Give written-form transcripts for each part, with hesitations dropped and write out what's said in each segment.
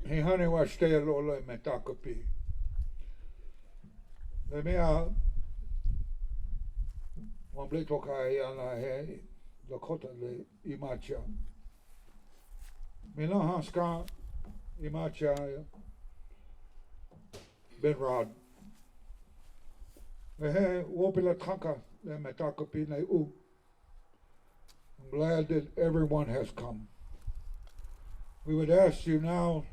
He honey was stay a little me takapi. Le mea wan blito kai ana he Lakota le imacha. Me no haska imacha Ben Rod. Le he wopila taka le me takapi ne u. I'm glad that everyone has come. We would ask you now,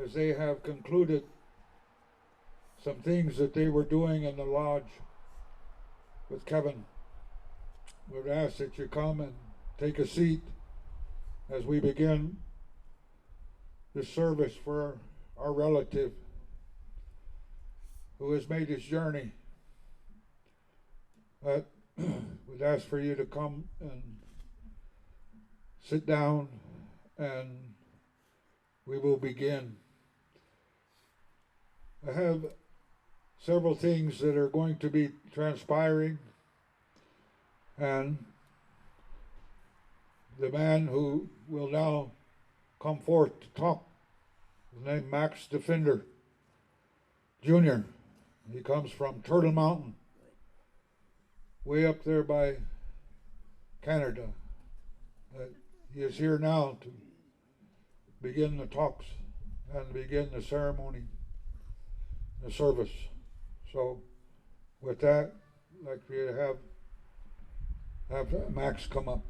as they have concluded some things that they were doing in the lodge with Kevin, we would ask that you come and take a seat as we begin this service for our relative who has made his journey. But we'd ask for you to come and sit down, and we will begin. I have several things that are going to be transpiring, and the man who will now come forth to talk is named Max Defender Jr. He comes from Turtle Mountain, way up there by Canada. He is here now to begin the talks and begin the ceremony, the service. So with that, I'd like for you to have Max come up.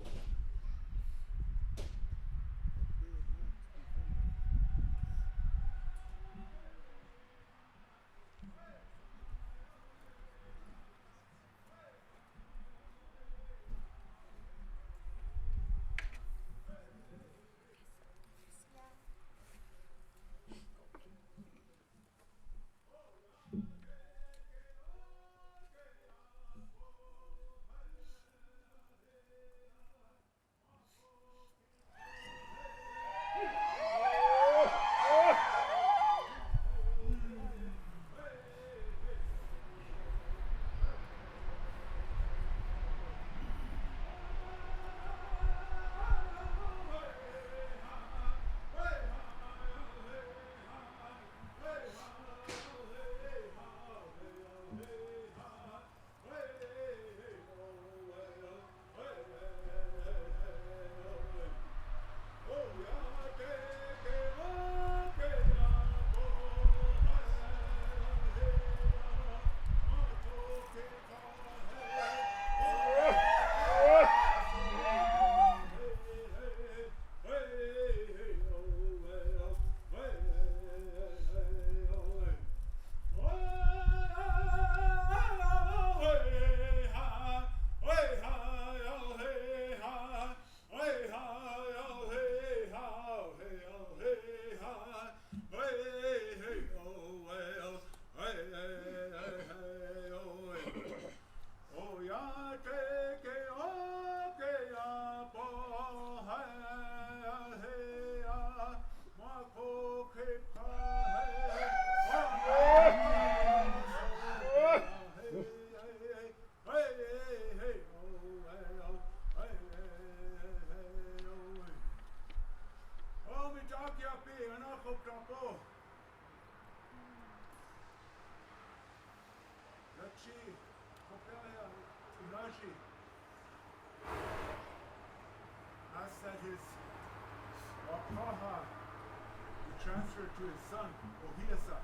Transferred to his son, Ohiasa.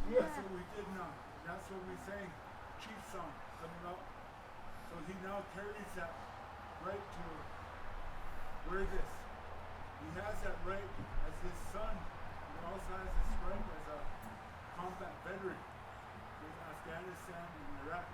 That's what we did now. That's what we sang, chief song coming up. So he now carries that right to wear this. He has that right as his son. He also has his right as a combat veteran in Afghanistan and Iraq.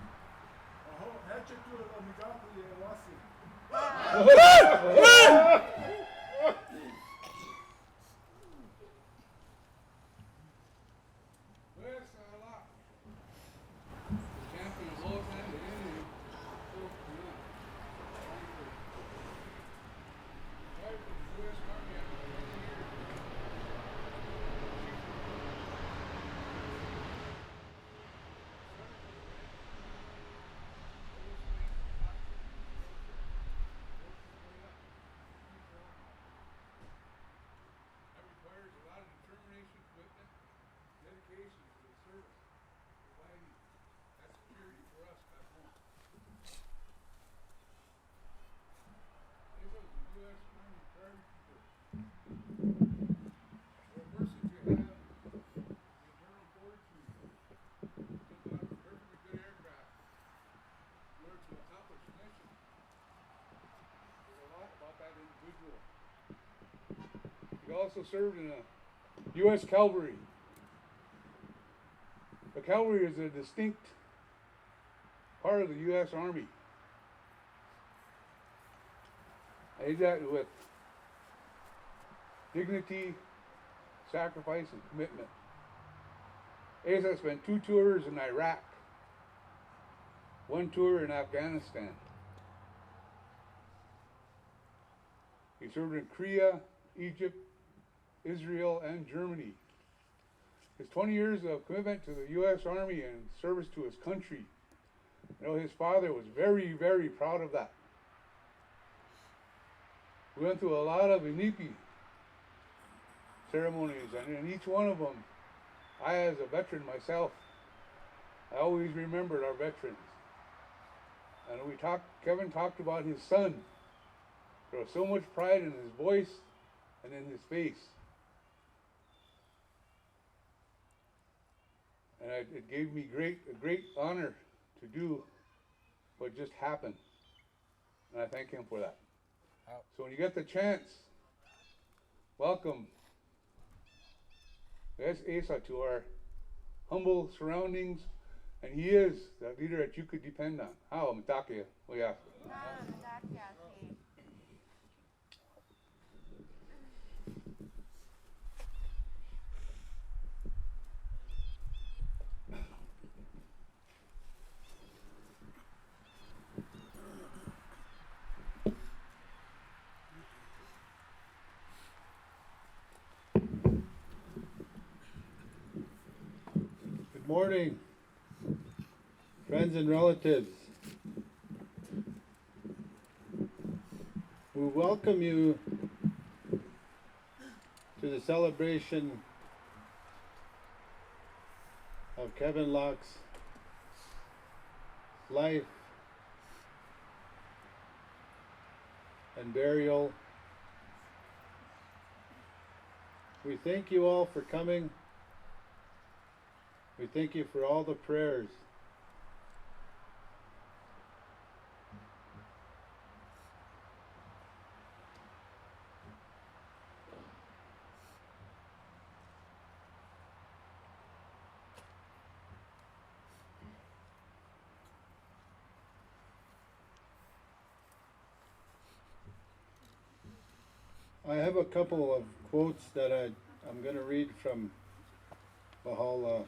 He also served in the U.S. Cavalry. The cavalry is a distinct part of the U.S. Army. I did that with dignity, sacrifice, and commitment. I spent 2 tours in Iraq, 1 tour in Afghanistan. He served in Korea, Egypt, Israel, and Germany. His 20 years of commitment to the U.S. Army and service to his country. You know, his father was very, very proud of that. We went through a lot of inipi ceremonies, and in each one of them, I, as a veteran myself, I always remembered our veterans. And Kevin talked about his son. There was so much pride in his voice and in his face. And it gave me a great honor to do what just happened. And I thank him for that. So when you get the chance, welcome Asa to our humble surroundings, and he is the leader that you could depend on. How, Mitakia? Good morning, friends and relatives. We welcome you to the celebration of Kevin Locke's life and burial. We thank you all for coming. We thank you for all the prayers. I have a couple of quotes that I'm going to read from Baha'u'llah.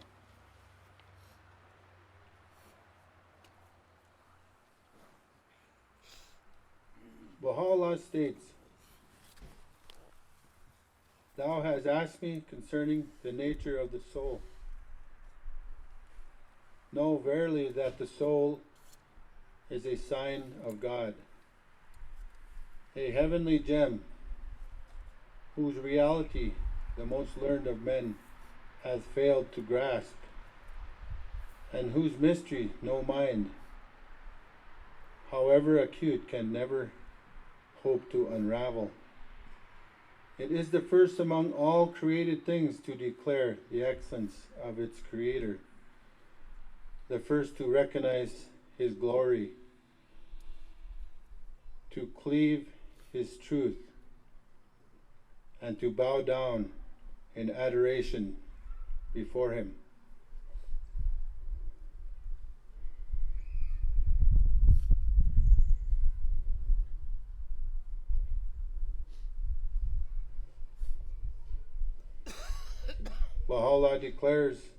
Baha'u'llah states, "Thou hast asked me concerning the nature of the soul. Know verily that the soul is a sign of God, a heavenly gem, whose reality the most learned of men hath failed to grasp, and whose mystery no mind, however acute, can never hope to unravel. It is the first among all created things to declare the excellence of its creator, the first to recognize his glory, to cleave his truth, and to bow down in adoration before him." Baha'u'llah declares,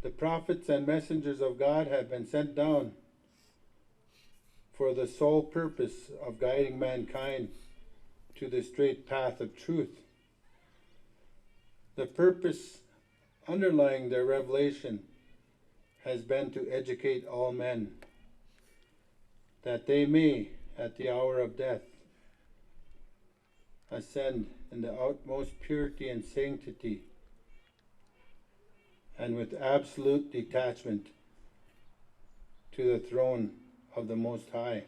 "The prophets and messengers of God have been sent down for the sole purpose of guiding mankind to the straight path of truth. The purpose underlying their revelation has been to educate all men, that they may, at the hour of death, ascend in the utmost purity and sanctity, and with absolute detachment to the throne of the Most High."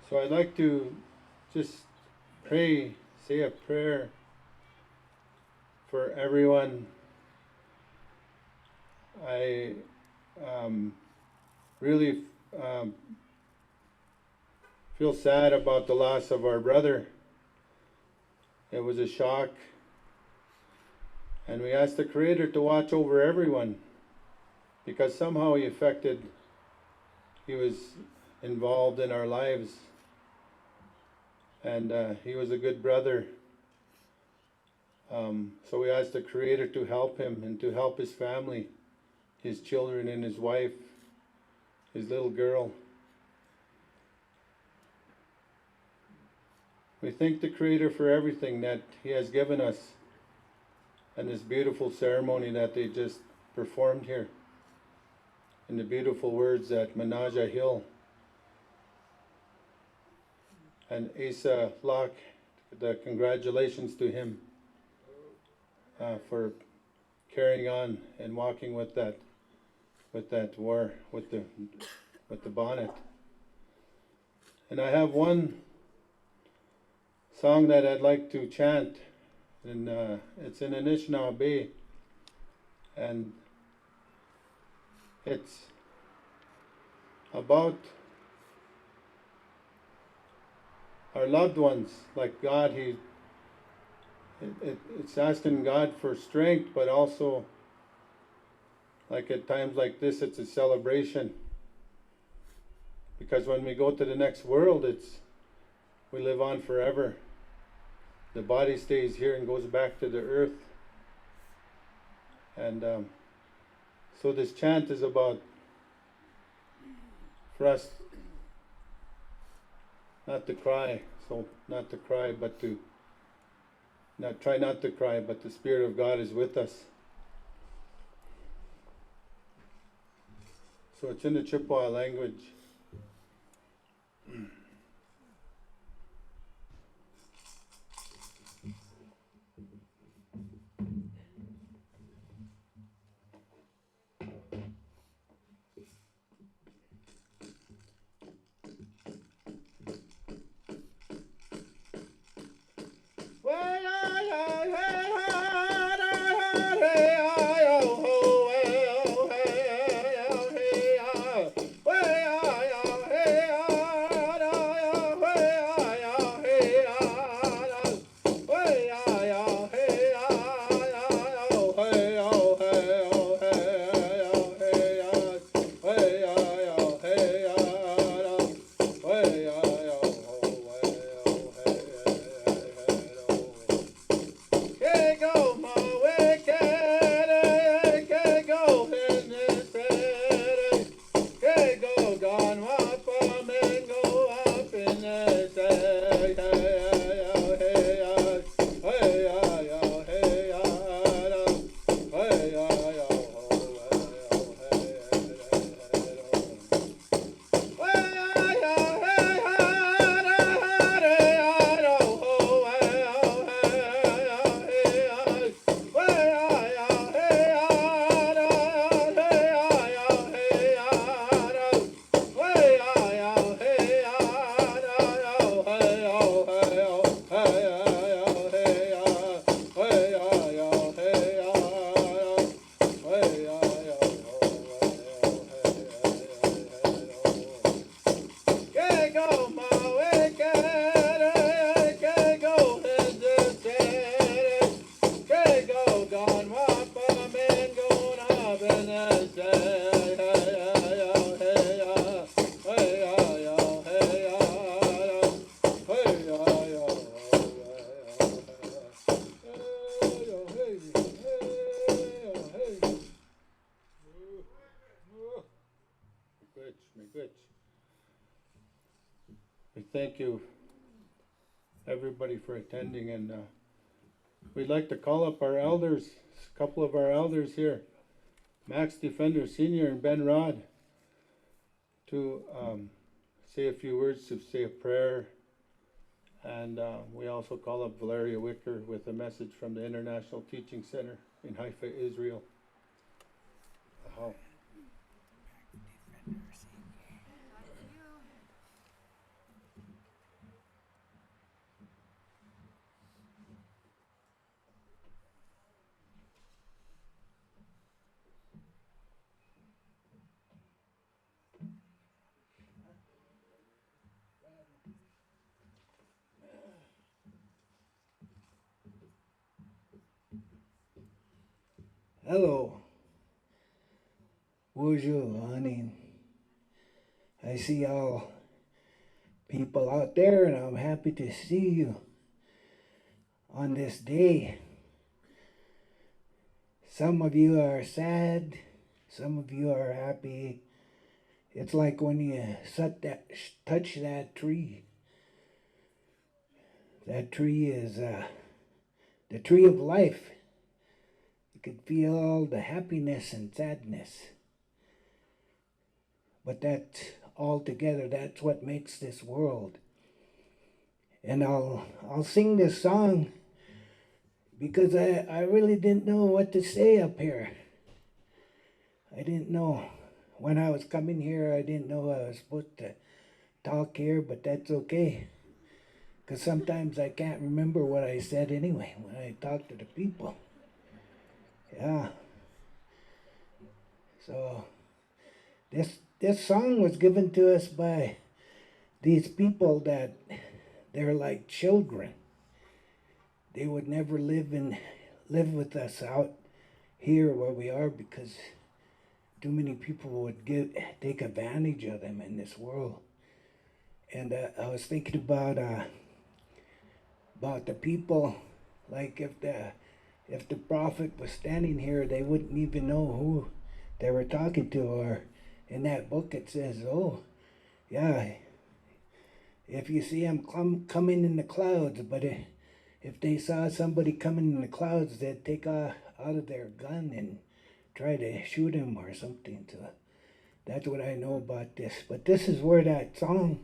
So I'd like to just say a prayer for everyone. I really um, feel sad about the loss of our brother. It was a shock, and we asked the Creator to watch over everyone, because somehow he was involved in our lives, and he was a good brother. So we asked the Creator to help him and to help his family, his children and his wife, his little girl. We thank the Creator for everything that He has given us, and this beautiful ceremony that they just performed here, and the beautiful words at Menage Hill. And Asa Locke, the congratulations to him for carrying on and walking with that war, with the bonnet. And I have one song that I'd like to chant, and it's in Anishinaabe, and it's about our loved ones, like God. It's asking God for strength, but also, like at times like this, it's a celebration. Because when we go to the next world, we live on forever. The body stays here and goes back to the earth. And so this chant is about, for us, not to cry, try not to cry, but the Spirit of God is with us. So it's in the Chippewa language. We thank you, everybody, for attending, and we'd like to call up our elders, a couple of our elders here, Max Defender Sr. and Ben Rod, to say a few words, to say a prayer, and we also call up Valeria Wicker with a message from the International Teaching Center in Haifa, Israel. Hello. Bonjour, honey. I see all people out there, and I'm happy to see you on this day. Some of you are sad, some of you are happy. It's like when you touch that tree. That tree is the tree of life. You could feel all the happiness and sadness. But that all together, that's what makes this world. And I'll sing this song because I really didn't know what to say up here. I didn't know. When I was coming here, I didn't know I was supposed to talk here, but that's okay. Because sometimes I can't remember what I said anyway when I talk to the people. Yeah. So this song was given to us by these people that they're like children. They would never live with us out here where we are because too many people would take advantage of them in this world. And I was thinking about the people, like if the prophet was standing here, they wouldn't even know who they were talking to. Or in that book it says, oh, yeah, if you see him coming in the clouds, but if they saw somebody coming in the clouds, they'd take out of their gun and try to shoot him or something. So that's what I know about this. But this is where that song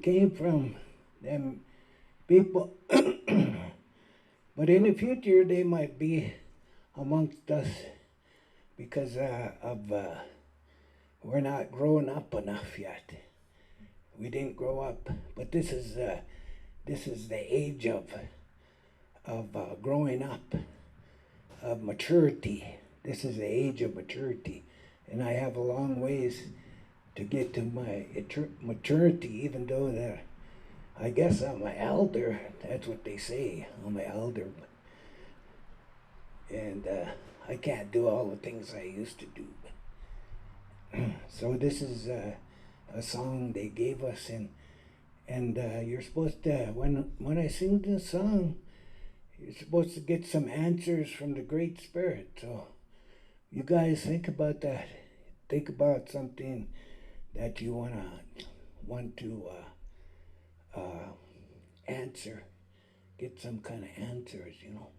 came from. Them people. But in the future, they might be amongst us because we're not growing up enough yet. We didn't grow up, but this is the age of growing up, of maturity. This is the age of maturity, and I have a long ways to get to my maturity. Even though that I guess I'm an elder. That's what they say. I'm an elder, and I can't do all the things I used to do. So this is a song they gave us, and you're supposed to, when I sing this song, you're supposed to get some answers from the Great Spirit. So you guys think about that. Think about something that you want to answer. Get some kind of answers, you know.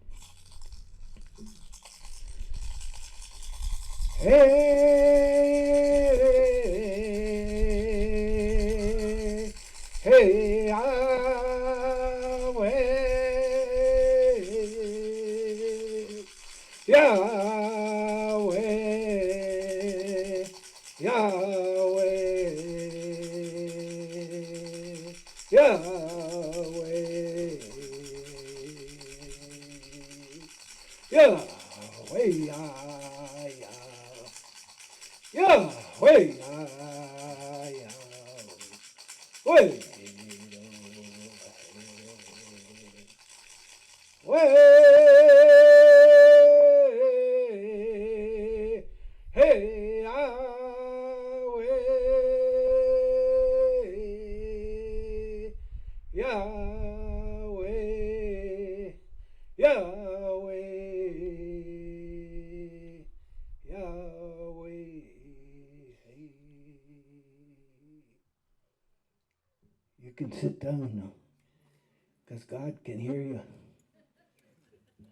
Hey, hey, Yahweh, Yahweh, Yahweh, Yahweh, Yahweh, Yahweh, Yahweh, hey, Yahweh, Yahweh, Yahweh, Yahweh. You can sit down now, because God can hear you.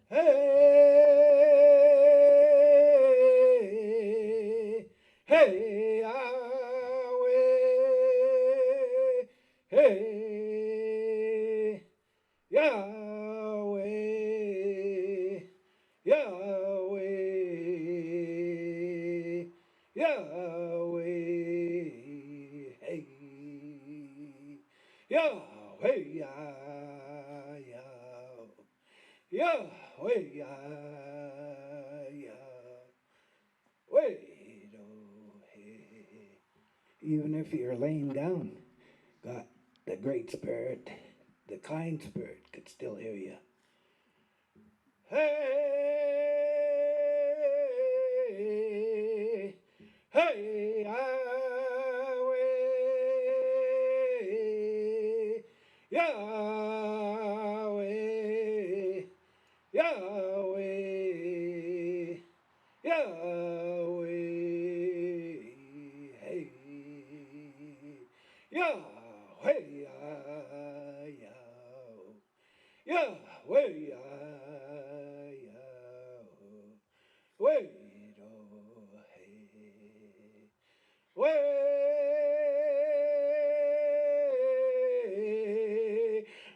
Hey, hey, Yahweh, hey, Yahweh, Yahweh, Yahweh, hey, Yahweh, Yahweh, Yahweh, hey. Even if you're laying down, God, the Great Spirit, the kind Spirit could still hear you. Hey, Yahweh, Yahweh, hey, Yahweh, Yahweh, Yahweh, wait, oh, hey, way,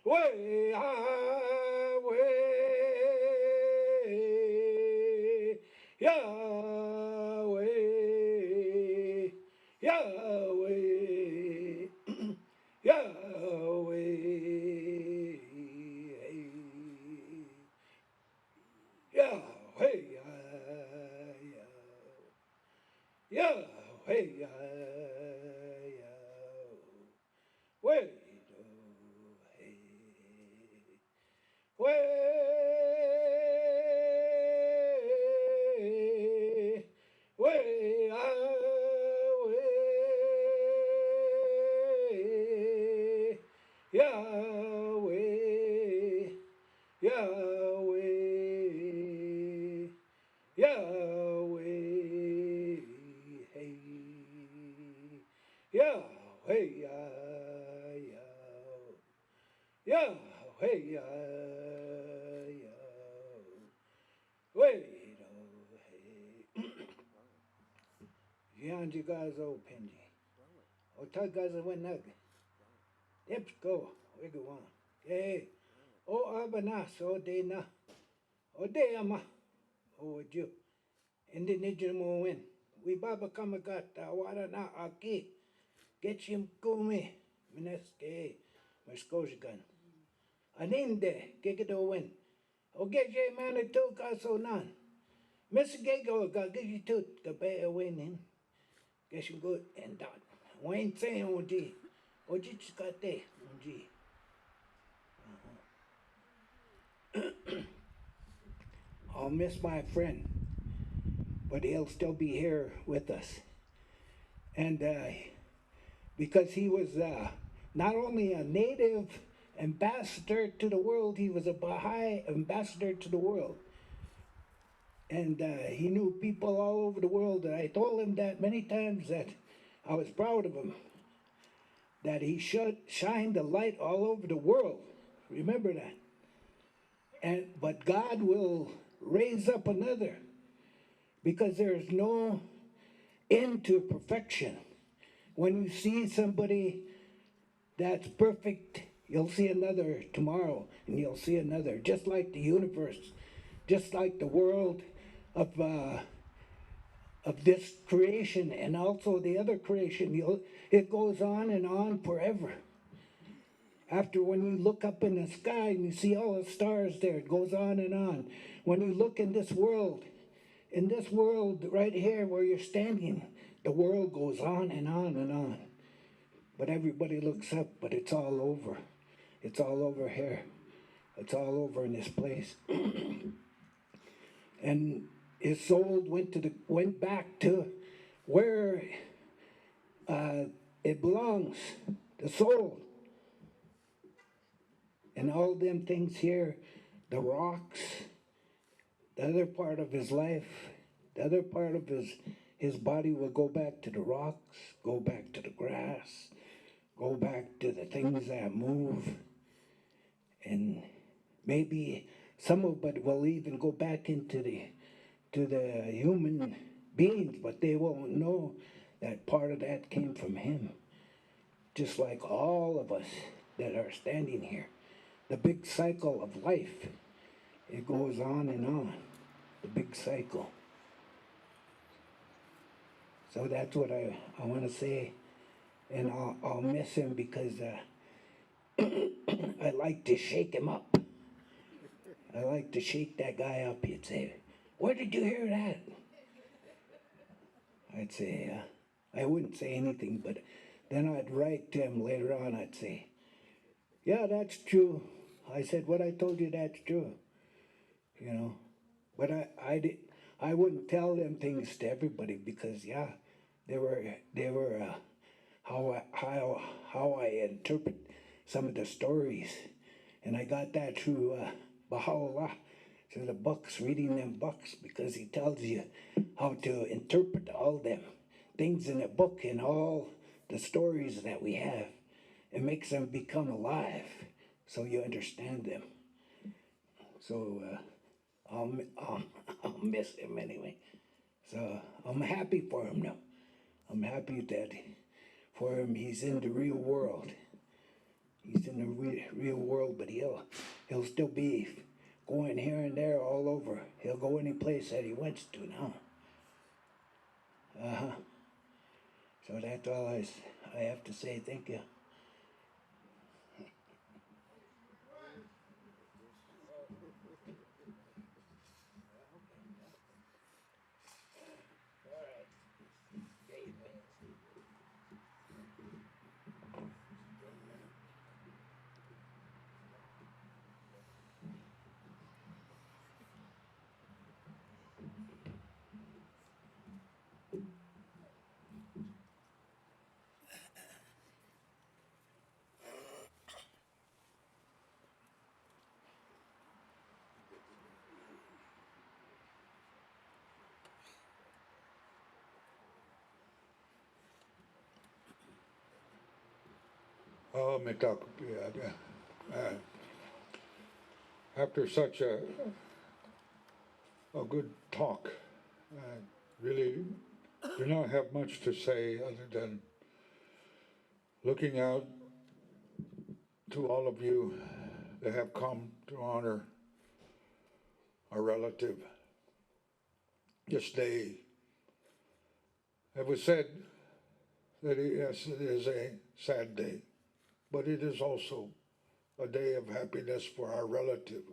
way, highway, Yahweh, Yahweh, Yahweh, Yahweh, Yahweh, Yahweh, wait, oh, hey, way, way, Yahweh, Yahweh, Yahweh, Yahweh, hey, Yahweh, Yahweh, Yahweh, wait, oh, hey. Yanji gazo penji. Otagaza wenag. Let's go. We go on. Hey. O abanas, o de na. O de ama. O ju. Indigenous mo win. We baba kamagata. Wara na aki. Get him kumi. Mineske. Muskojigan. Aninde. Gigido win. O get ye manitou kaso nan. Miss Gago got gigi toot. Gabe a winning. Get him good and done. Wayne saying OG. OG got there. OG. I'll miss my friend, but he'll still be here with us. And because he was not only a native ambassador to the world, he was a Baha'i ambassador to the world. And he knew people all over the world. And I told him that many times that I was proud of him, that he should shine the light all over the world. Remember that. But God will raise up another, because there's no end to perfection. When you see somebody that's perfect, you'll see another tomorrow, and you'll see another, just like the universe, just like the world of this creation, and also the other creation. It goes on and on forever. After, when you look up in the sky and you see all the stars there, it goes on and on. When you look in this world right here where you're standing, the world goes on and on and on. But everybody looks up, but it's all over. It's all over here. It's all over in this place. And his soul went back to where it belongs, the soul. And all them things here, the rocks, the other part of his life, the other part of his body will go back to the rocks, go back to the grass, go back to the things that move. And maybe some of it will even go back into the human beings, but they won't know that part of that came from him. Just like all of us that are standing here. The big cycle of life, it goes on and on, the big cycle. So that's what I want to say, and I'll miss him because I like to shake him up. I like to shake that guy up. He'd say, "Where did you hear that?" I'd say, I wouldn't say anything, but then I'd write to him later on, I'd say, "Yeah, that's true." I said, "What I told you, that's true." You know, but I wouldn't tell them things to everybody because, yeah, they were how I interpret some of the stories. And I got that through Baha'u'llah, to the books, reading them books, because he tells you how to interpret all them things in a book and all the stories that we have. It makes them become alive, so you understand them. So I'll miss him anyway. So I'm happy for him now. I'm happy that for him he's in the real world. He's in the real world, but he'll still be going here and there all over. He'll go any place that he wants to now. So that's all I have to say. Thank you. Oh, after such a good talk, I really do not have much to say other than looking out to all of you that have come to honor our relative this day. It was said that yes, it is a sad day, but it is also a day of happiness for our relative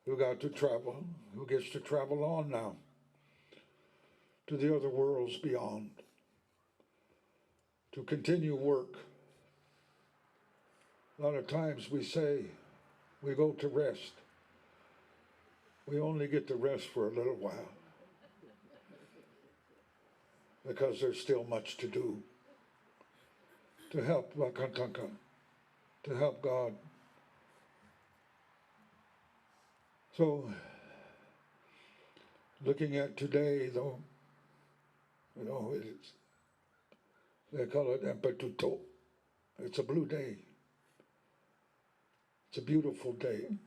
who got to travel, who gets to travel on now to the other worlds beyond, to continue work. A lot of times we say we go to rest. We only get to rest for a little while because there's still much to do to help Wakantaka, to help God. So, looking at today, though, they call it Empatuto. It's a blue day. It's a beautiful day.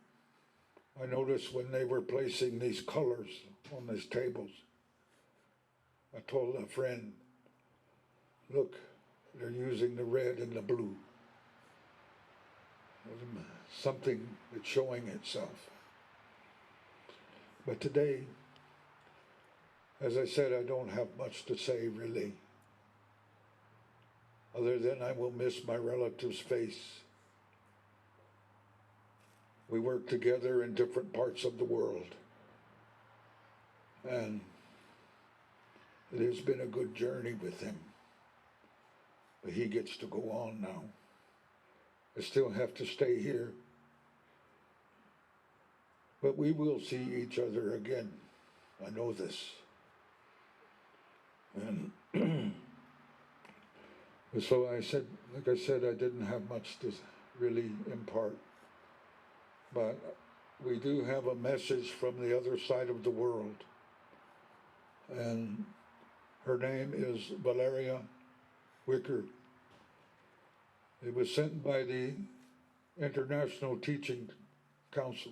I noticed when they were placing these colors on these tables, I told a friend, look, they're using the red and the blue. Something that's showing itself. But today, as I said, I don't have much to say really, other than I will miss my relative's face. We work together in different parts of the world, and it has been a good journey with him. But he gets to go on now. I still have to stay here. But we will see each other again. I know this. And so I said, like I said, I didn't have much to really impart. But we do have a message from the other side of the world. And her name is Valeria Wicker. It was sent by the International Teaching Council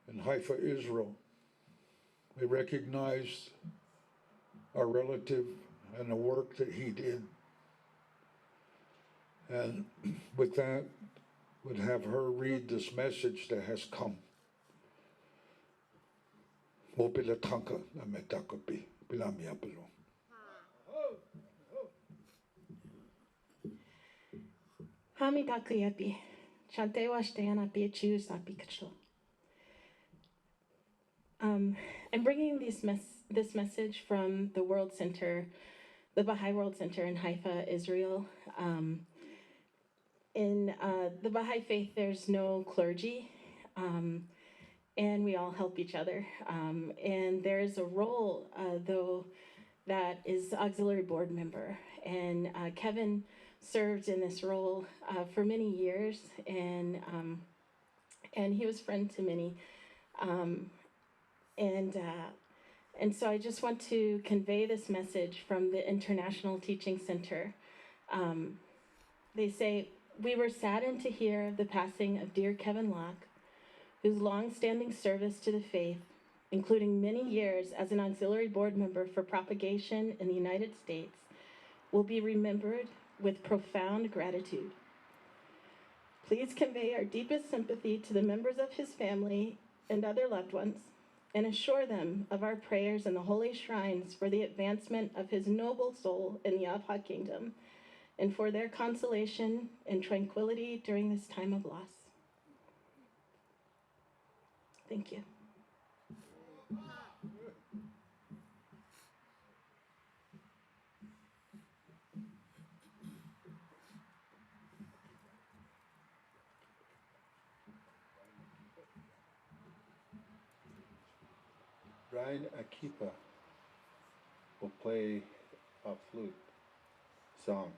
in Haifa, Israel. They recognized our relative and the work that he did. And with that, would have her read this message that has come. Mopilatanka na metakapi pilamiapelo. Hamitakuyapi, Chantewashtayanapi Chusapikacho. I'm bringing this message from the World Center, the Baha'i World Center in Haifa, Israel. In the Baha'i faith, there's no clergy, and we all help each other. And there is a role, though, that is auxiliary board member. And Kevin served in this role for many years, and and he was friend to many. Um, and so I just want to convey this message from the International Teaching Center. They say, "We were saddened to hear of the passing of dear Kevin Locke, whose long-standing service to the faith, including many years as an auxiliary board member for propagation in the United States, will be remembered with profound gratitude. Please convey our deepest sympathy to the members of his family and other loved ones, and assure them of our prayers in the holy shrines for the advancement of his noble soul in the Abha Kingdom, and for their consolation and tranquility during this time of loss." Thank you. Brian Akipa will play a flute song.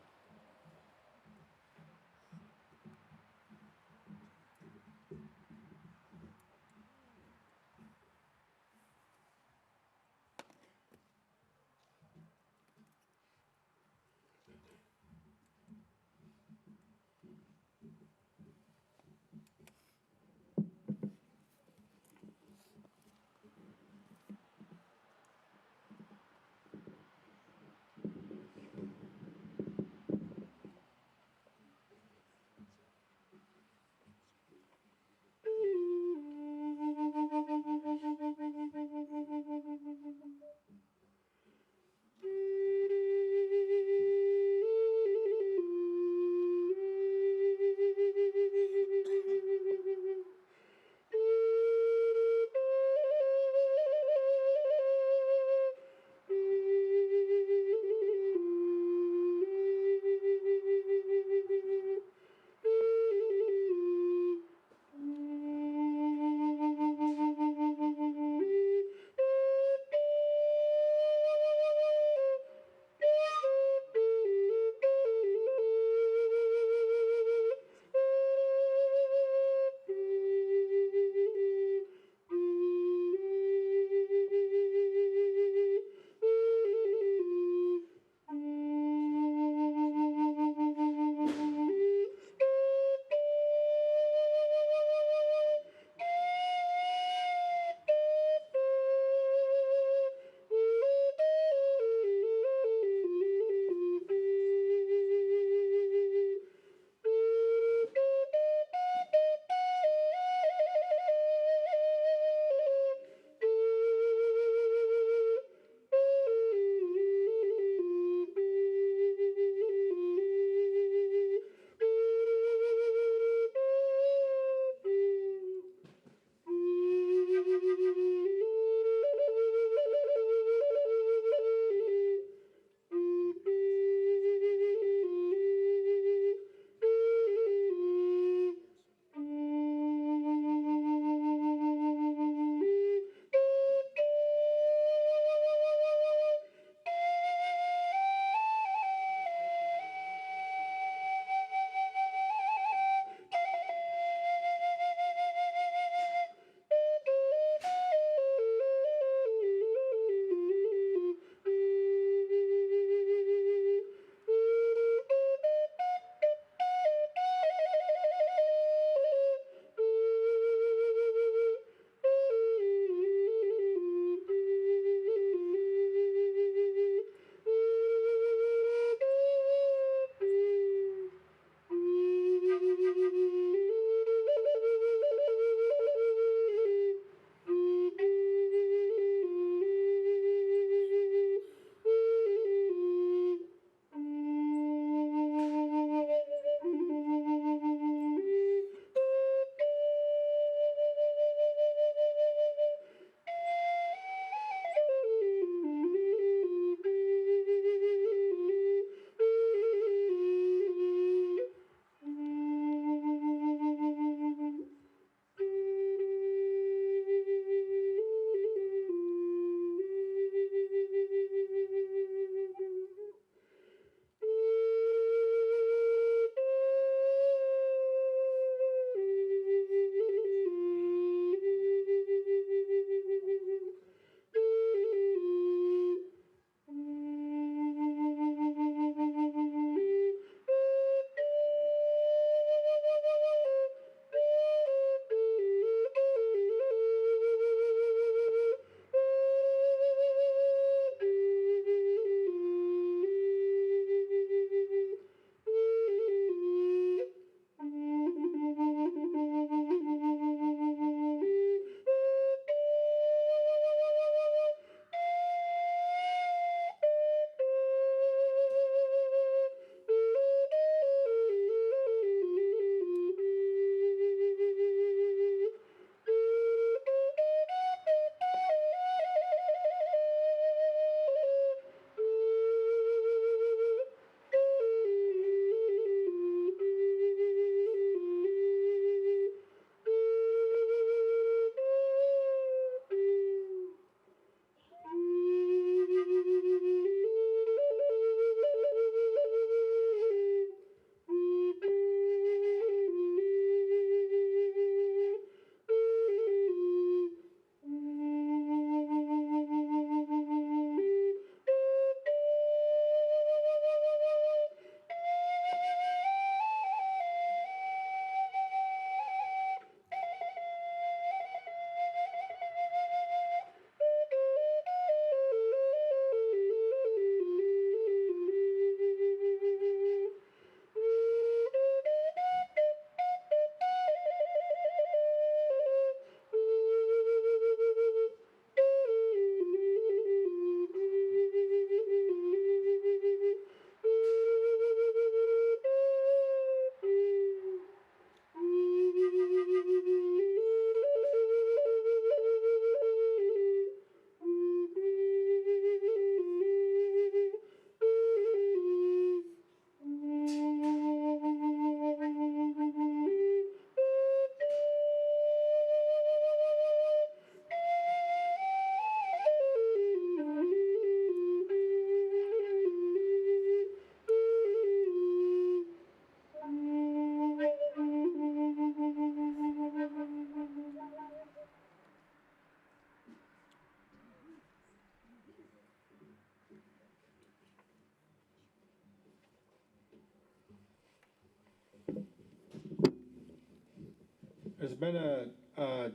There's been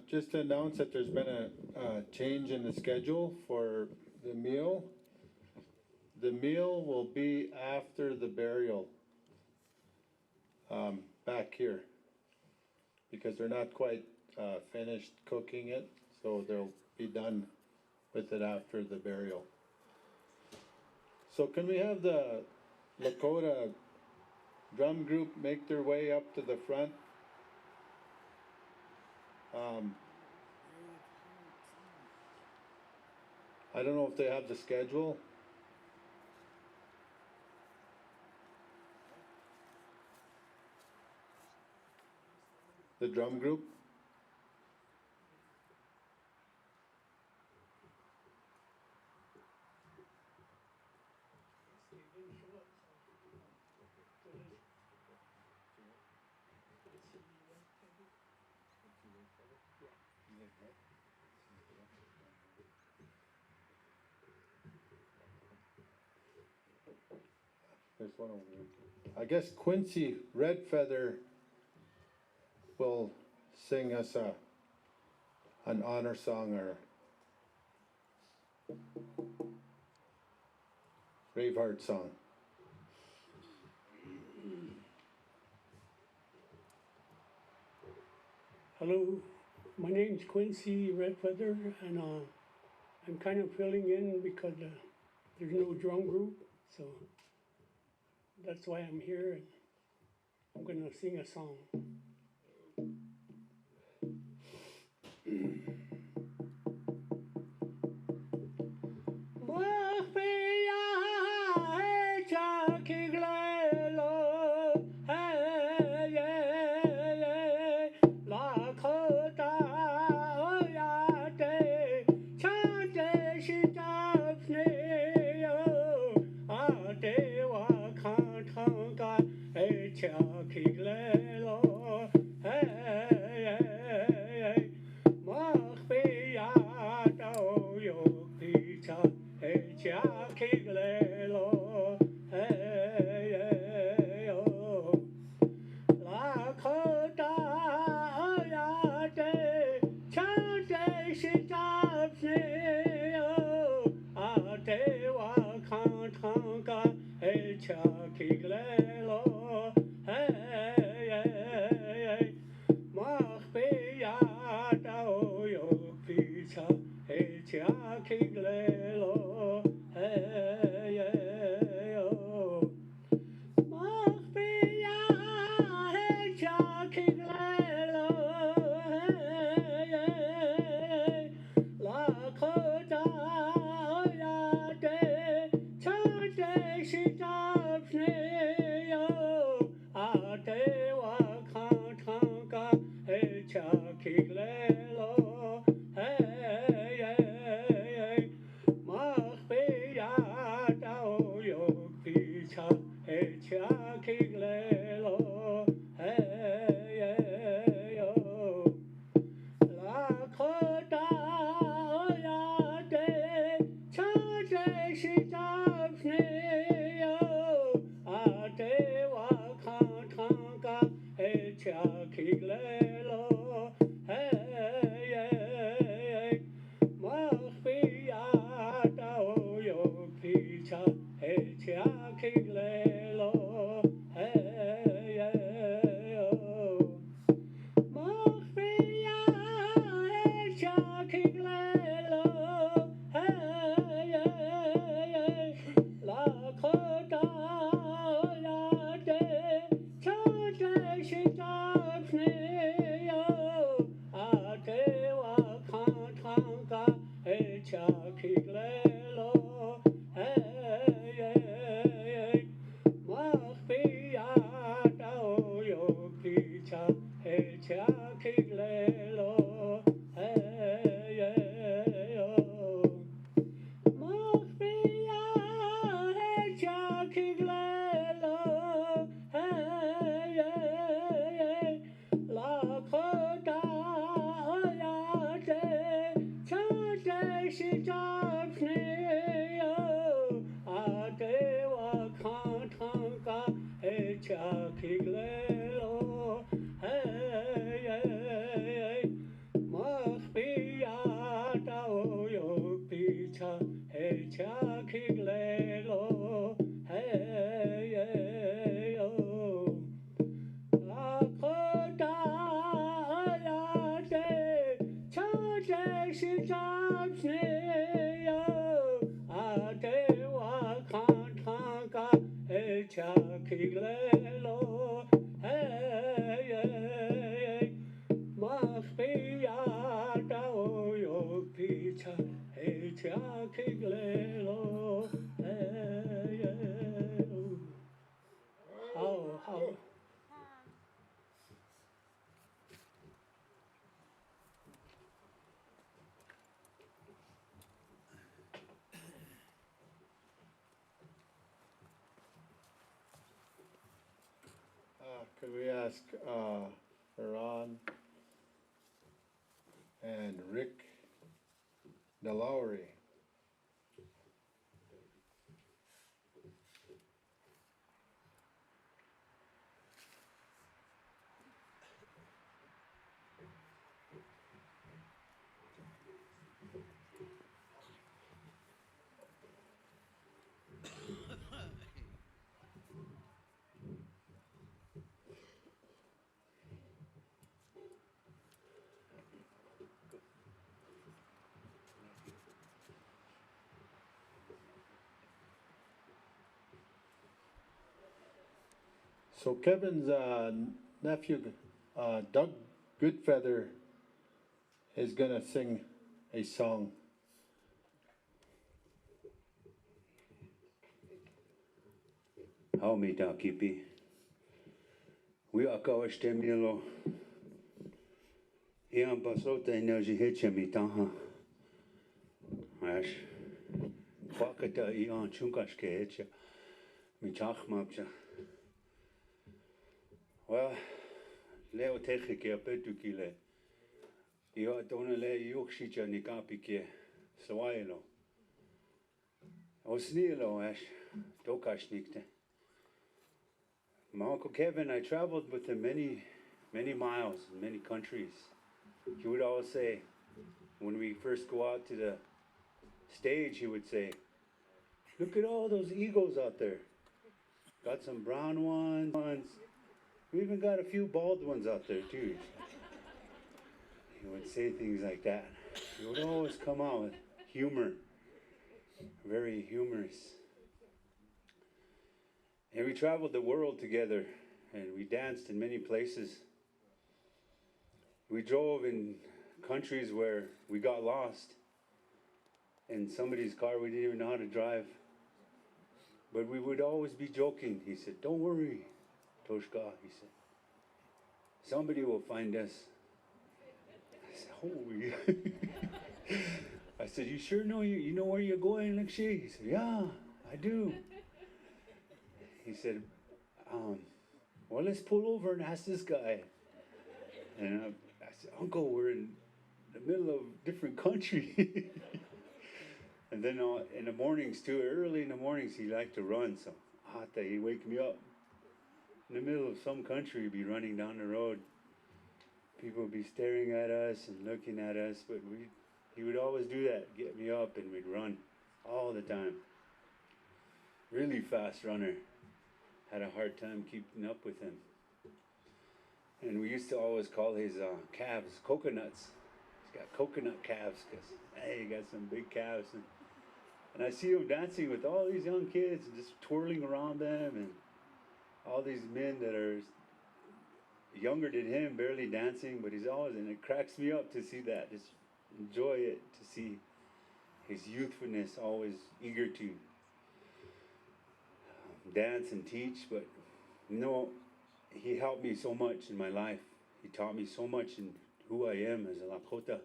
just to announce that there's been a change in the schedule for the meal. The meal will be after the burial, back here, because they're not quite finished cooking it, so they'll be done with it after the burial. So can we have the Lakota drum group make their way up to the front? I don't know if they have the schedule. The drum group? There's one over there. I guess Quincy Redfeather will sing us an honor song or Braveheart song. Hello, my name's Quincy Redfeather, and I'm kind of filling in because there's no drum group, so that's why I'm here, and I'm gonna sing a song. Chakilelo, hey, oh. Akodayate, Chate Shijabsneyo, Ate Wakantanka, hey, Chakilelo, hey, Mafia Oyo Pizza, hey, Chakilelo, hey, how? Could we ask Iran and Rick DeLowry? So Kevin's nephew, Doug Goodfeather, is gonna sing a song. Hau mi da kipi. We akawash te milo. Ian pasota energy hitche mi taha. Ash. Kwakata ian chunkash ke hitche. Mi chach mapcha. Well, leo teche ke apetu kile. Io dona le yokshicha ni kapi ke. Sawailo. Osnilo ash. Dokash nikte. My Uncle Kevin, I traveled with him many miles in many countries. He would always say, when we first go out to the stage, he would say, look at all those eagles out there. Got some brown ones. We even got a few bald ones out there too. He would say things like that. He would always come out with humor, very humorous. And we traveled the world together, and we danced in many places. We drove in countries where we got lost in somebody's car we didn't even know how to drive. But we would always be joking. He said, don't worry, Toshka, he said. Somebody will find us. I said, holy. I said, you sure know you know where you're going, Lakshmi? He said, yeah, I do. He said, well, let's pull over and ask this guy. And I said, Uncle, we're in the middle of a different country. And then in the mornings too, early in the mornings, he liked to run. So he'd wake me up. In the middle of some country, he'd be running down the road. People would be staring at us and looking at us, but he would always do that, get me up, and we'd run all the time. Really fast runner. Had a hard time keeping up with him. And we used to always call his calves coconuts. He's got coconut calves because, hey, he got some big calves. And I see him dancing with all these young kids and just twirling around them, and all these men that are younger than him, barely dancing, but he's always, and it cracks me up to see that. Just enjoy it, to see his youthfulness, always eager to dance and teach. But he helped me so much in my life. He taught me so much in who I am as a Lakota.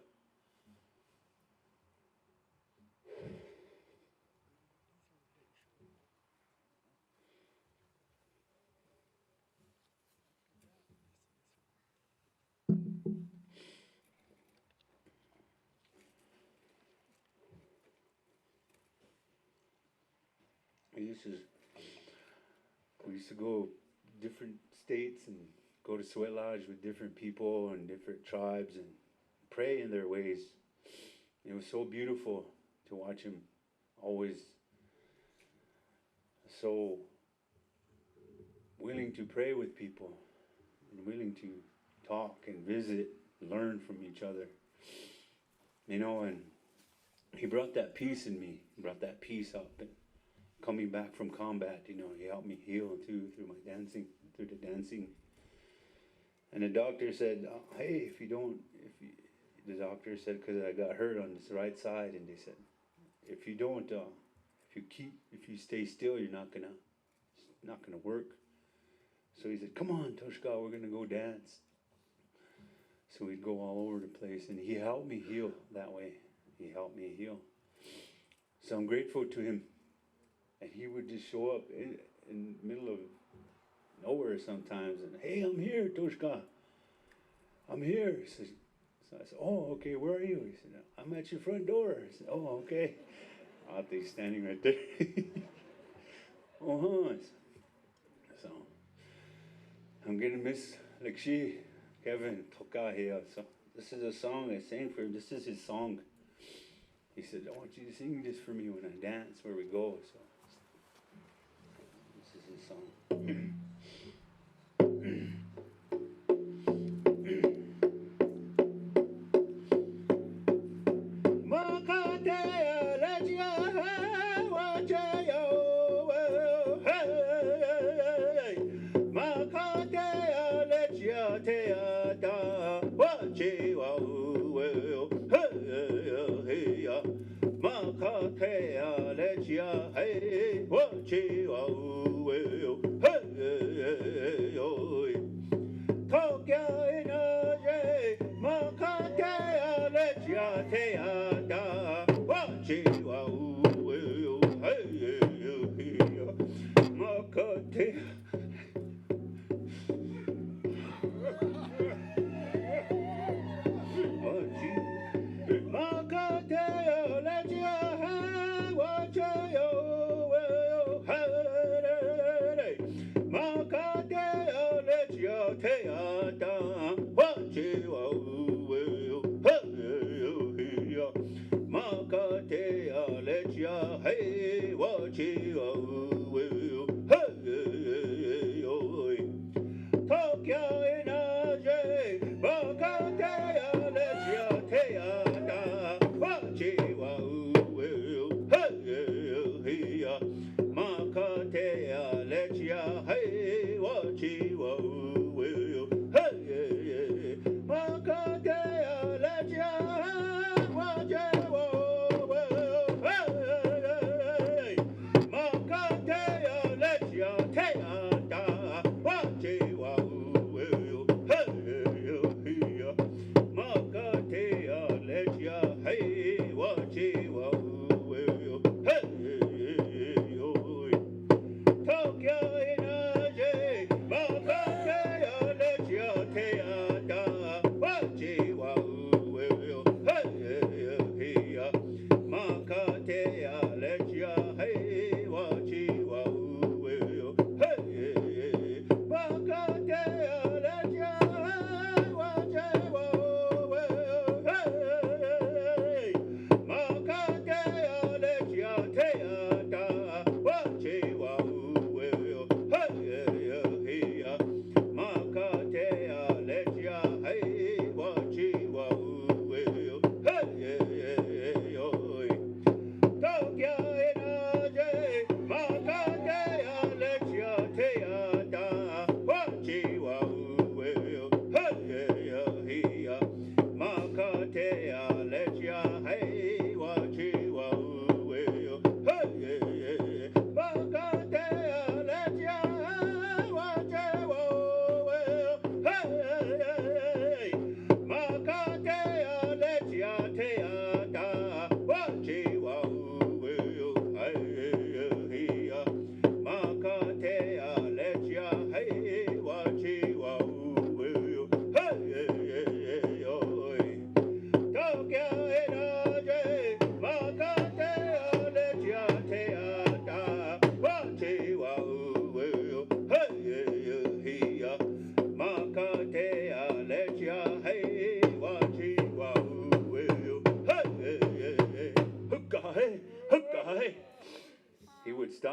We used to go different states and go to sweat lodge with different people and different tribes and pray in their ways. It was so beautiful to watch him always so willing to pray with people and willing to talk and visit, learn from each other. You know, and he brought that peace in me, brought that peace up. And coming back from combat, you know, he helped me heal too through my dancing, through the dancing. And the doctor said, hey, the doctor said, because I got hurt on this right side, and they said, if you stay still, it's not gonna work. So he said, come on, Toshka, we're gonna go dance. So we'd go all over the place, and he helped me heal that way. He helped me heal. So I'm grateful to him. And he would just show up in the middle of nowhere sometimes, and hey, I'm here, Toshka. I'm here. So I said, oh, okay, where are you? He said, I'm at your front door. I said, oh, okay. He's standing right there. So I'm gonna miss Lakshi, Kevin, Tokahia. So this is a song I sang for him. This is his song. He said, I want you to sing this for me when I dance, where we go. So this is his song.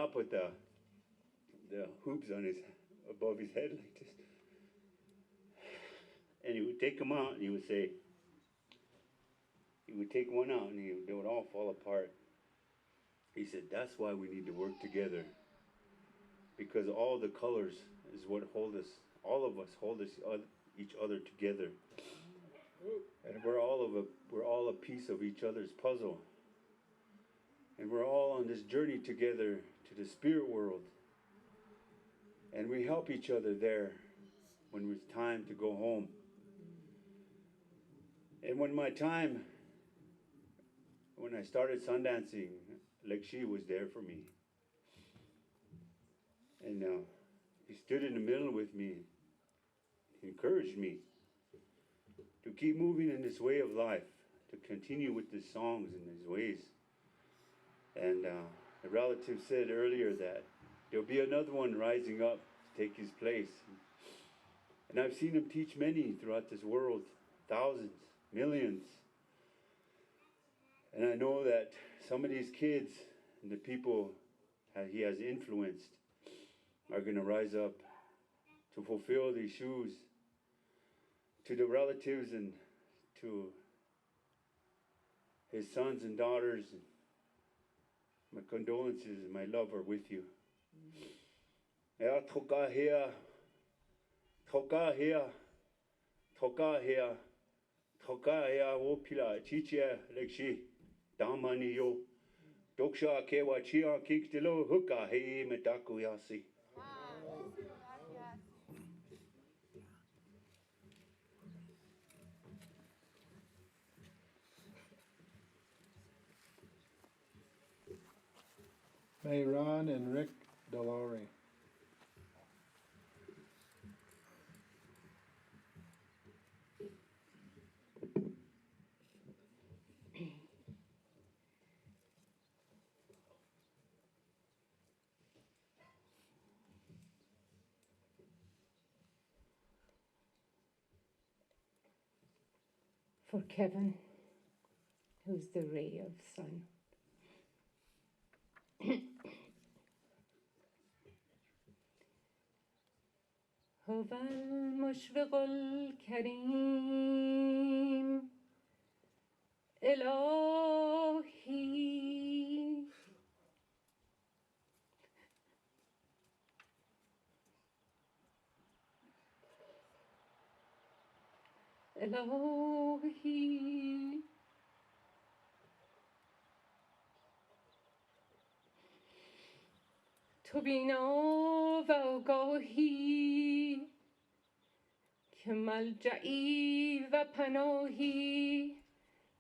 up with the hoops on his above his head like this. And he would take them out and he would say, he would take one out and they would all fall apart. He said, that's why we need to work together. Because all the colors is what hold us, all of us hold us, each other together. And we're all a piece of each other's puzzle. And we're all on this journey together to the spirit world. And we help each other there when it's time to go home. And when I started sun dancing, like she was there for me. And he stood in the middle with me, encouraged me to keep moving in this way of life, to continue with these songs and these ways. And the relative said earlier that there'll be another one rising up to take his place. And I've seen him teach many throughout this world, thousands, millions. And I know that some of these kids and the people that he has influenced are going to rise up to fulfill these shoes. To the relatives and to his sons and daughters, my condolences and my love are with you. Toka here, toka here, toka here, toka here, wopila, chichia, lekshi, damani yo, doksha kewa chia kiktilo, huka he metaku yasi. May Ron and Rick Delore. For Kevin, who's the ray of sun. هو المشفق الكريم إلهي إلهي تو بینا و آگاهی که ملجئی و پناهی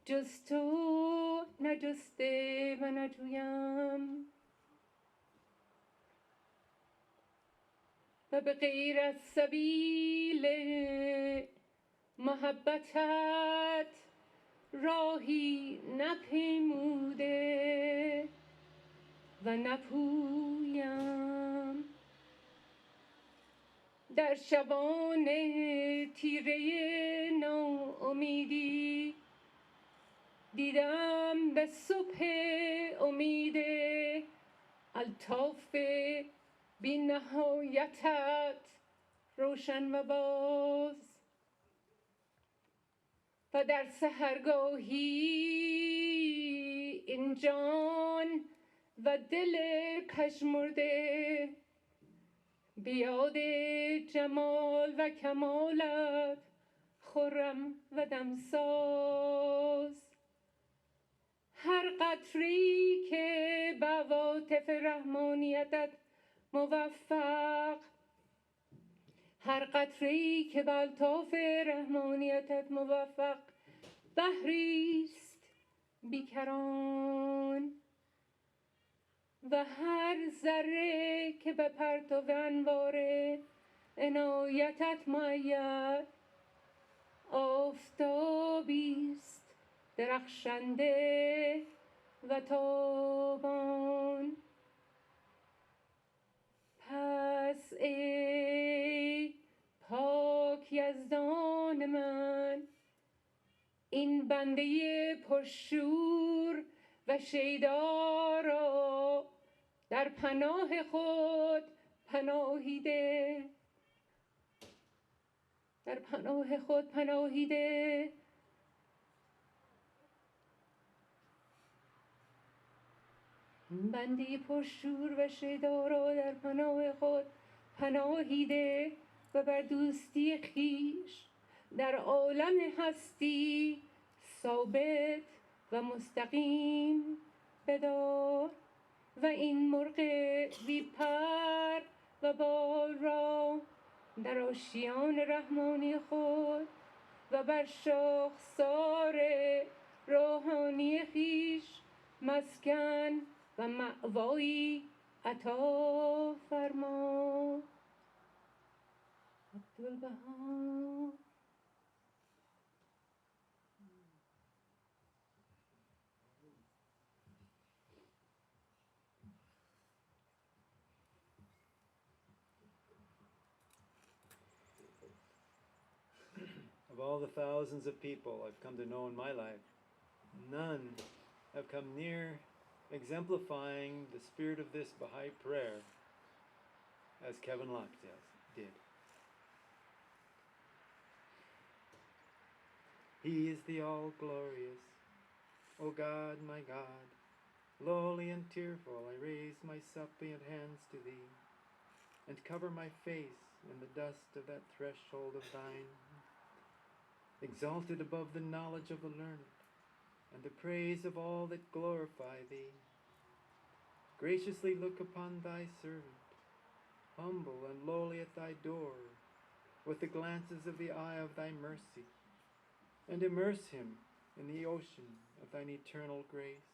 جز تو نجسته و نجویم و به غیر از سبیل محبتت راهی نپیموده و نپویم در شبان تیره ناامیدی دیدم به صبح امید الطاف بی نهایتت روشن و باز و در سحرگاهی این جان و دل پژمرده بیاد جمال و کمالت خرم و دمساز هر قطری که به عواطف رحمانیتت موفق هر قطری که به الطاف رحمانیتت موفق بحریست بیکران و هر ذره که به پرتو انوار عنایتت مؤید آفتابیست درخشنده و تابان پس ای پاک یزدان من این بنده پرشور و شیدا را در پناه خود پناهیده، در پناه خود پناهیده. بنده پرشور و شیدا را در پناه خود پناهیده و بر دوستی خیش در عالم هستی ثابت و مستقیم بدار. و این مرغ بی پر و بال را در آشیان رحمانی خود و بر شاخسار روحانی خیش مسکن و مأوایی عطا فرما. عبدالبها. Of all the thousands of people I've come to know in my life, none have come near exemplifying the spirit of this Baha'i prayer as Kevin Locke did. He is the all-glorious, O God, my God. Lowly and tearful I raise my suppliant hands to thee, and cover my face in the dust of that threshold of thine, exalted above the knowledge of the learned, and the praise of all that glorify thee. Graciously look upon thy servant, humble and lowly at thy door, with the glances of the eye of thy mercy, and immerse him in the ocean of thine eternal grace.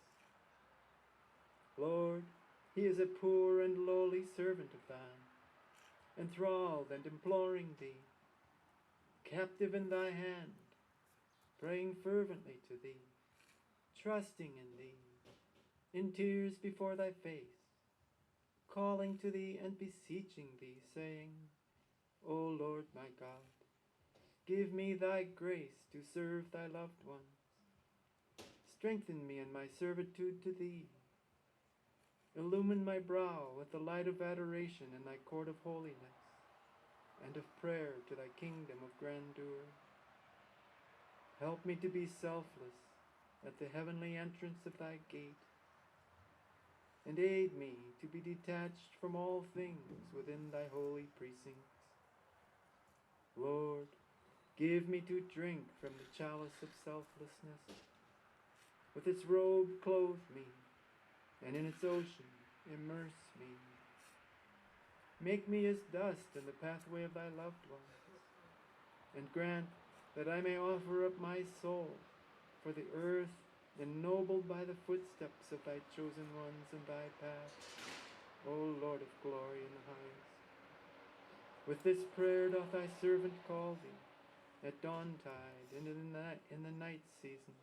Lord, he is a poor and lowly servant of thine, enthralled and imploring thee, captive in thy hand, praying fervently to thee, trusting in thee, in tears before thy face, calling to thee and beseeching thee, saying, O Lord my God, give me thy grace to serve thy loved ones. Strengthen me in my servitude to thee. Illumine my brow with the light of adoration in thy court of holiness, and of prayer to thy kingdom of grandeur. Help me to be selfless at the heavenly entrance of thy gate, and aid me to be detached from all things within thy holy precincts. Lord, give me to drink from the chalice of selflessness. With its robe clothe me, and in its ocean immerse me. Make me as dust in the pathway of thy loved ones, and grant that I may offer up my soul for the earth ennobled by the footsteps of thy chosen ones in thy path, O Lord of glory in the highest. With this prayer doth thy servant call thee, at dawntide and in the night season.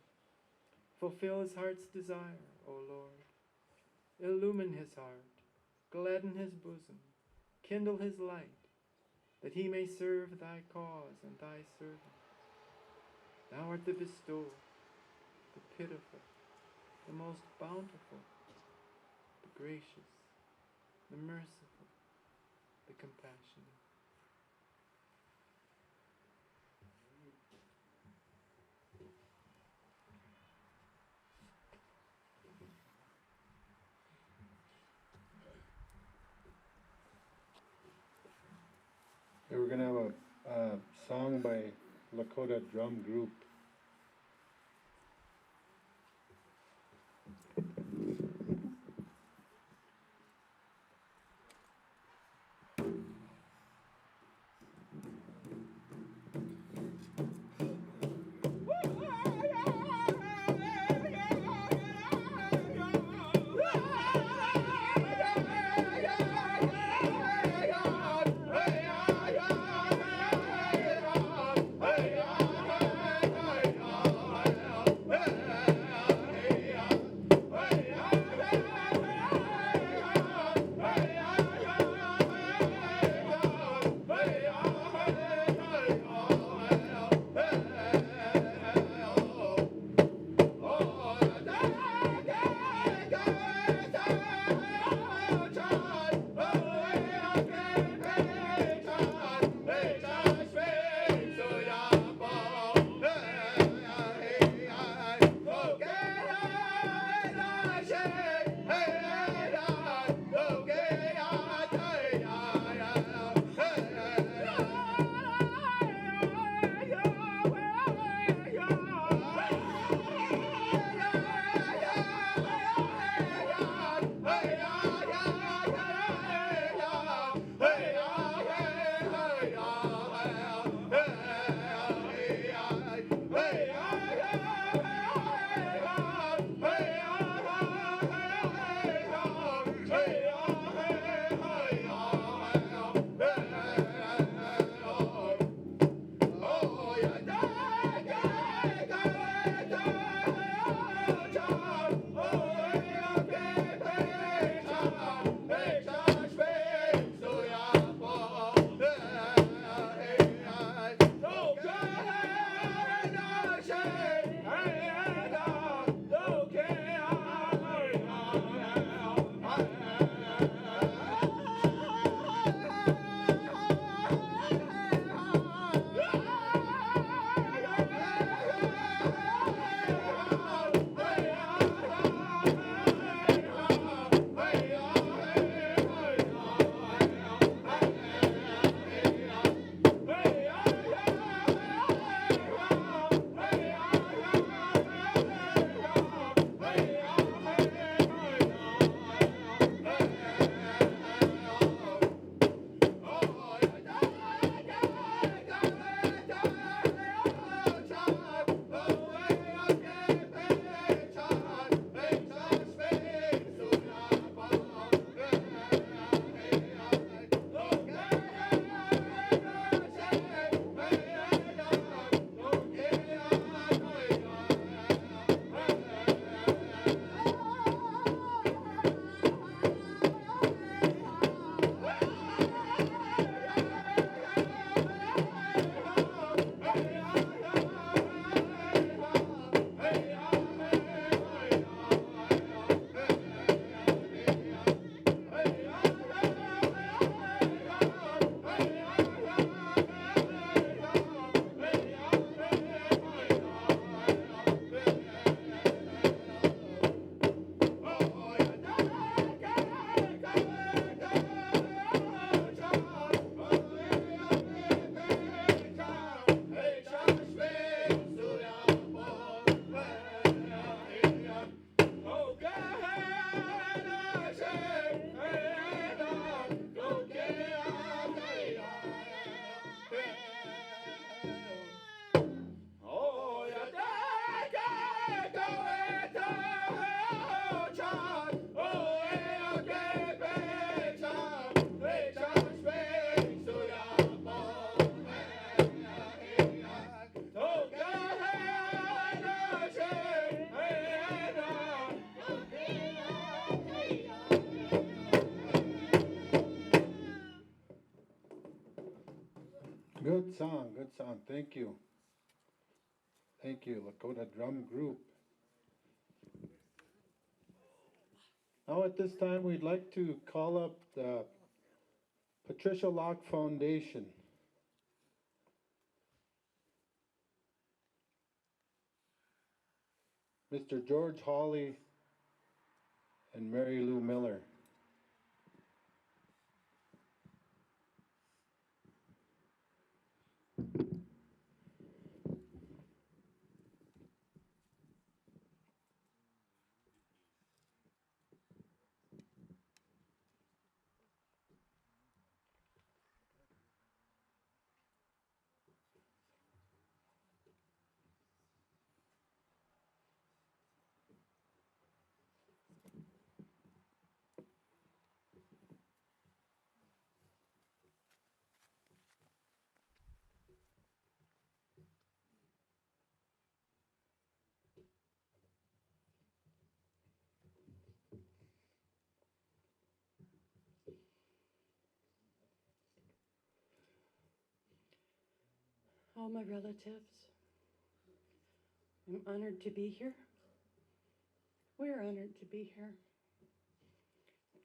Fulfill his heart's desire, O Lord. Illumine his heart, gladden his bosom, kindle his light, that he may serve thy cause and thy servant. Thou art the bestower, the pitiful, the most bountiful, the gracious, the merciful, the compassionate. We're going to have a song by Lakota Drum Group. Hey! Good song, good song. Thank you. Thank you, Lakota Drum Group. Now at this time, we'd like to call up the Patricia Locke Foundation. Mr. George Hawley and Mary Lou Miller. All my relatives, I'm honored to be here. We're honored to be here.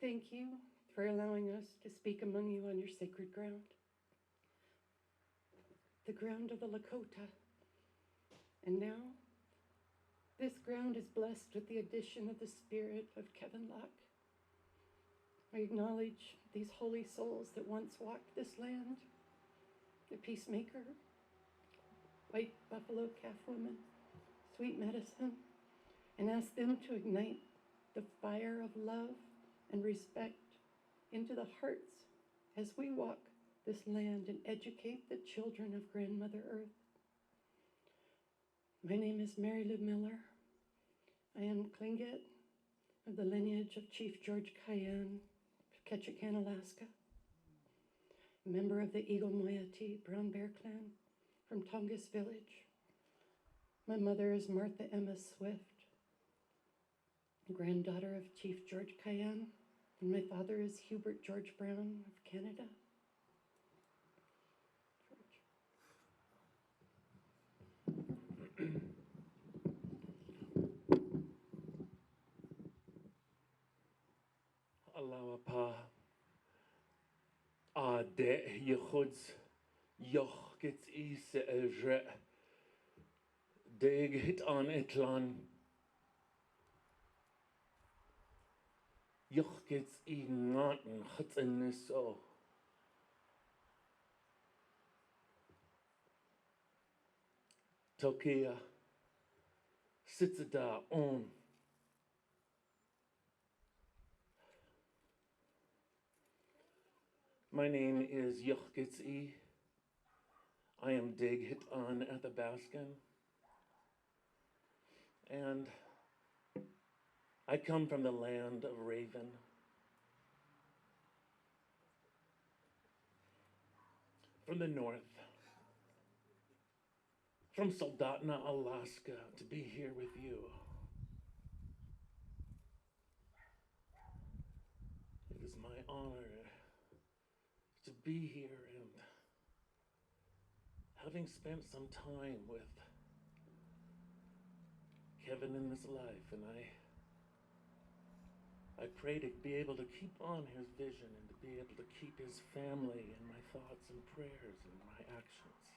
Thank you for allowing us to speak among you on your sacred ground, the ground of the Lakota. And now, this ground is blessed with the addition of the spirit of Kevin Locke. I acknowledge these holy souls that once walked this land, the peacemaker, white buffalo calf woman, sweet medicine, and ask them to ignite the fire of love and respect into the hearts as we walk this land and educate the children of Grandmother Earth. My name is Mary Lou Miller. I am Tlingit of the lineage of Chief George Cayenne of Ketchikan, Alaska, a member of the Eagle Moiety Brown Bear Clan from Tongass Village. My mother is Martha Emma Swift, granddaughter of Chief George Cayenne, and my father is Hubert George Brown of Canada. Alawapa a de yechuds yoch gets is elre deg hit on etlan Yoch gets I naten chutz in this so. Tokia sits da on. My name is Yochgitzi. I am Dig Hit on at the Baskin. And I come from the land of Raven. From the north. From Soldotna, Alaska, to be here with you. It is my honor to be here and having spent some time with Kevin in this life, and I pray to be able to keep on his vision and to be able to keep his family in my thoughts and prayers and my actions.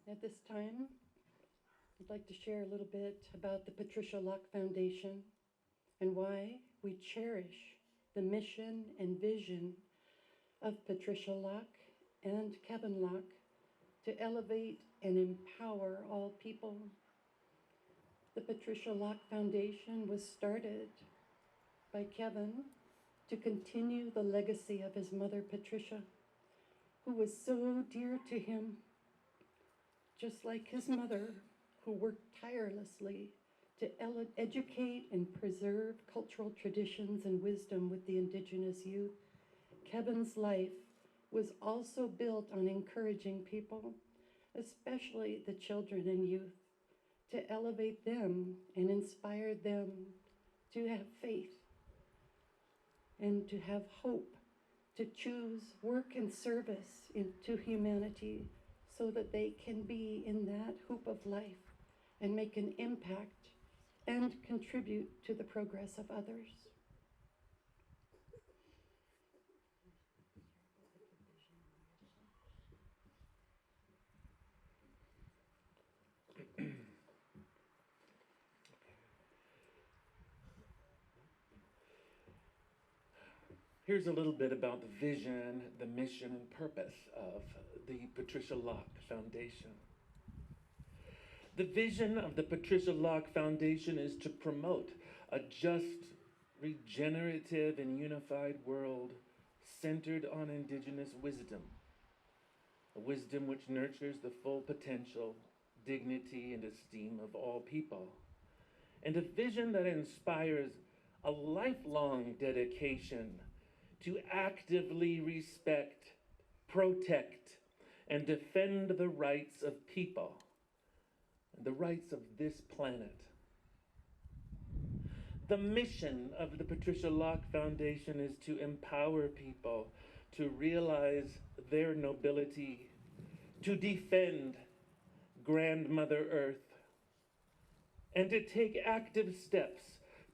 At this time, I'd like to share a little bit about the Patricia Locke Foundation and why we cherish the mission and vision of Patricia Locke and Kevin Locke to elevate and empower all people. The Patricia Locke Foundation was started by Kevin to continue the legacy of his mother, Patricia, who was so dear to him, just like his mother, who worked tirelessly to educate and preserve cultural traditions and wisdom with the Indigenous youth. Kevin's life was also built on encouraging people, especially the children and youth, to elevate them and inspire them to have faith and to have hope, to choose work and service into humanity so that they can be in that hoop of life and make an impact and contribute to the progress of others. Here's a little bit about the vision, the mission, and purpose of the Patricia Locke Foundation. The vision of the Patricia Locke Foundation is to promote a just, regenerative, and unified world centered on Indigenous wisdom, a wisdom which nurtures the full potential, dignity, and esteem of all people, and a vision that inspires a lifelong dedication to actively respect, protect, and defend the rights of people and the rights of this planet. The mission of the Patricia Locke Foundation is to empower people to realize their nobility, to defend Grandmother Earth, and to take active steps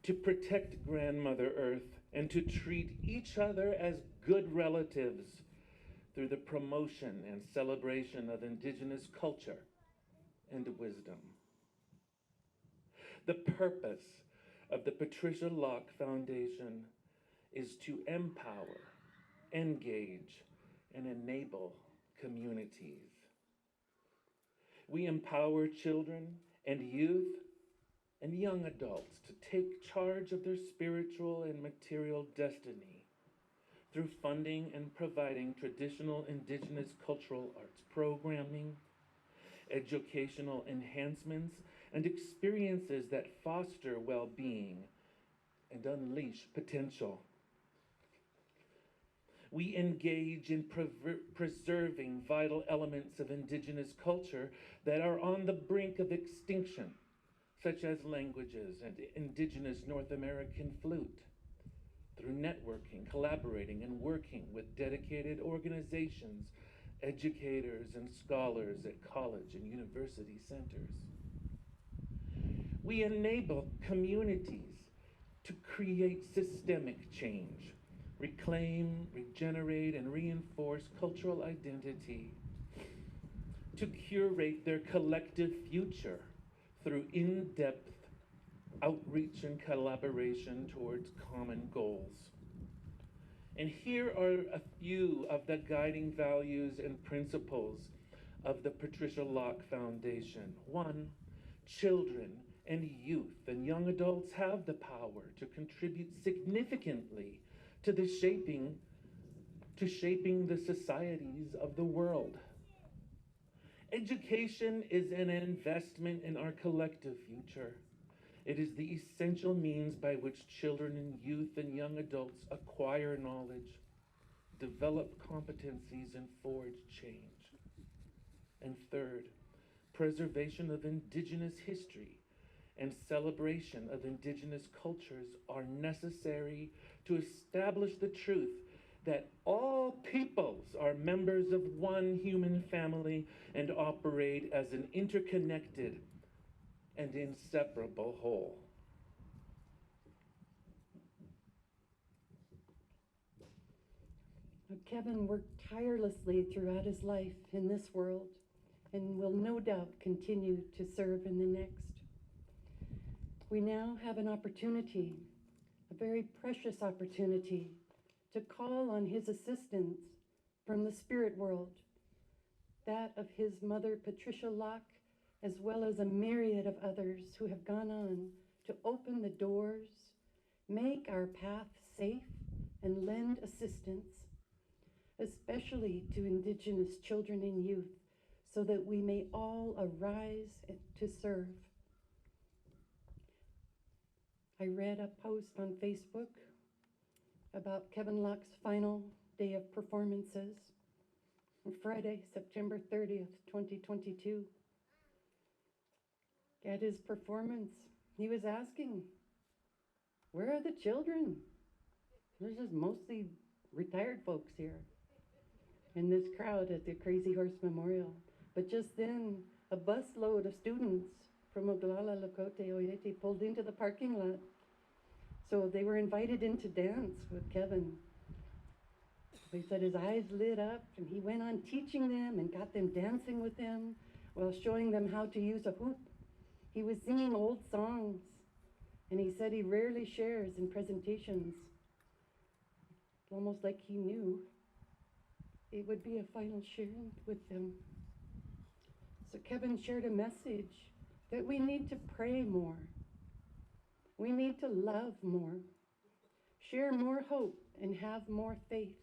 to protect Grandmother Earth and to treat each other as good relatives through the promotion and celebration of Indigenous culture and wisdom. The purpose of the Patricia Locke Foundation is to empower, engage, and enable communities. We empower children and youth and young adults to take charge of their spiritual and material destiny through funding and providing traditional Indigenous cultural arts programming, educational enhancements, and experiences that foster well-being and unleash potential. We engage in preserving vital elements of Indigenous culture that are on the brink of extinction, such as languages and Indigenous North American flute, through networking, collaborating, and working with dedicated organizations, educators, and scholars at college and university centers. We enable communities to create systemic change, reclaim, regenerate, and reinforce cultural identity to curate their collective future through in-depth outreach and collaboration towards common goals. And here are a few of the guiding values and principles of the Patricia Locke Foundation. 1, children and youth and young adults have the power to contribute significantly to shaping the societies of the world. Education is an investment in our collective future. It is the essential means by which children and youth and young adults acquire knowledge, develop competencies, and forge change. And third, preservation of indigenous history and celebration of indigenous cultures are necessary to establish the truth that all peoples are members of one human family and operate as an interconnected and inseparable whole. Kevin worked tirelessly throughout his life in this world and will no doubt continue to serve in the next. We now have an opportunity, a very precious opportunity, to call on his assistance from the spirit world, that of his mother, Patricia Locke, as well as a myriad of others who have gone on to open the doors, make our path safe, and lend assistance, especially to Indigenous children and youth, so that we may all arise to serve. I read a post on Facebook about Kevin Locke's final day of performances on Friday, September 30th, 2022. At his performance, he was asking, where are the children? There's just mostly retired folks here in this crowd at the Crazy Horse Memorial. But just then, a busload of students from Oglala, Lakota, Oyate pulled into the parking lot. So they were invited in to dance with Kevin. They said his eyes lit up and he went on teaching them and got them dancing with him while showing them how to use a hoop. He was singing old songs, and he said he rarely shares in presentations. Almost like he knew it would be a final sharing with them. So Kevin shared a message that we need to pray more. We need to love more, share more hope, and have more faith.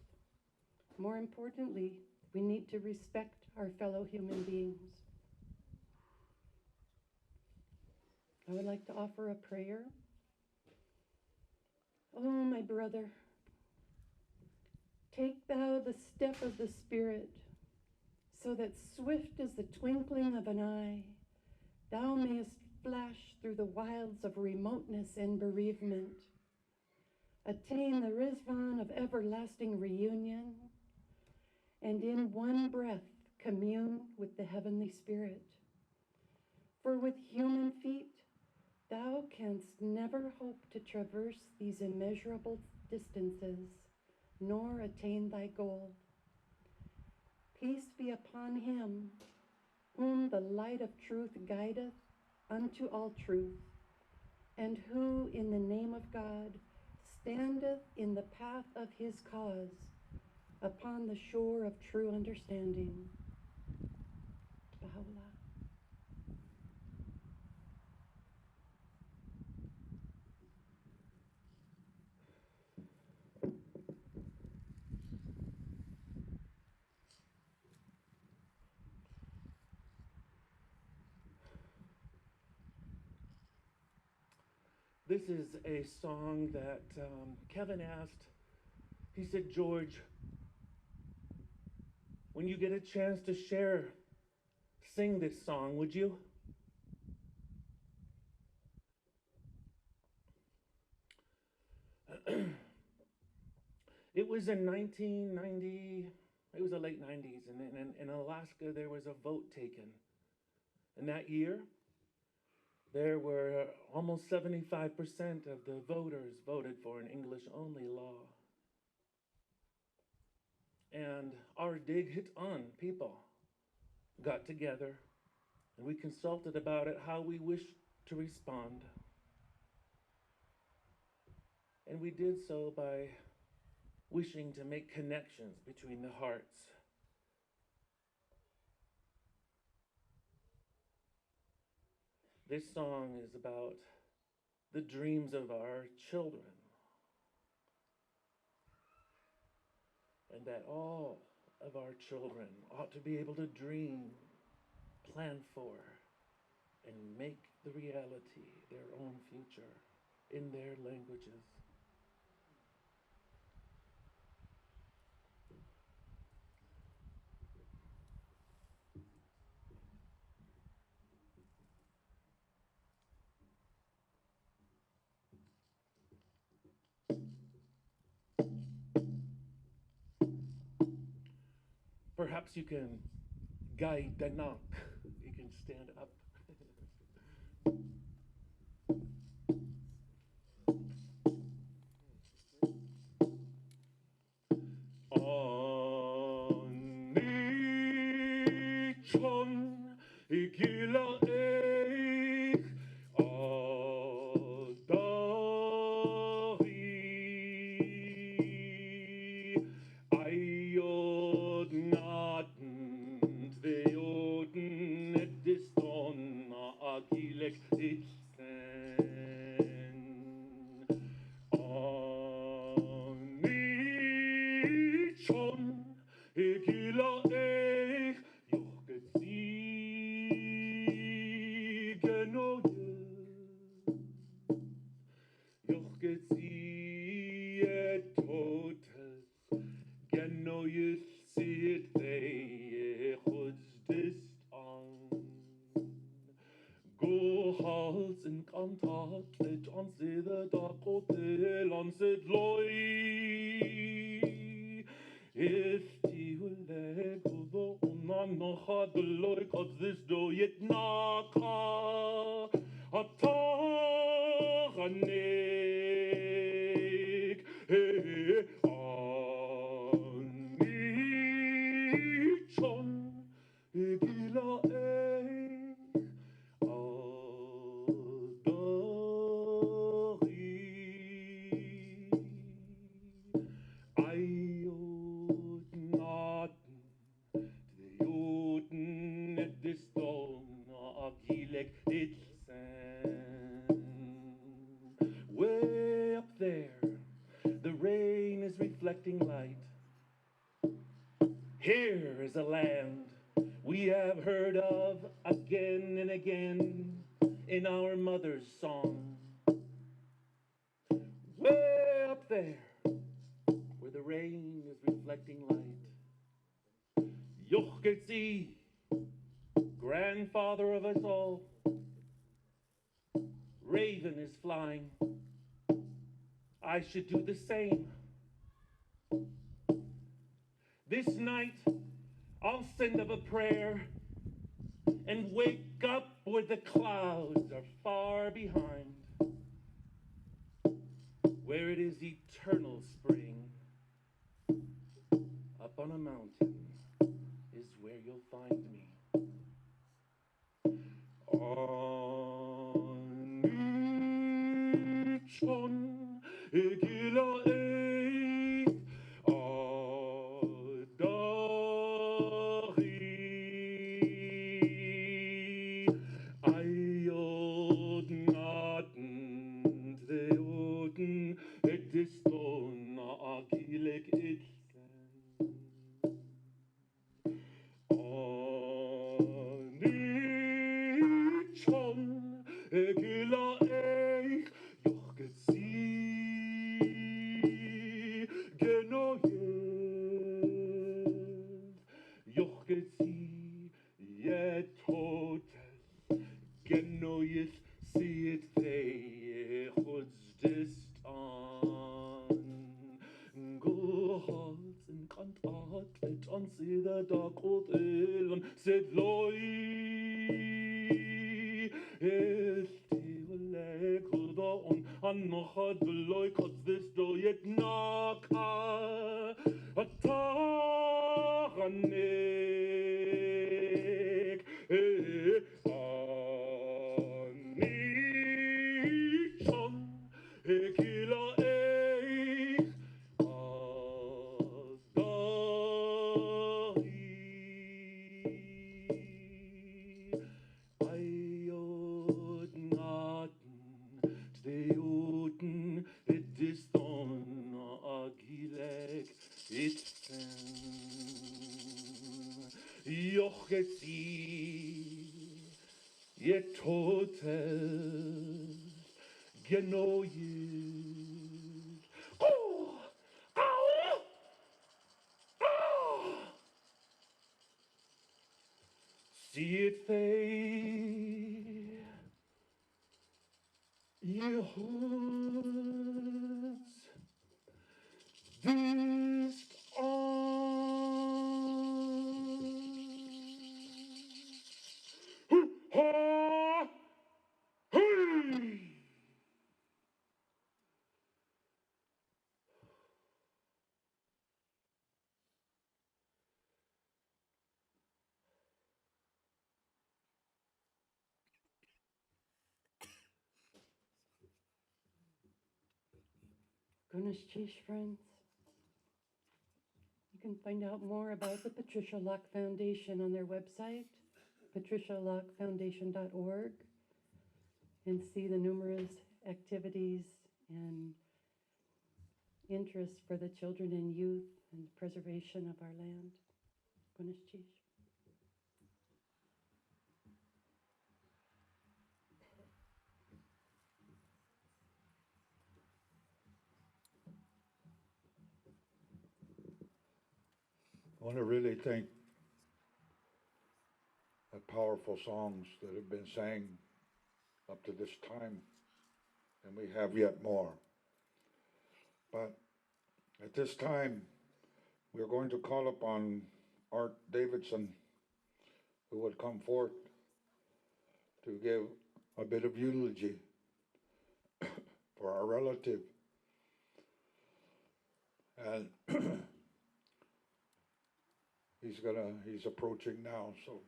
More importantly, we need to respect our fellow human beings. I would like to offer a prayer. Oh, my brother, take thou the step of the Spirit, so that swift as the twinkling of an eye, thou mayest flash through the wilds of remoteness and bereavement, attain the Rizvan of everlasting reunion, and in one breath commune with the heavenly Spirit. For with human feet, thou canst never hope to traverse these immeasurable distances, nor attain thy goal. Peace be upon him, whom the light of truth guideth unto all truth, and who in the name of God standeth in the path of his cause, upon the shore of true understanding. Baha'u'llah. This is a song that Kevin asked. He said, George, when you get a chance to share, sing this song, would you? It was in 1990, it was the late 90s, and in Alaska there was a vote taken. And that year, there were almost 75% of the voters voted for an English-only law. And our dig hit on people. got together and we consulted about it, how we wished to respond. And we did so by wishing to make connections between the hearts. This song is about the dreams of our children, and that all of our children ought to be able to dream, plan for, and make the reality their own future in their languages. Perhaps you can guide Danak. You can stand up. Anichon igila eich adari ayod naten veoden ediston agilek itsen Anichon igila eich yochgetzi genoye yochgetzi etotes genoyes sit they chuzdist on Go hals in kantat et on the dakotel on sid loy EST go on no had loy cause this do yet naka atachanek anichon igila Way up there, the rain is reflecting light. Here is a land we have heard of again and again in our mother's song. Way up there, where the rain is reflecting light. Yochgetzi, grandfather of us all, raven is flying. I should do the same. This night, I'll send up a prayer and wake up where the clouds are far behind, where it is eternal spring. Up on a mountain is where you'll find me. Anichon igila eich adari ayod naten veoden ediston agilek itsen Anichon egila eich yochgetzi genoyed yochgetzi yetotes genoyes siet they chuzdist on Go hals in kantat et on the dakot elon sed loy EST on anochad loy cause this do yet naka atachanek Yet totes genoyed. Oh! Ow! Oh! See it fade. Ye hoods. This on. Ha! Hey! Guneshish friends, you can find out more about the Patricia Locke Foundation on their website, patricialockefoundation.org, and see the numerous activities and interests for the children and youth and preservation of our land. Guneshish. I want to really thank the powerful songs that have been sang up to this time, and we have yet more. But at this time, we're going to call upon Art Davidson, who would come forth to give a bit of eulogy for our relative. And he's approaching now, so.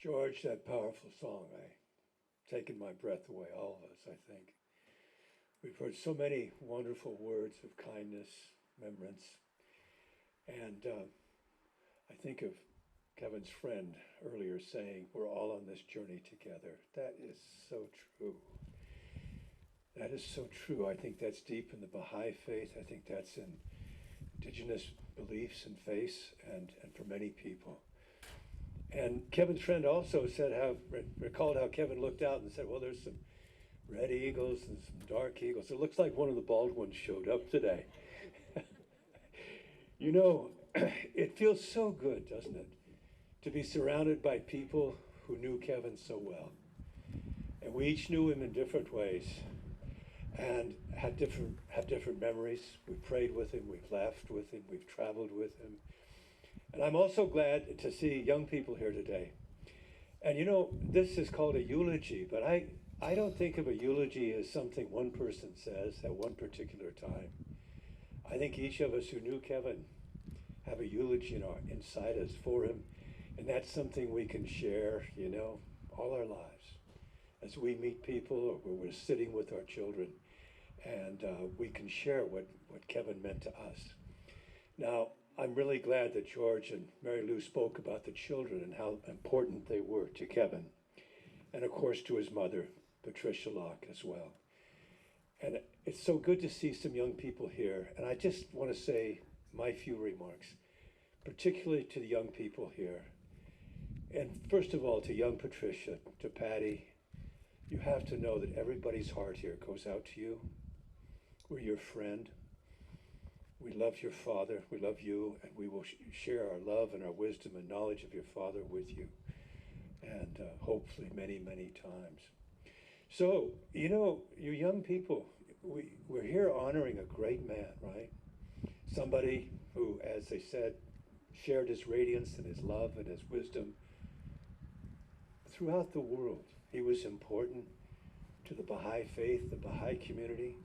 George, that powerful song, taken my breath away, all of us, I think. We've heard so many wonderful words of kindness, remembrance, and I think of Kevin's friend earlier saying, we're all on this journey together. That is so true. That is so true. I think that's deep in the Baha'i faith. I think that's in indigenous beliefs and faiths and for many people. And Kevin's friend also said recalled how Kevin looked out and said, well, there's some red eagles and some dark eagles. It looks like one of the bald ones showed up today. You know, it feels so good, doesn't it, to be surrounded by people who knew Kevin so well. And we each knew him in different ways and have different memories. We prayed with him, we've laughed with him, we've traveled with him. And I'm also glad to see young people here today. And you know, this is called a eulogy, but I don't think of a eulogy as something one person says at one particular time. I think each of us who knew Kevin have a eulogy inside us for him. And that's something we can share, you know, all our lives. As we meet people or when we're sitting with our children, and we can share what Kevin meant to us. Now, I'm really glad that George and Mary Lou spoke about the children and how important they were to Kevin. And of course to his mother, Patricia Locke, as well. And it's so good to see some young people here. And I just want to say my few remarks, particularly to the young people here. And first of all, to young Patricia, to Patty, you have to know that everybody's heart here goes out to you. We're your friend. We love your father, we love you, and we will share our love and our wisdom and knowledge of your father with you. And hopefully many, many times. So, you know, you young people, we're here honoring a great man, right? Somebody who, as they said, shared his radiance and his love and his wisdom throughout the world. He was important to the Baha'i faith, the Baha'i community.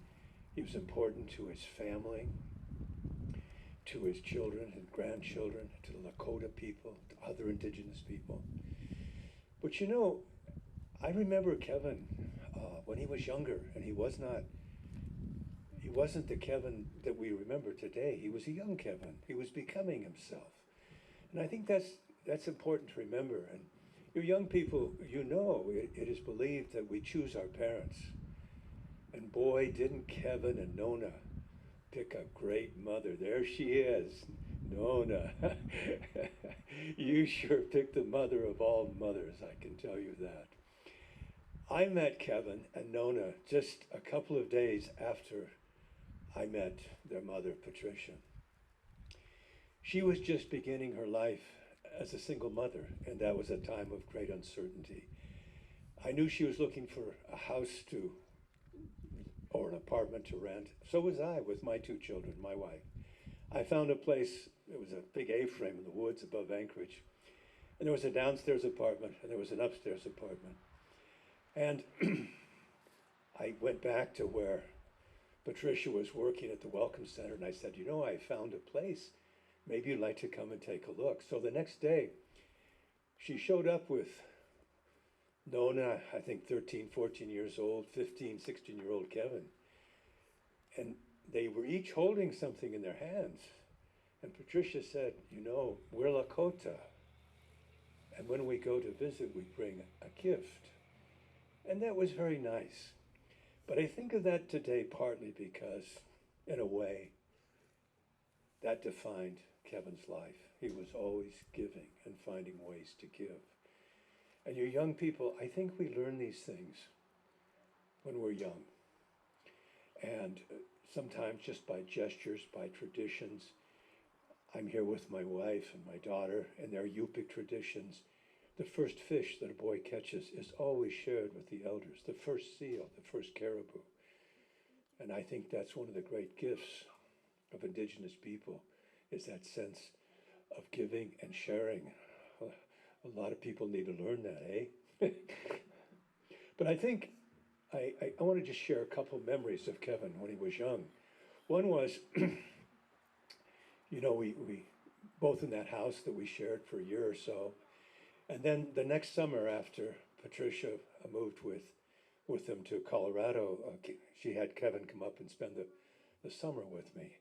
He was important to his family, to his children and grandchildren, to the Lakota people, to other indigenous people. But you know, I remember Kevin when he was younger, and he wasn't the Kevin that we remember today. He was a young Kevin. He was becoming himself. And I think that's important to remember. And You young people, you know it is believed that we choose our parents. And boy, didn't Kevin and Nona pick a great mother. There she is, Nona. You sure picked the mother of all mothers, I can tell you that. I met Kevin and Nona just a couple of days after I met their mother, Patricia. She was just beginning her life as a single mother, and that was a time of great uncertainty. I knew she was looking for a house or an apartment to rent. So was I with my two children, my wife. I found a place, it was a big A-frame in the woods above Anchorage, and there was a downstairs apartment and there was an upstairs apartment. And I went back to where Patricia was working at the Welcome Center, and I said, you know, I found a place. Maybe you'd like to come and take a look. So the next day, she showed up with Nona, I think 13, 14 years old, 15, 16-year-old Kevin. And they were each holding something in their hands. And Patricia said, you know, we're Lakota. And when we go to visit, we bring a gift. And that was very nice. But I think of that today partly because, in a way, that defined Kevin's life. He was always giving and finding ways to give. And you young people, I think we learn these things when we're young. And sometimes just by gestures, by traditions. I'm here with my wife and my daughter, and their Yupik traditions. The first fish that a boy catches is always shared with the elders. The first seal, the first caribou. And I think that's one of the great gifts of Indigenous people, is that sense of giving and sharing. A lot of people need to learn that, eh? But I think I want to just share a couple memories of Kevin when he was young. One was, you know, we both in that house that we shared for a year or so. And then the next summer after Patricia moved with them to Colorado, she had Kevin come up and spend the summer with me.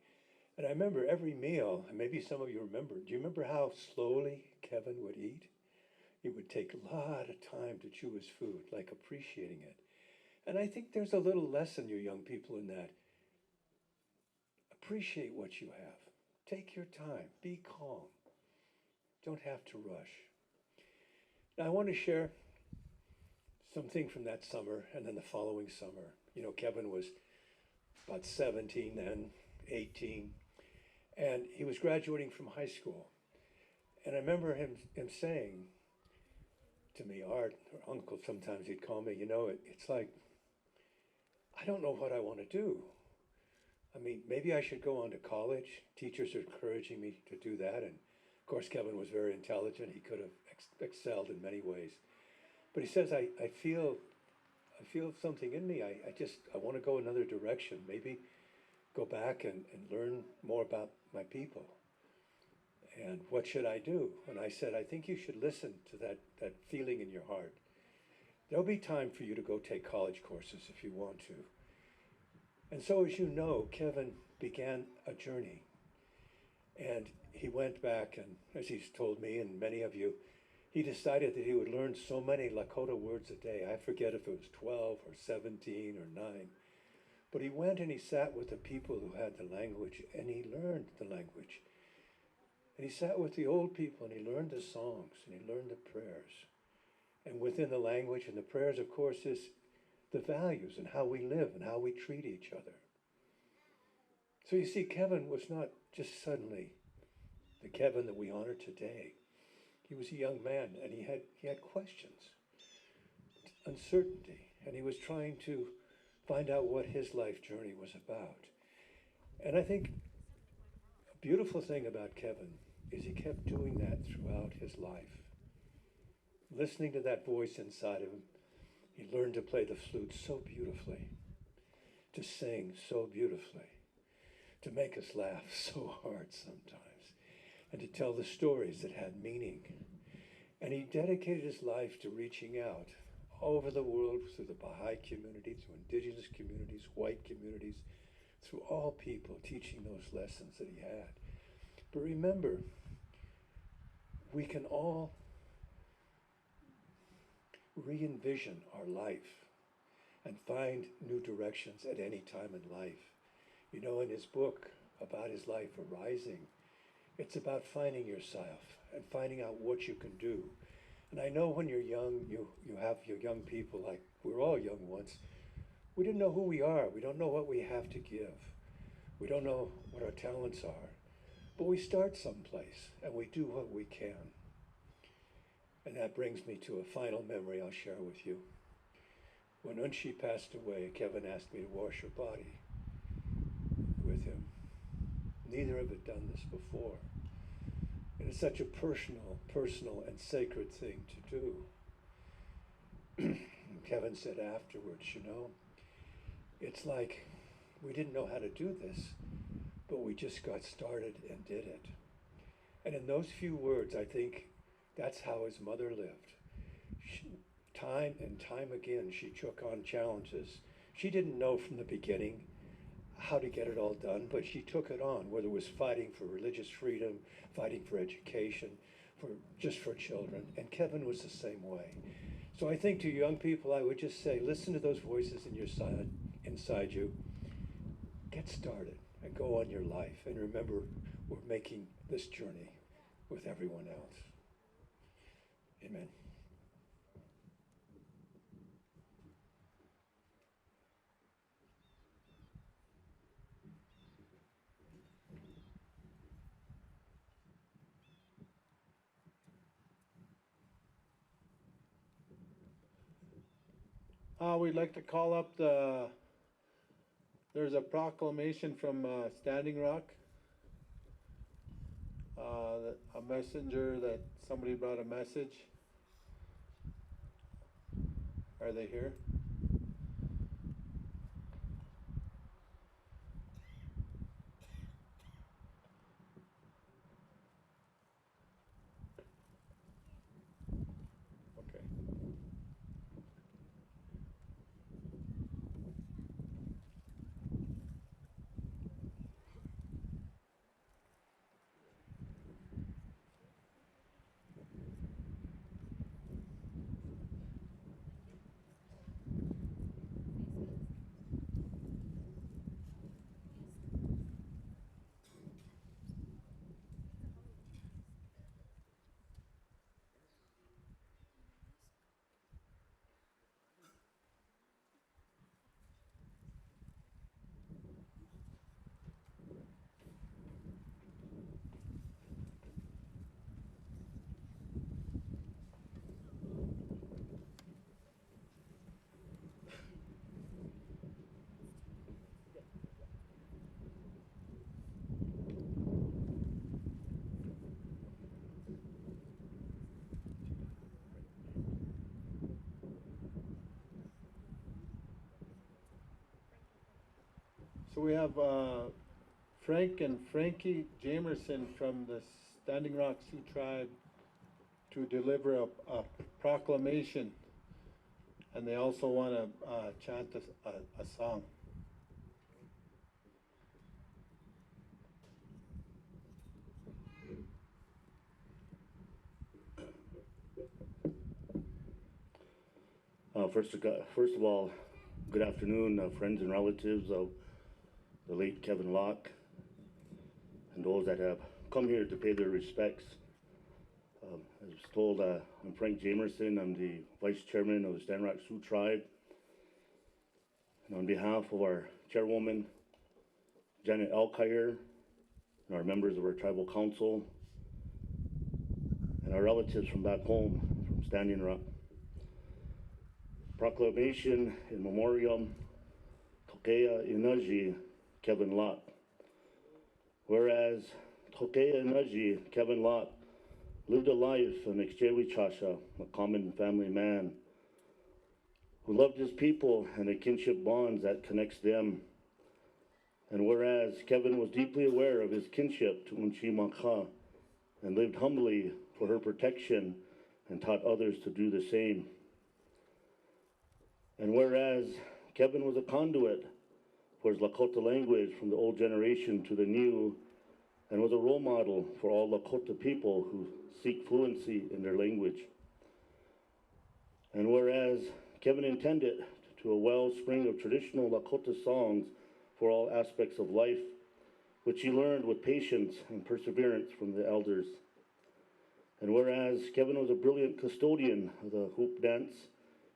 And I remember every meal, and maybe some of you remember, do you remember how slowly Kevin would eat? He would take a lot of time to chew his food, like appreciating it. And I think there's a little lesson, you young people, in that. Appreciate what you have. Take your time. Be calm. Don't have to rush. Now I want to share something from that summer and then the following summer. You know, Kevin was about 17 then, 18, and he was graduating from high school. And I remember him saying to me, Art, or Uncle, sometimes he'd call me, you know, it's like, I don't know what I want to do. I mean, maybe I should go on to college. Teachers are encouraging me to do that. And of course, Kevin was very intelligent. He could have excelled in many ways. But he says, I feel something in me. I want to go another direction. Maybe go back and learn more about my people. And what should I do? And I said, I think you should listen to that feeling in your heart. There'll be time for you to go take college courses if you want to. And so, as you know, Kevin began a journey. And he went back, and as he's told me and many of you, he decided that he would learn so many Lakota words a day. I forget if it was 12 or 17 or 9. But he went and he sat with the people who had the language, and he learned the language. And he sat with the old people, and he learned the songs, and he learned the prayers. And within the language and the prayers, of course, is the values and how we live and how we treat each other. So you see, Kevin was not just suddenly the Kevin that we honor today. He was a young man, and he had questions, uncertainty, and he was trying to find out what his life journey was about. And I think a beautiful thing about Kevin is he kept doing that throughout his life. Listening to that voice inside of him, he learned to play the flute so beautifully, to sing so beautifully, to make us laugh so hard sometimes, and to tell the stories that had meaning. And he dedicated his life to reaching out all over the world through the Baha'i community, through indigenous communities, white communities, through all people, teaching those lessons that he had. But remember, we can all re-envision our life and find new directions at any time in life. You know, in his book about his life arising, it's about finding yourself and finding out what you can do. And I know when you're young, you have your young people, like we're all young once, we didn't know who we are. We don't know what we have to give. We don't know what our talents are. But we start someplace and we do what we can. And that brings me to a final memory I'll share with you. When Unshi passed away, Kevin asked me to wash her body with him. Neither of it done this before. And it's such a personal and sacred thing to do. Kevin said afterwards, you know, it's like we didn't know how to do this, but we just got started and did it. And in those few words, I think that's how his mother lived. Time and time again, she took on challenges. She didn't know from the beginning how to get it all done, but she took it on, whether it was fighting for religious freedom, fighting for education, just for children. And Kevin was the same way. So I think to young people, I would just say, listen to those voices in your inside you. Get started and go on your life. And remember, we're making this journey with everyone else. Amen. We'd like to call up there's a proclamation from Standing Rock. A messenger that somebody brought a message. Are they here? Okay. So we have Frank and Frankie Jamerson from the Standing Rock Sioux Tribe to deliver a proclamation, and they also want to chant a song. First of all, good afternoon, friends and relatives of the late Kevin Locke, and those that have come here to pay their respects. As was told, I'm Frank Jamerson. I'm the Vice Chairman of the Standing Rock Sioux Tribe. And on behalf of our Chairwoman, Janet Elkire, and our members of our Tribal Council, and our relatives from back home, from Standing Rock, Proclamation in Memoriam Tokea Inaji Kevin Locke. Whereas Tokea Inaji Kevin Locke lived a life an Ikchewichasha, a common family man, who loved his people and the kinship bonds that connects them. And whereas Kevin was deeply aware of his kinship to Unshi Makha and lived humbly for her protection and taught others to do the same. And whereas Kevin was a conduit for his Lakota language from the old generation to the new, and was a role model for all Lakota people who seek fluency in their language. And whereas Kevin intended to a wellspring of traditional Lakota songs for all aspects of life, which he learned with patience and perseverance from the elders. And whereas Kevin was a brilliant custodian of the hoop dance,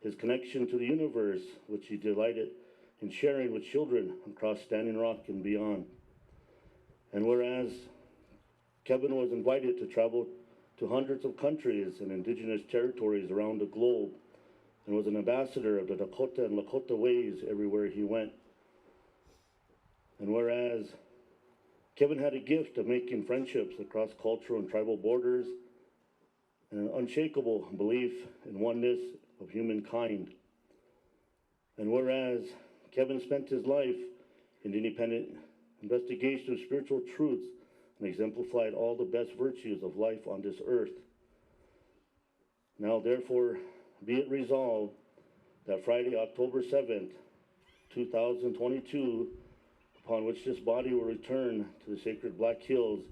his connection to the universe, which he delighted in sharing with children across Standing Rock and beyond. And whereas Kevin was invited to travel to hundreds of countries and indigenous territories around the globe and was an ambassador of the Dakota and Lakota ways everywhere he went. And whereas Kevin had a gift of making friendships across cultural and tribal borders and an unshakable belief in oneness of humankind. And whereas Kevin spent his life in independent investigation of spiritual truths and exemplified all the best virtues of life on this earth. Now, therefore, be it resolved that Friday, October 7th, 2022, upon which this body will return to the sacred Black Hills,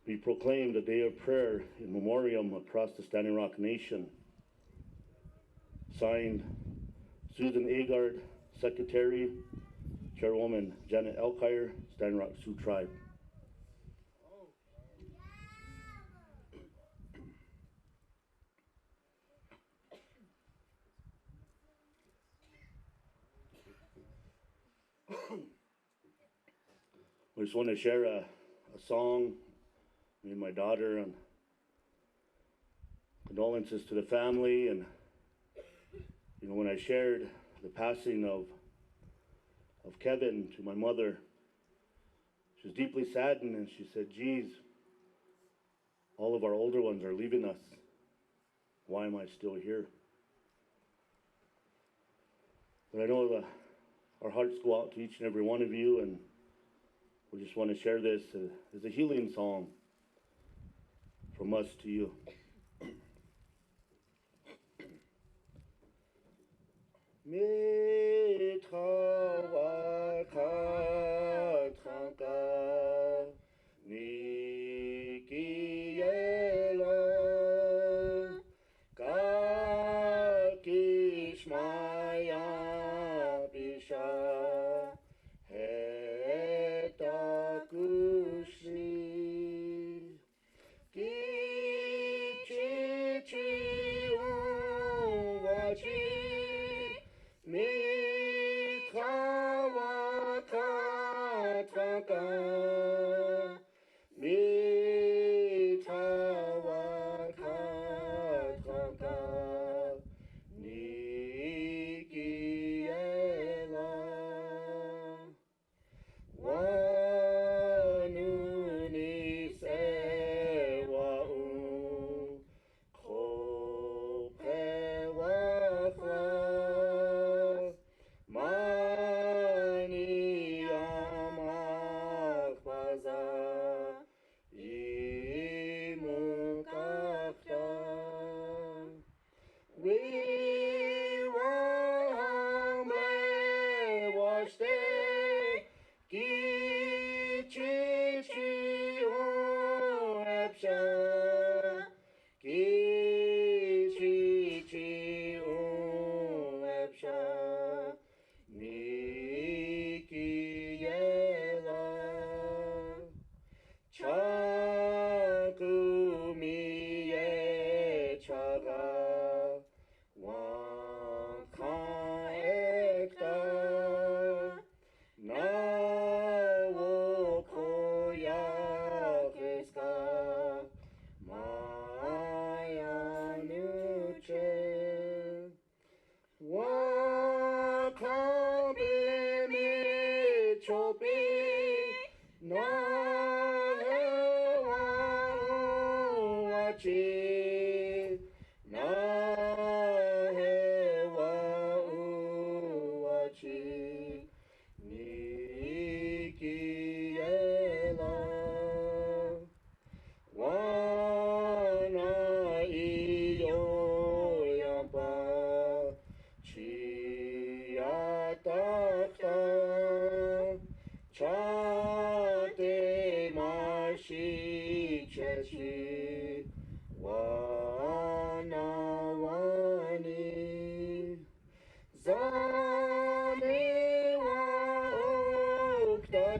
be proclaimed a day of prayer in memoriam across the Standing Rock Nation. Signed, Susan Agard, Secretary, Chairwoman Janet Elkire, Standing Rock Sioux Tribe. I just want to share a song, me and my daughter, and condolences to the family. And you know, when I shared the passing of Kevin to my mother, she was deeply saddened, and she said, "Geez, all of our older ones are leaving us. Why am I still here?" But I know that our hearts go out to each and every one of you, and we just want to share this as a healing song from us to you. Me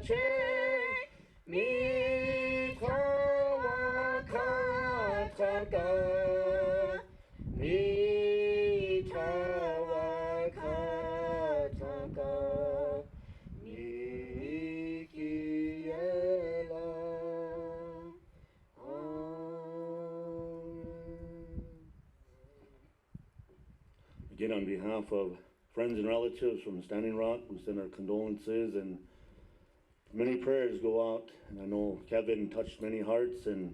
Again, on behalf of friends and relatives from Standing Rock, we send our condolences, and many prayers go out. And I know Kevin touched many hearts, and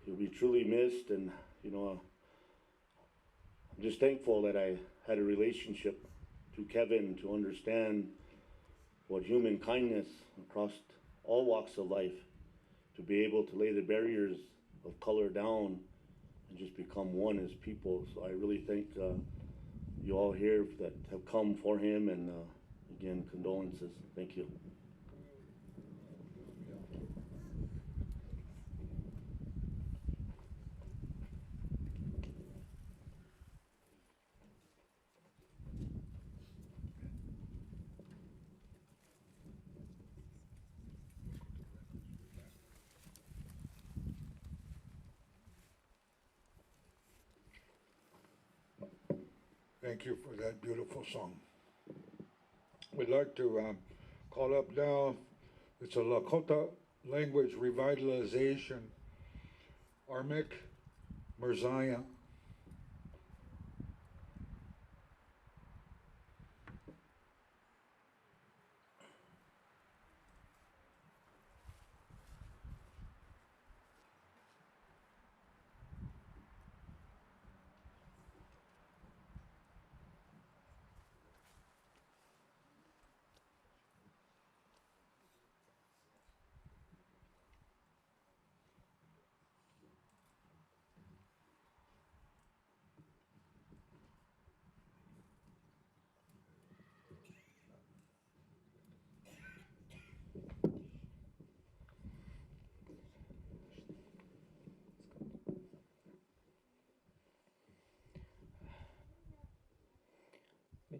he'll be truly missed. And I'm just thankful that I had a relationship to Kevin to understand what human kindness across all walks of life, to be able to lay the barriers of color down and just become one as people. So I really thank you all here that have come for him, and again, condolences. Thank you. Thank you for that beautiful song. We'd like to call up now, it's a Lakota language revitalization, Armik Mirzaya.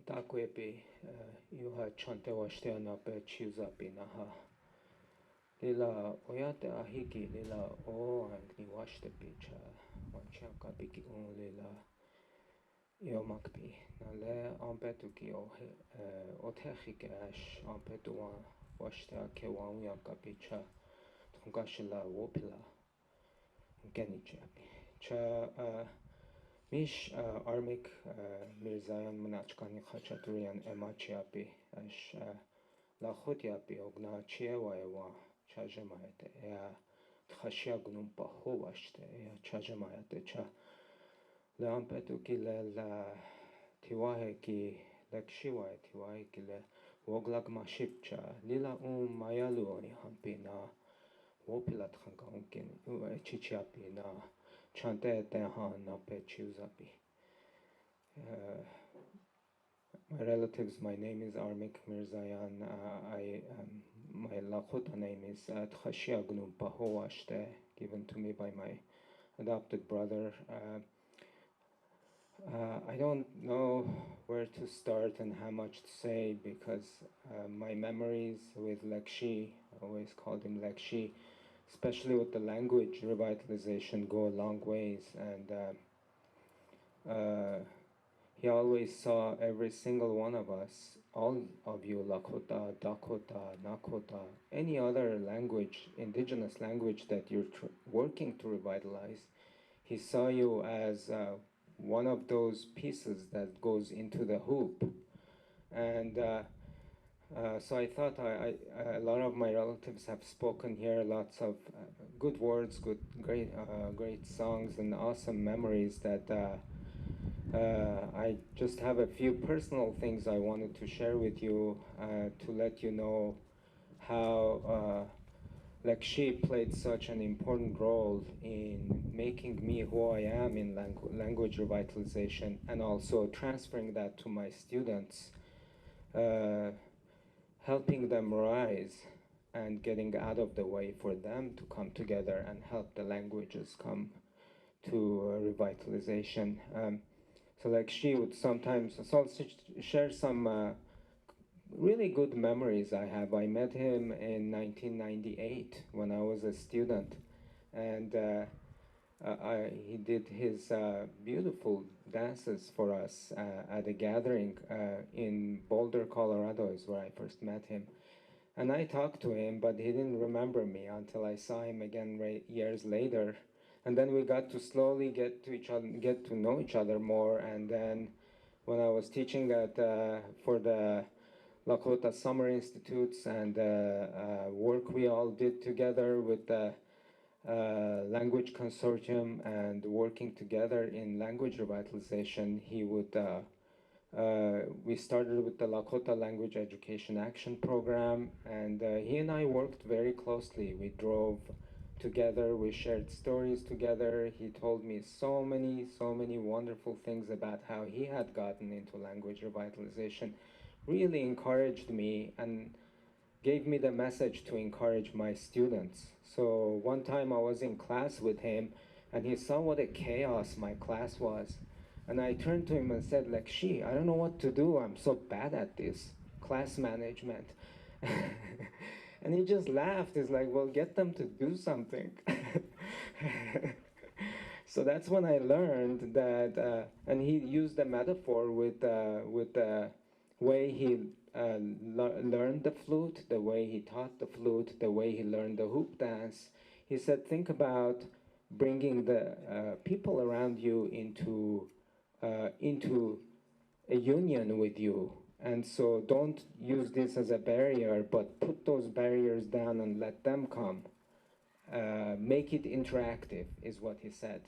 Takwepi, yuha chante washte na pe chiuza pinaha. Lila oyate ahiki lila o angni washte picha wanchaka biki lila yomakpi. Nale ampetu ki otechike ash ampetu wan washte ake wan yaka picha tungashila wopila genichapi. Cha Mish Armik Mirzayan Manachkani Khachaturian Emachiapi Ash Lachotiapi Ogna Chiewaewa Chajamayate Ea Khashiagnum Pahovashte Ea Chajamayate Cha Lampetu Kile La Tiwahe Ki Lekshiwae Tiwahe Kile Woglag Mashipcha Lila Mayaluoni Hampina Wopilat Hankaunkin Chichiapi na Chante Tehan na Pechuzapi. My relatives, my name is Armik Mirzayan. My Lakota name is Tchashiagnum Pahoashte, given to me by my adopted brother. I don't know where to start and how much to say, because my memories with Lekshi, I always called him Lekshi, especially with the language revitalization, go a long ways. And he always saw every single one of us, all of you, Lakota, Dakota, Nakota, any other language, indigenous language that you're working to revitalize. He saw you as one of those pieces that goes into the hoop. And so I thought a lot of my relatives have spoken here, lots of good words, great songs and awesome memories that I just have a few personal things I wanted to share with you to let you know how Lekshi played such an important role in making me who I am in language revitalization, and also transferring that to my students, helping them rise and getting out of the way for them to come together and help the languages come to revitalization. So like she would sometimes, so I'll share some really good memories I have. I met him in 1998 when I was a student, and he did his beautiful dances for us at a gathering in Boulder, Colorado, is where I first met him. And I talked to him, but he didn't remember me until I saw him again years later. And then we got to slowly get to know each other more. And then when I was teaching at for the Lakota Summer Institutes and work we all did together with the language consortium and working together in language revitalization, we started with the Lakota Language Education Action Program, and he and I worked very closely. We drove together, we shared stories together. He told me so many wonderful things about how he had gotten into language revitalization, really encouraged me and gave me the message to encourage my students. So one time I was in class with him, and he saw what a chaos my class was. And I turned to him and said, like, I don't know what to do. I'm so bad at this, class management. And he just laughed. He's like, well, get them to do something. So that's when I learned that, and he used a metaphor with the way he learned the flute, the way he taught the flute, the way he learned the hoop dance. He said, think about bringing the people around you into a union with you. And so don't use this as a barrier, but put those barriers down and let them come. Make it interactive, is what he said.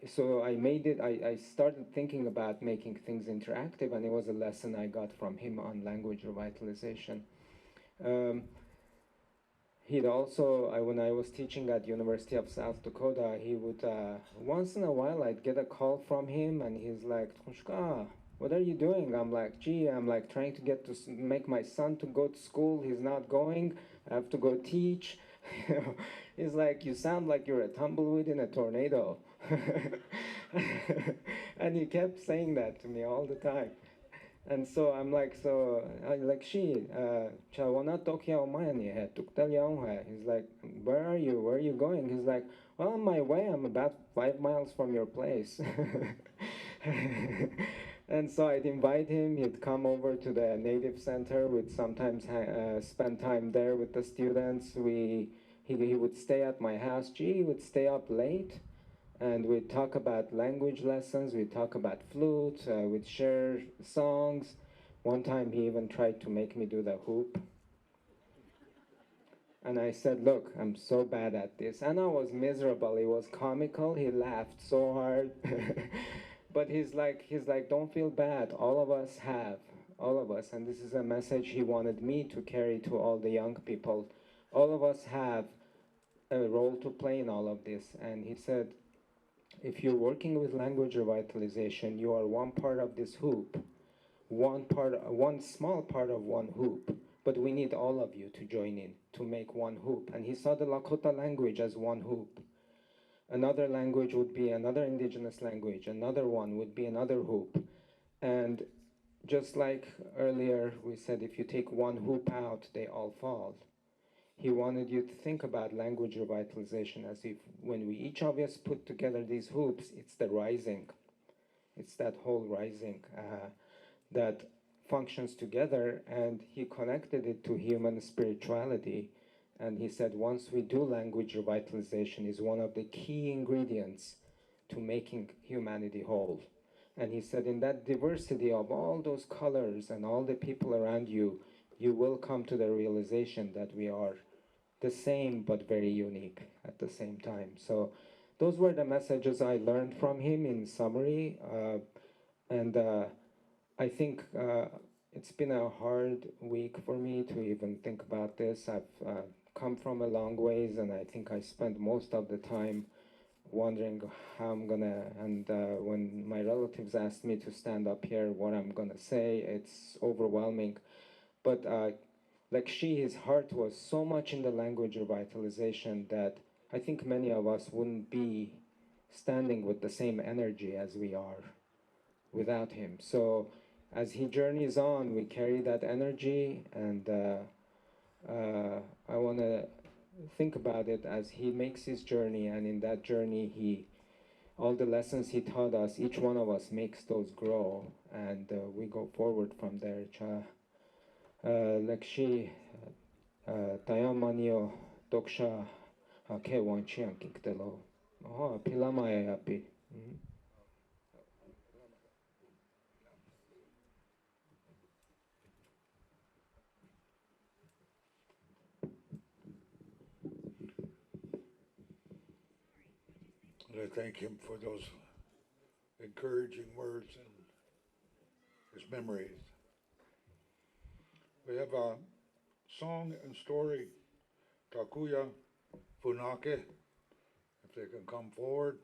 So I started thinking about making things interactive, and it was a lesson I got from him on language revitalization. He'd also, when I was teaching at University of South Dakota, he would, once in a while, I'd get a call from him, and he's like, Tkushka, what are you doing? I'm like, I'm like trying to make my son to go to school. He's not going. I have to go teach. He's like, you sound like you're a tumbleweed in a tornado. And he kept saying that to me all the time. And so I'm like, chawana tokya omaya he tuktal. He's like, where are you? Where are you going? He's like, well, on my way. I'm about 5 miles from your place. And so I'd invite him. He'd come over to the Native Center. We'd sometimes spend time there with the students. He would stay at my house. He would stay up late. And we'd talk about language lessons, we'd talk about flute, we'd share songs. One time he even tried to make me do the hoop. And I said, look, I'm so bad at this. And I was miserable, it was comical, he laughed so hard. But he's like, don't feel bad, all of us have, all of us. And this is a message he wanted me to carry to all the young people. All of us have a role to play in all of this. And he said, if you're working with language revitalization, you are one part of this hoop, one small part of one hoop, but we need all of you to join in to make one hoop. And he saw the Lakota language as one hoop. Another language would be another indigenous language, another one would be another hoop. And just like earlier we said, if you take one hoop out, they all fall. He wanted you to think about language revitalization as if when we each of us put together these hoops, it's the rising. It's that whole rising that functions together, and he connected it to human spirituality. And he said once we do language revitalization is one of the key ingredients to making humanity whole. And he said in that diversity of all those colors and all the people around you, you will come to the realization that we are the same but very unique at the same time. So those were the messages I learned from him in summary. And I think it's been a hard week for me to even think about this. I've come from a long ways, and I think I spent most of the time wondering how I'm gonna, and when my relatives asked me to stand up here, what I'm gonna say, it's overwhelming. But like his heart was so much in the language revitalization that I think many of us wouldn't be standing with the same energy as we are without him. So as he journeys on, we carry that energy, and I want to think about it as he makes his journey, and in that journey, all the lessons he taught us, each one of us makes those grow, and we go forward from there. Lekshi Tayamanio Doksha Ke Wanchian Kiktelo. Oh, Pilamaya Yapi. And I thank him for those encouraging words and his memories. We have a song and story, Takuya Funake, if they can come forward.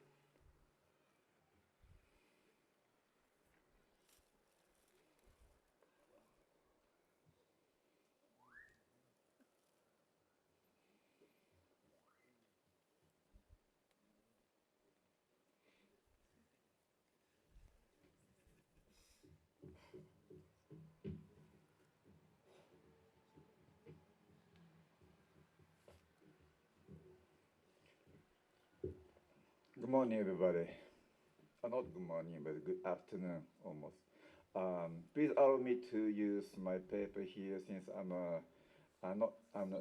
Good morning, everybody. Not good morning, but good afternoon, almost. Please allow me to use my paper here, since I'm not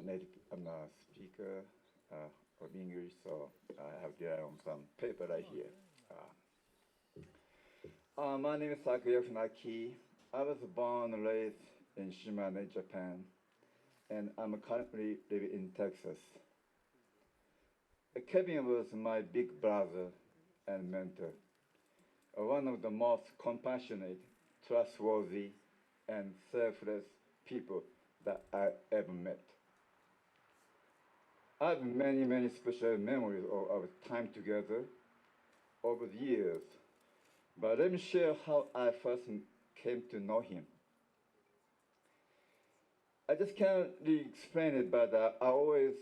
native, I'm not a speaker of English, so I have to rely on some paper right here. My name is Takuya Funaki. I was born and raised in Shimane, Japan, and I'm currently living in Texas. Kevin was my big brother and mentor, one of the most compassionate, trustworthy, and selfless people that I ever met. I have many, many special memories of our time together over the years, but let me share how I first came to know him. I just can't really explain it, but I always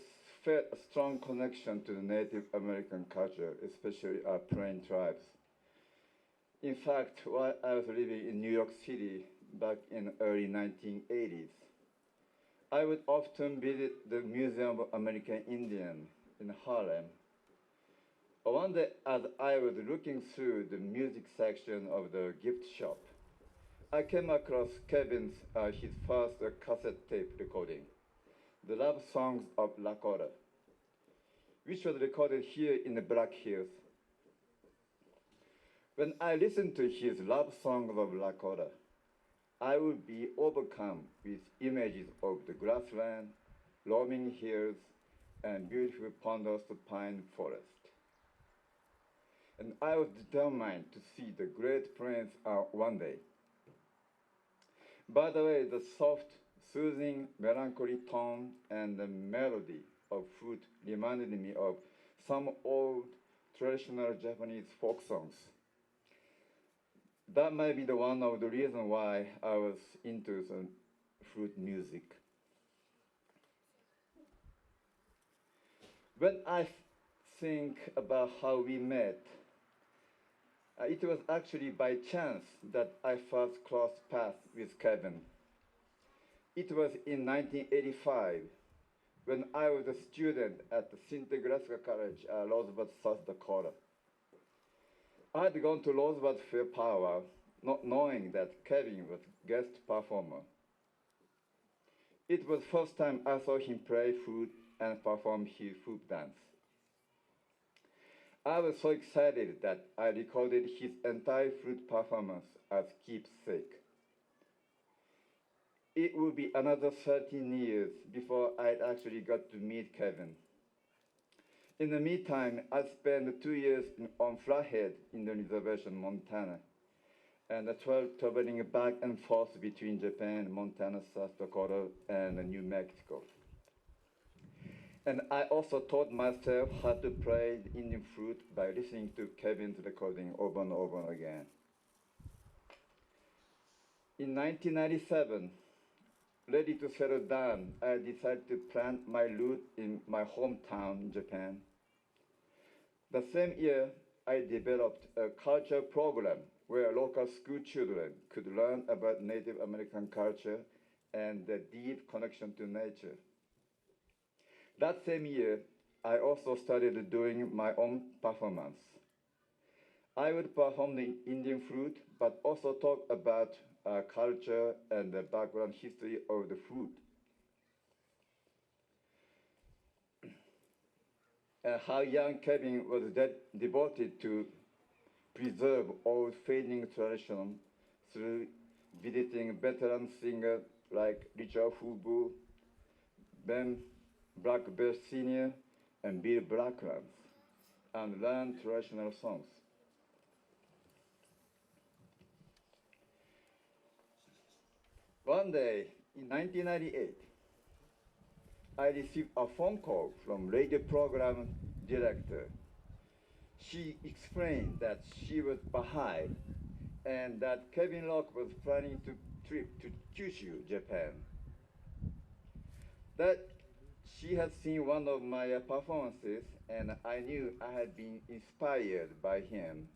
felt a strong connection to the Native American culture, especially our Plain tribes. In fact, while I was living in New York City back in the early 1980s, I would often visit the Museum of American Indian in Harlem. One day, as I was looking through the music section of the gift shop, I came across Kevin's his first cassette tape recording, The Love Songs of Lakota, which was recorded here in the Black Hills. When I listened to his love songs of Lakota, I would be overcome with images of the grassland, roaming hills, and beautiful ponderous pine forest. And I was determined to see the Great Plains one day. By the way, the soft, soothing, melancholy tone and the melody of flute reminded me of some old traditional Japanese folk songs. That might be one of the reasons why I was into the flute music. When I think about how we met, it was actually by chance that I first crossed paths with Kevin. It was in 1985 when I was a student at the St. Nebraska College, Rosebud, South Dakota. I had gone to Rosebud Fair Power, not knowing that Kevin was guest performer. It was the first time I saw him play flute and perform his flute dance. I was so excited that I recorded his entire flute performance as keepsake. It would be another 13 years before I actually got to meet Kevin. In the meantime, I spent 2 years on Flathead in the reservation, Montana, and traveling back and forth between Japan, Montana, South Dakota, and New Mexico. And I also taught myself how to play the Indian flute by listening to Kevin's recording over and over again. In 1997, ready to settle down, I decided to plant my root in my hometown, Japan. The same year, I developed a culture program where local school children could learn about Native American culture and the deep connection to nature. That same year, I also started doing my own performance. I would perform the Indian flute, but also talk about culture and the background history of the food. And how young Kevin was devoted to preserve old fading tradition through visiting veteran singers like Richard Hubu, Ben Blackbird Sr., and Bill Blacklands, and learn traditional songs. One day in 1998, I received a phone call from radio program director. She explained that she was Baha'i and that Kevin Locke was planning to trip to Kyushu, Japan. That she had seen one of my performances and I knew I had been inspired by him.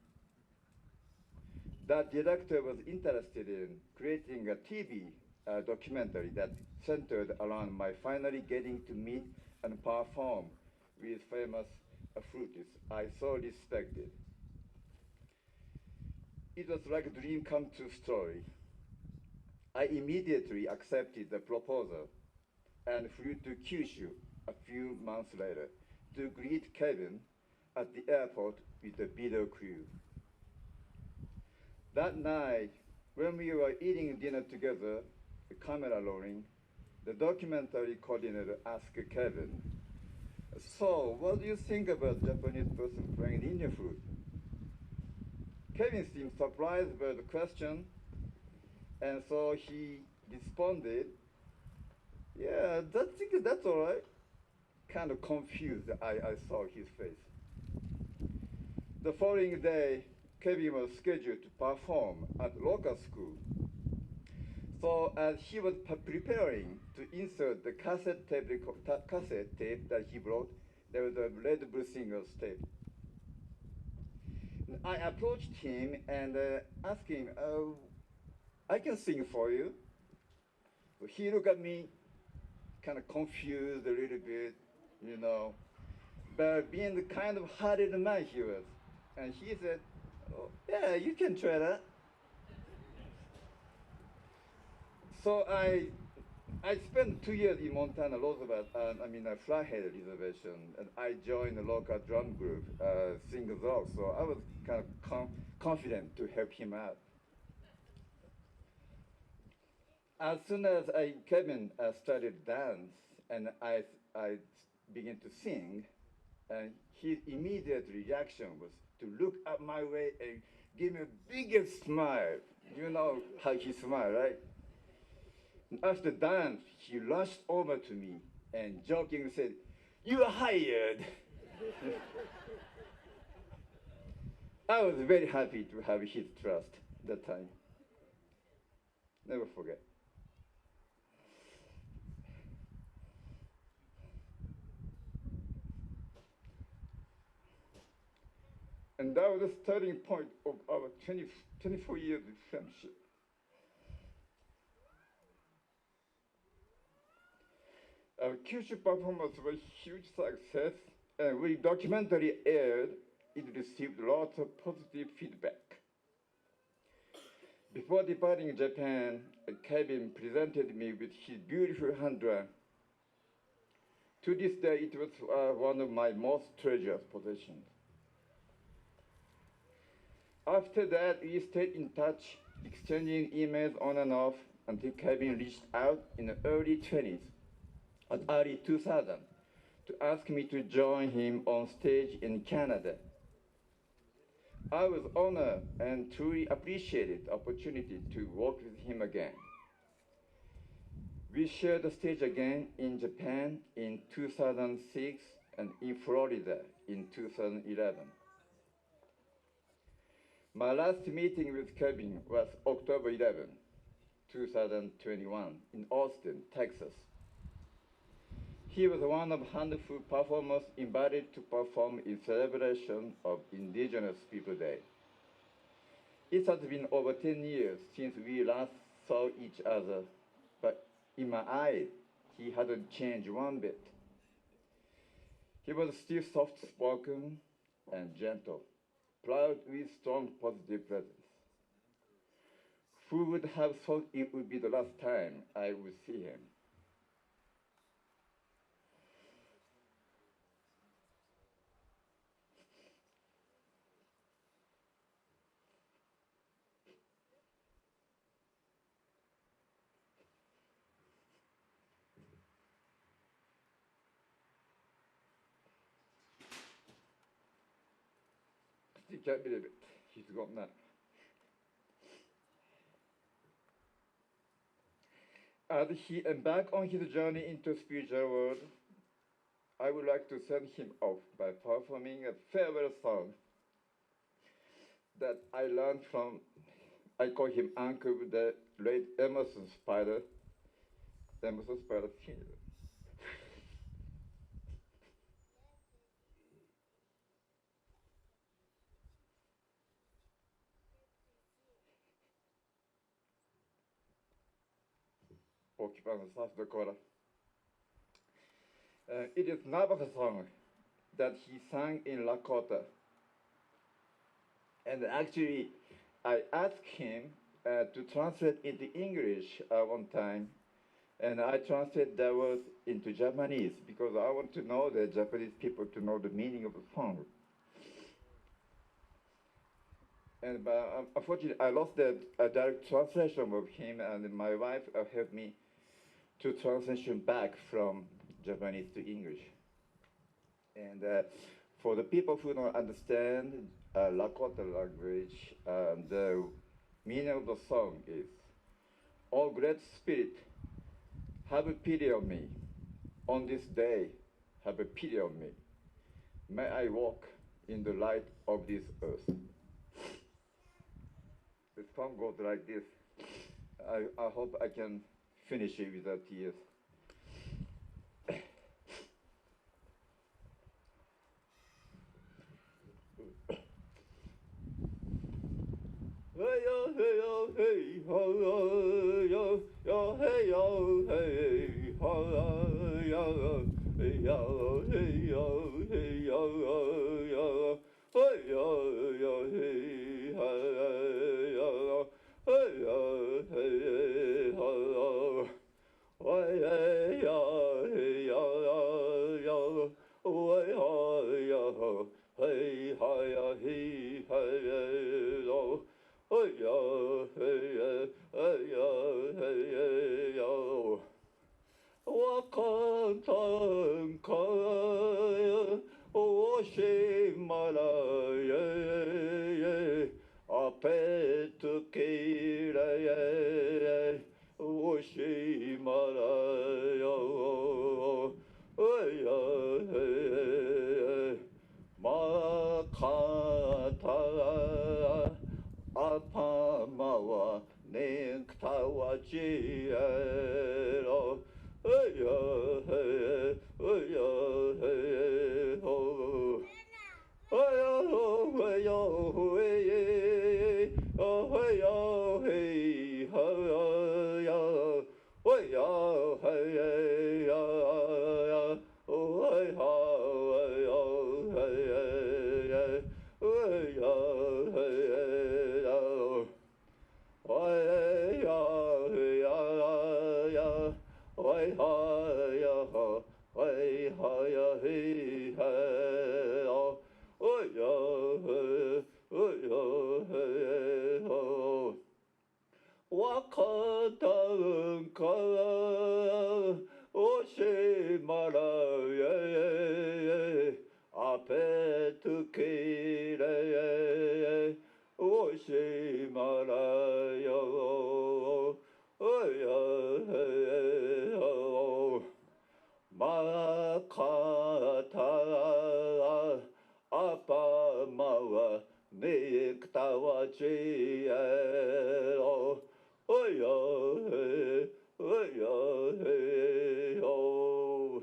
That director was interested in creating a TV documentary that centered around my finally getting to meet and perform with famous flutists I so respected. It was like a dream come true story. I immediately accepted the proposal and flew to Kyushu a few months later to greet Kevin at the airport with the video crew. That night, when we were eating dinner together, the camera rolling, the documentary coordinator asked Kevin, "So, what do you think about Japanese person playing Indian flute?" Kevin seemed surprised by the question, and so he responded, "Yeah, that's all right." Kind of confused, I saw his face. The following day, Kevin was scheduled to perform at local school. So as he was preparing to insert the cassette tape that he brought, there was a Red Bull Singers tape. I approached him and asked him, "I can sing for you." So he looked at me, kind of confused a little bit, you know, but being the kind of hearted man he was. And he said, "Oh, yeah, you can try that." So I spent 2 years in Montana, Roosevelt, Flathead Reservation, and I joined the local drum group, Singers Rock, so I was kind of confident to help him out. As soon as Kevin started dance and I began to sing, and his immediate reaction was to look up my way and give me a biggest smile. You know how he smiled, right? After dance, he rushed over to me and jokingly said, "You are hired." I was very happy to have his trust that time. Never forget. And that was the starting point of our 24 years of friendship. Our Kyushu performance was a huge success, and when the documentary aired, it received lots of positive feedback. Before departing Japan, Kevin presented me with his beautiful handwriting. To this day, it was one of my most treasured possessions. After that, we stayed in touch, exchanging emails on and off until Kevin reached out in the early 2000 to ask me to join him on stage in Canada. I was honored and truly appreciated the opportunity to work with him again. We shared the stage again in Japan in 2006 and in Florida in 2011. My last meeting with Kevin was October 11, 2021 in Austin, Texas. He was one of handful performers invited to perform in celebration of Indigenous People Day. It has been over 10 years since we last saw each other, but in my eyes, he hadn't changed one bit. He was still soft-spoken and gentle, proud with strong positive presence. Who would have thought it would be the last time I would see him? Still can't believe it. He's gone now. As he embarked on his journey into spiritual world, I would like to send him off by performing a farewell song that I learned from, I call him Uncle, the late Emerson Snyder Senior. Occupant South Dakota. It is Navajo song that he sang in Lakota. And actually, I asked him to translate into English one time, and I translated that word into Japanese because I want to know the Japanese people to know the meaning of the song. And unfortunately, I lost the direct translation of him, and my wife helped me to translation back from Japanese to English. And for the people who don't understand Lakota language, the meaning of the song is, "Oh great spirit, have pity on me. On this day, have pity on me. May I walk in the light of this earth." The song goes like this. I hope I can finish it without tears. Hey yo, hey yo, hey ho yo, yo hey yo, hey ho yo, hey yo, hey yo, hey yo, yo, hey yo, yo, hey yo, hey yo, hey ho, hey yo, hey yo, yo, hey ho yo, hey ho, hey ho, hey yo, hey yo, hey yo, wakatan kaya, oshimala, apetu kira, oshimala, hey yo, hey, makata. Apamawa nektawa chiero, hey hey hey ho, hey hey oh hey ho, hey hey oh hey wakatan ka oshimara apetu kire oshimara yo makata apamawa nektawa chiero. Oh yeah, hey, oh yeah, hey, oh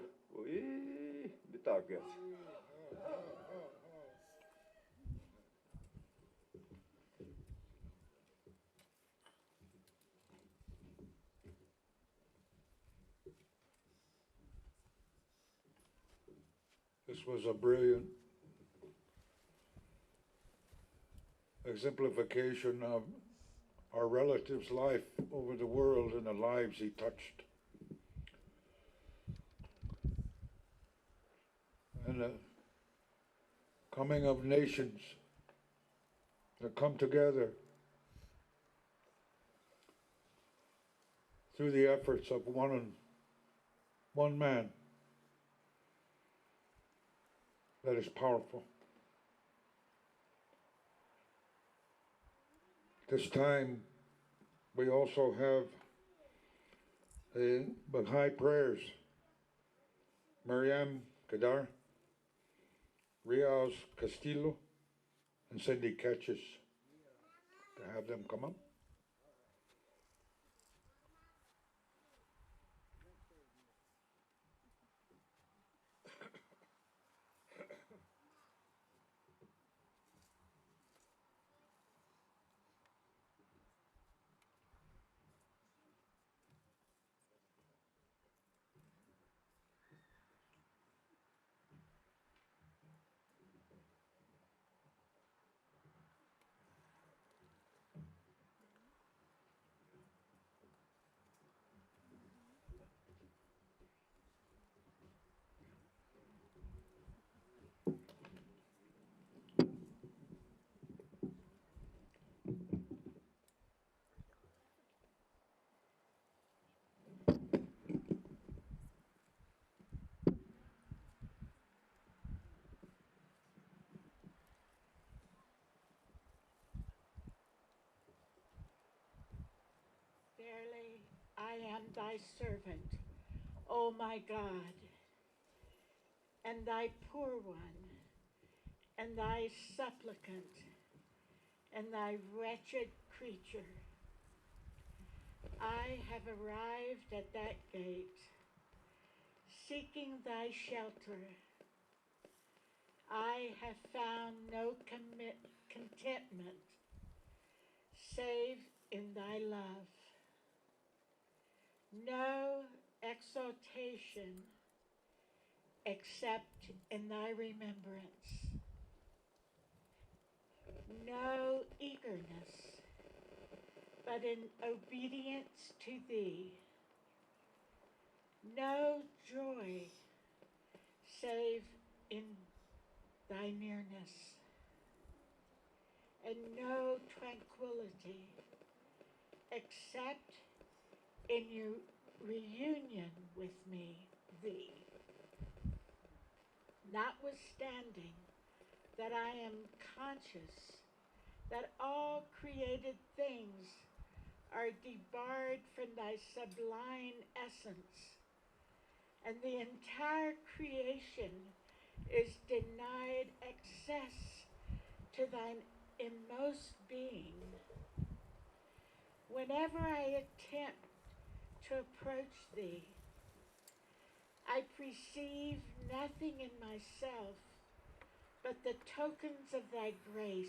This was a brilliant exemplification of our relative's life over the world and the lives he touched. And the coming of nations that come together through the efforts of one man that is powerful. This time, we also have the Baha'i prayers. Mariam Kadar, Riaz Castillo, and Cindy Catches to have them come up. Verily, I am thy servant, O my God, and thy poor one, and thy supplicant, and thy wretched creature. I have arrived at that gate, seeking thy shelter. I have found no contentment save in thy love, no exaltation except in thy remembrance, no eagerness but in obedience to thee, no joy save in thy nearness, and no tranquility except in your reunion with me, thee. Notwithstanding that I am conscious that all created things are debarred from thy sublime essence, and the entire creation is denied access to thine inmost being. Whenever I attempt to approach thee, I perceive nothing in myself but the tokens of thy grace,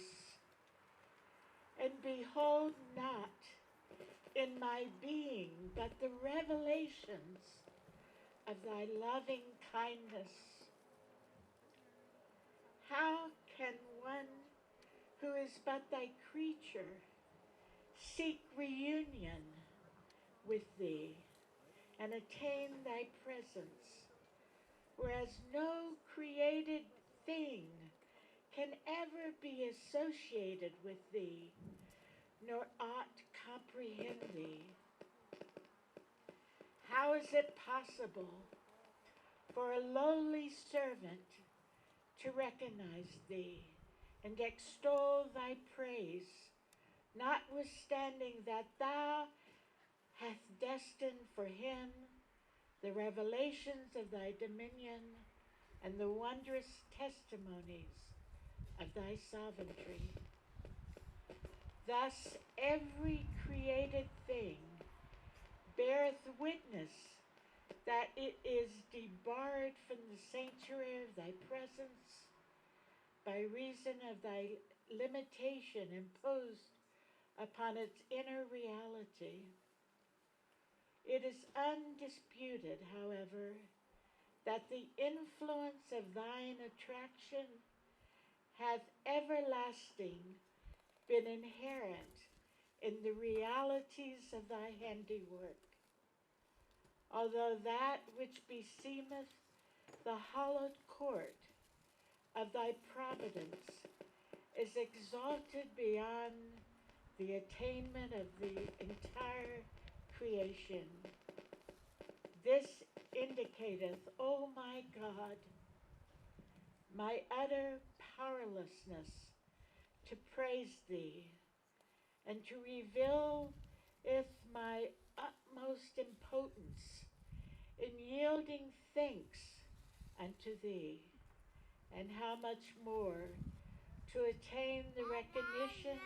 and behold not in my being but the revelations of thy loving kindness. How can one who is but thy creature seek reunion with thee and attain thy presence, whereas no created thing can ever be associated with thee, nor ought comprehend thee? How is it possible for a lowly servant to recognize thee and extol thy praise, notwithstanding that thou hast destined for him the revelations of thy dominion and the wondrous testimonies of thy sovereignty? Thus every created thing beareth witness that it is debarred from the sanctuary of thy presence by reason of thy limitation imposed upon its inner reality. It is undisputed, however, that the influence of thine attraction hath everlasting been inherent in the realities of thy handiwork. Although that which beseemeth the hallowed court of thy providence is exalted beyond the attainment of the entire creation. This indicateth, O my God, my utter powerlessness to praise thee, and to reveal if my utmost impotence in yielding thanks unto thee, and how much more to attain the recognition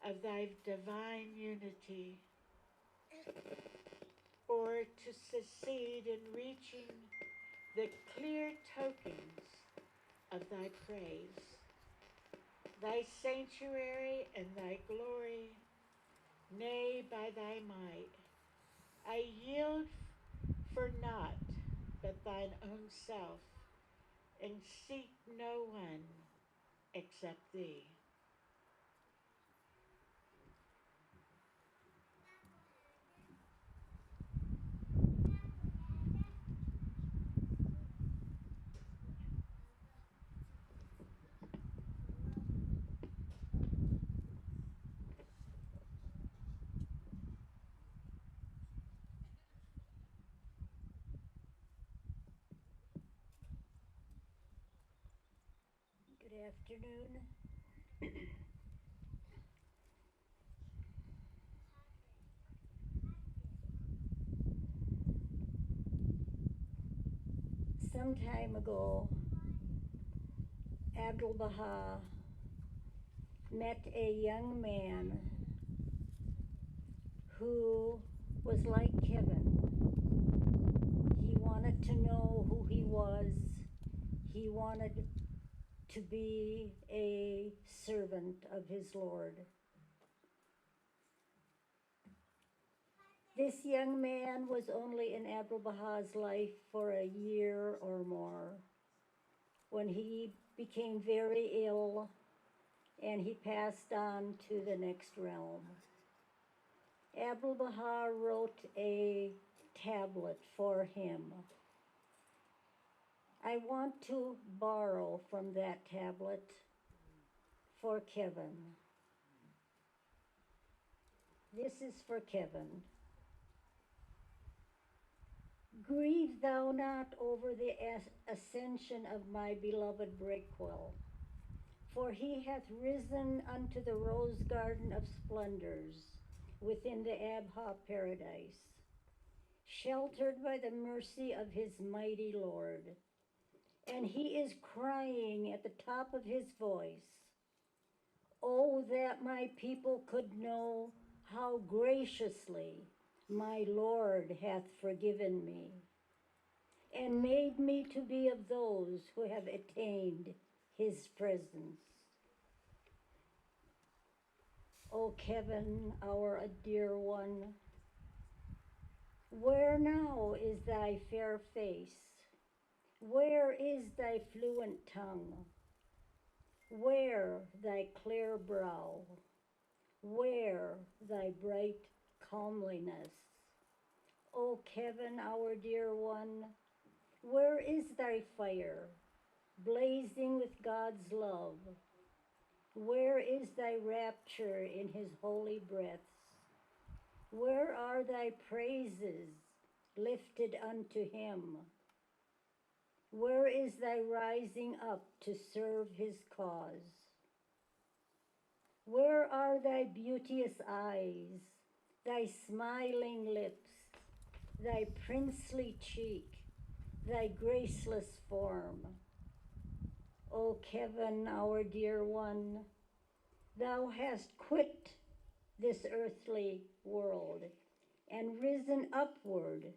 of thy divine unity, or to succeed in reaching the clear tokens of thy praise, thy sanctuary and thy glory, nay, by thy might, I yield for naught but thine own self, and seek no one except thee. Good afternoon. Some time ago, Abdu'l-Baha met a young man who was like Kevin. He wanted to know who he was. He wanted to be a servant of his Lord. This young man was only in Abdu'l-Baha's life for a year or more when he became very ill and he passed on to the next realm. Abdu'l-Baha wrote a tablet for him. I want to borrow from that tablet for Kevin. This is for Kevin. Grieve thou not over the ascension of my beloved Breakwell, for he hath risen unto the rose garden of splendors within the Abha paradise, sheltered by the mercy of his mighty Lord. And he is crying at the top of his voice, "Oh, that my people could know how graciously my Lord hath forgiven me, and made me to be of those who have attained his presence." O Kevin, our dear one, where now is thy fair face? Where is thy fluent tongue? Where thy clear brow? Where thy bright comeliness? O Kevin, our dear one, where is thy fire, blazing with God's love? Where is thy rapture in his holy breaths? Where are thy praises lifted unto him? Where is thy rising up to serve his cause? Where are thy beauteous eyes, thy smiling lips, thy princely cheek, thy graceless form? O Kevin, our dear one, thou hast quit this earthly world and risen upward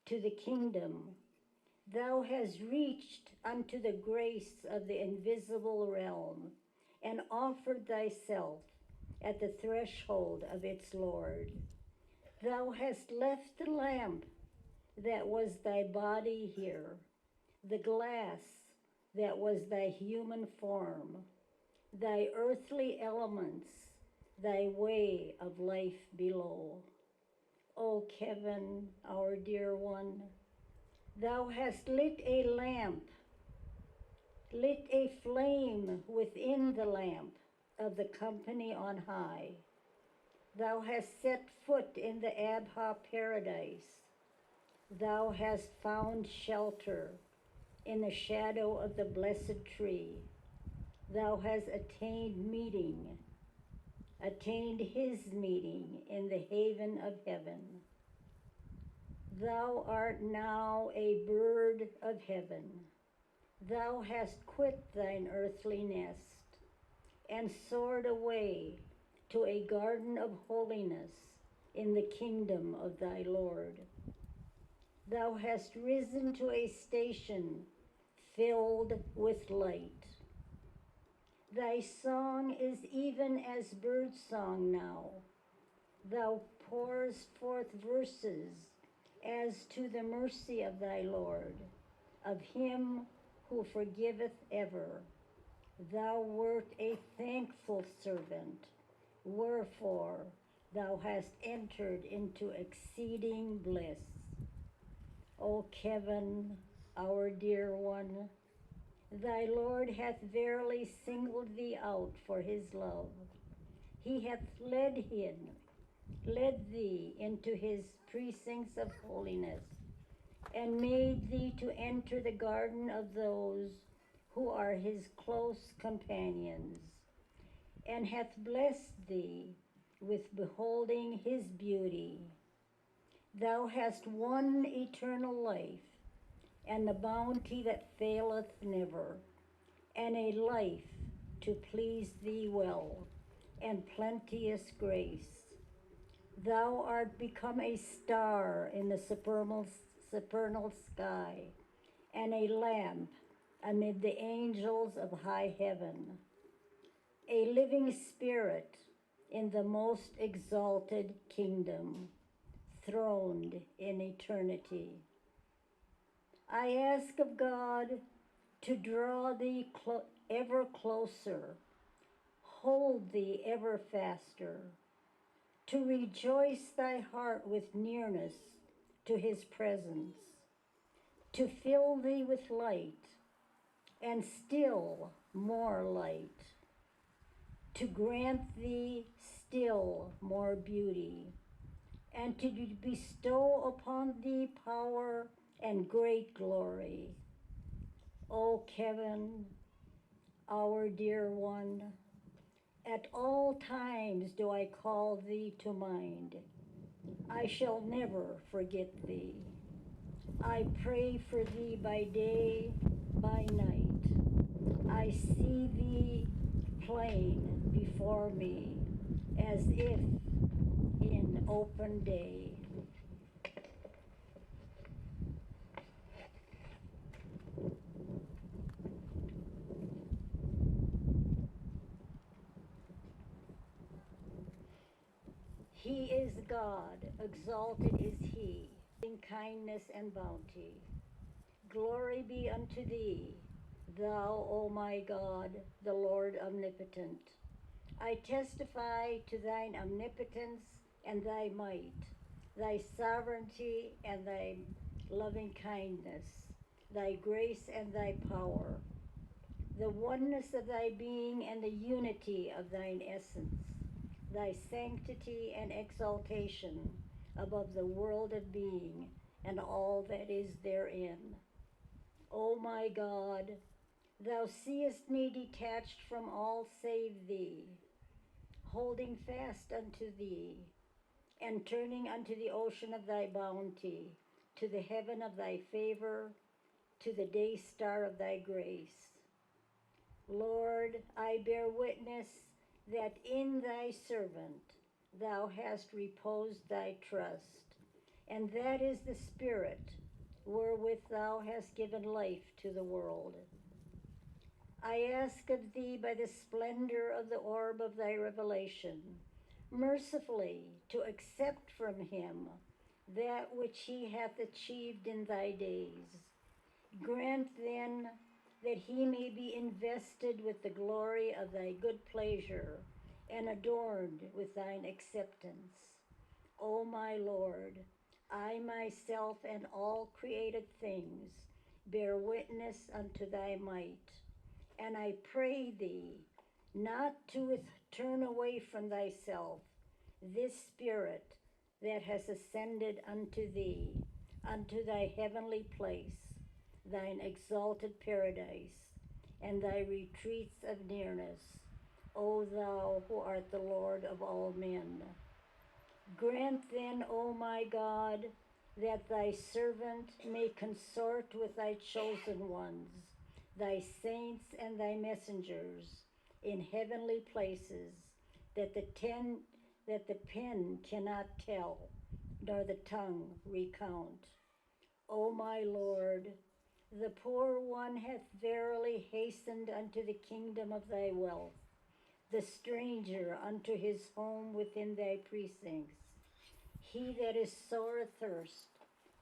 to the kingdom. Thou hast reached unto the grace of the invisible realm and offered thyself at the threshold of its Lord. Thou hast left the lamp that was thy body here the glass that was thy human form, thy earthly elements, thy way of life below. O Kevin, our dear one, thou hast lit a lamp, lit a flame within the lamp of the company on high. Thou hast set foot in the Abha paradise. Thou hast found shelter in the shadow of the blessed tree. Thou hast attained his meeting in the haven of heaven. Thou art now a bird of heaven. Thou hast quit thine earthly nest and soared away to a garden of holiness in the kingdom of thy Lord. Thou hast risen to a station filled with light. Thy song is even as bird song now. Thou pours forth verses as to the mercy of thy Lord, of him who forgiveth ever. Thou wert a thankful servant, wherefore thou hast entered into exceeding bliss. O Kevin, our dear one, thy Lord hath verily singled thee out for his love. He hath led thee into his precincts of holiness, and made thee to enter the garden of those who are his close companions, and hath blessed thee with beholding his beauty. Thou hast won eternal life, and the bounty that faileth never, and a life to please thee well, and plenteous grace. Thou art become a star in the supernal sky, and a lamp amid the angels of high heaven, a living spirit in the most exalted kingdom, throned in eternity. I ask of God to draw thee ever closer, hold thee ever faster, to rejoice thy heart with nearness to his presence, to fill thee with light, and still more light, to grant thee still more beauty, and to bestow upon thee power and great glory. O Kevin, our dear one, at all times do I call thee to mind. I shall never forget thee. I pray for thee by day, by night. I see thee plain before me as if in open day. He is God, exalted is he, in kindness and bounty. Glory be unto thee, thou, O my God, the Lord omnipotent. I testify to thine omnipotence and thy might, thy sovereignty and thy loving kindness, thy grace and thy power, the oneness of thy being and the unity of thine essence, thy sanctity and exaltation above the world of being and all that is therein. O my God, thou seest me detached from all save thee, holding fast unto thee, and turning unto the ocean of thy bounty, to the heaven of thy favor, to the day star of thy grace. Lord, I bear witness that in thy servant thou hast reposed thy trust, and that is the Spirit wherewith thou hast given life to the world. I ask of thee by the splendor of the orb of thy revelation, mercifully to accept from him that which he hath achieved in thy days, Grant then that he may be invested with the glory of thy good pleasure and adorned with thine acceptance. O my Lord, I myself and all created things bear witness unto thy might, and I pray thee not to turn away from thyself this spirit that has ascended unto thee, unto thy heavenly place, thine exalted paradise, and thy retreats of nearness, O thou who art the Lord of all men. Grant then, O my God, that thy servant may consort with thy chosen ones, thy saints and thy messengers in heavenly places, that the pen cannot tell, nor the tongue recount. O my Lord, the poor one hath verily hastened unto the kingdom of thy wealth, the stranger unto his home within thy precincts. He that is sore athirst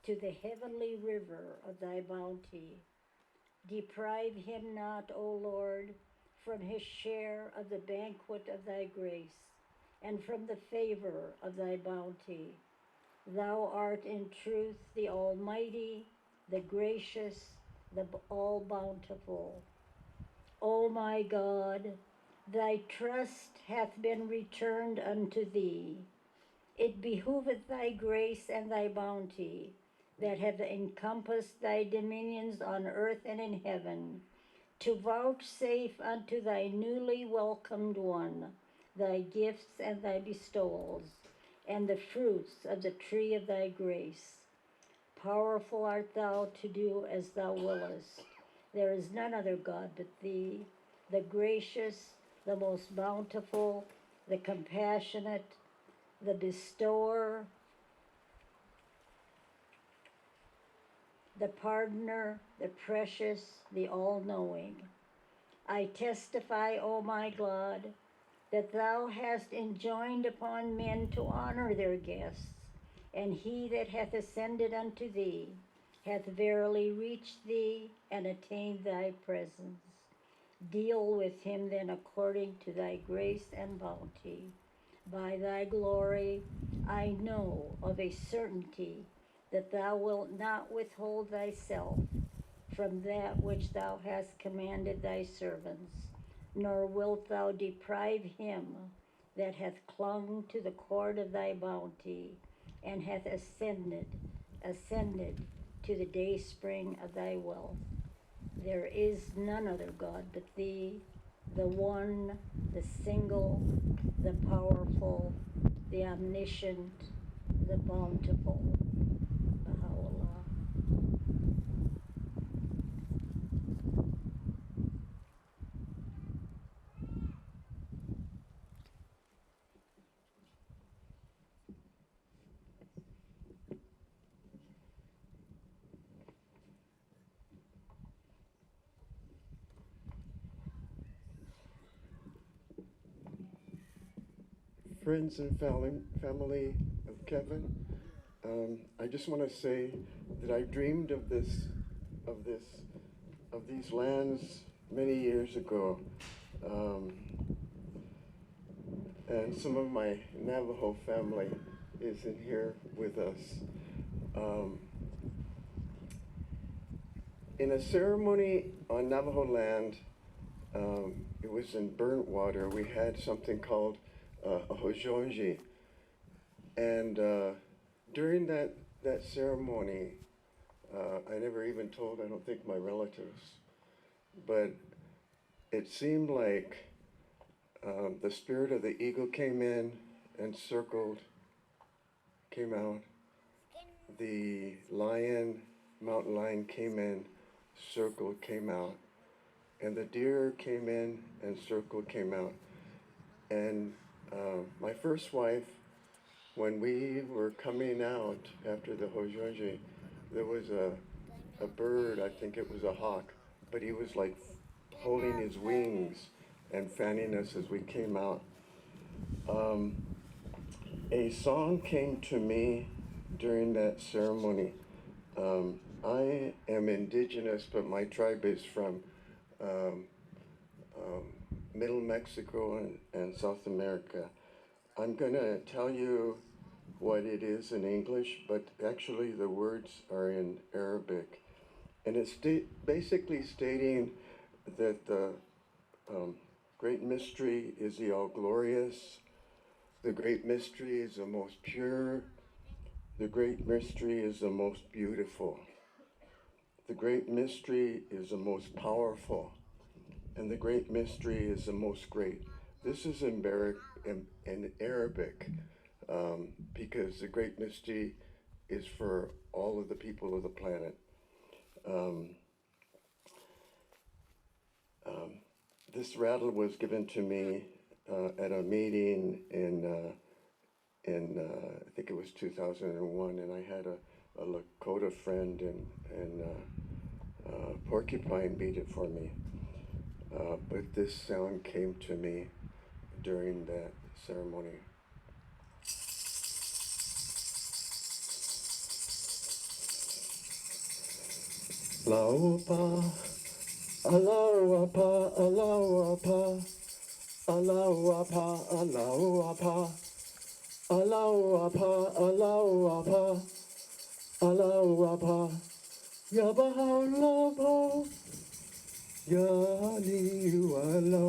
to the heavenly river of thy bounty. Deprive him not, O Lord, from his share of the banquet of thy grace, and from the favor of thy bounty. Thou art in truth the Almighty, the gracious, the all bountiful. O my God, thy trust hath been returned unto thee. It behooveth thy grace and thy bounty, that have encompassed thy dominions on earth and in heaven, to vouchsafe unto thy newly welcomed one thy gifts and thy bestowals, and the fruits of the tree of thy grace. Powerful art thou to do as thou wiliest. There is none other God but thee, the gracious, the most bountiful, the compassionate, the bestower, the pardoner, the precious, the all-knowing. I testify, O my God, that thou hast enjoined upon men to honor their guests, and he that hath ascended unto thee hath verily reached thee and attained thy presence. Deal with him then according to thy grace and bounty. By thy glory, I know of a certainty that thou wilt not withhold thyself from that which thou hast commanded thy servants, nor wilt thou deprive him that hath clung to the cord of thy bounty, and hath ascended to the dayspring of thy wealth. There is none other God but thee, the one, the single, the powerful, the omniscient, the bountiful. Baha'u'llah. Friends and family of Kevin, I just want to say that I dreamed of these lands many years ago, and some of my Navajo family is in here with us. In a ceremony on Navajo land, it was in Burnt Water, we had something called a hojonji. And during that ceremony, I never even told, I don't think, my relatives, but it seemed like the spirit of the eagle came in and circled, came out. The lion, mountain lion came in, circled, came out. And the deer came in and circled, came out. And my first wife, when we were coming out after the hojonji, there was a bird, I think it was a hawk, but he was like holding his wings and fanning us as we came out. A song came to me during that ceremony. I am indigenous, but my tribe is from Middle Mexico and South America. I'm gonna tell you what it is in English, but actually the words are in Arabic. And it's basically stating that the great mystery is the all-glorious, the great mystery is the most pure, the great mystery is the most beautiful, the great mystery is the most powerful, and the great mystery is the most great. This is in Arabic, because the great mystery is for all of the people of the planet. This rattle was given to me at a meeting in I think it was 2001, and I had a Lakota friend and Porcupine beat it for me. But this sound came to me during that ceremony. Laupa, alauapa, alauapa, alauapa, alauapa, alauapa, alauapa, alauapa, yabahalapa, yaliwala,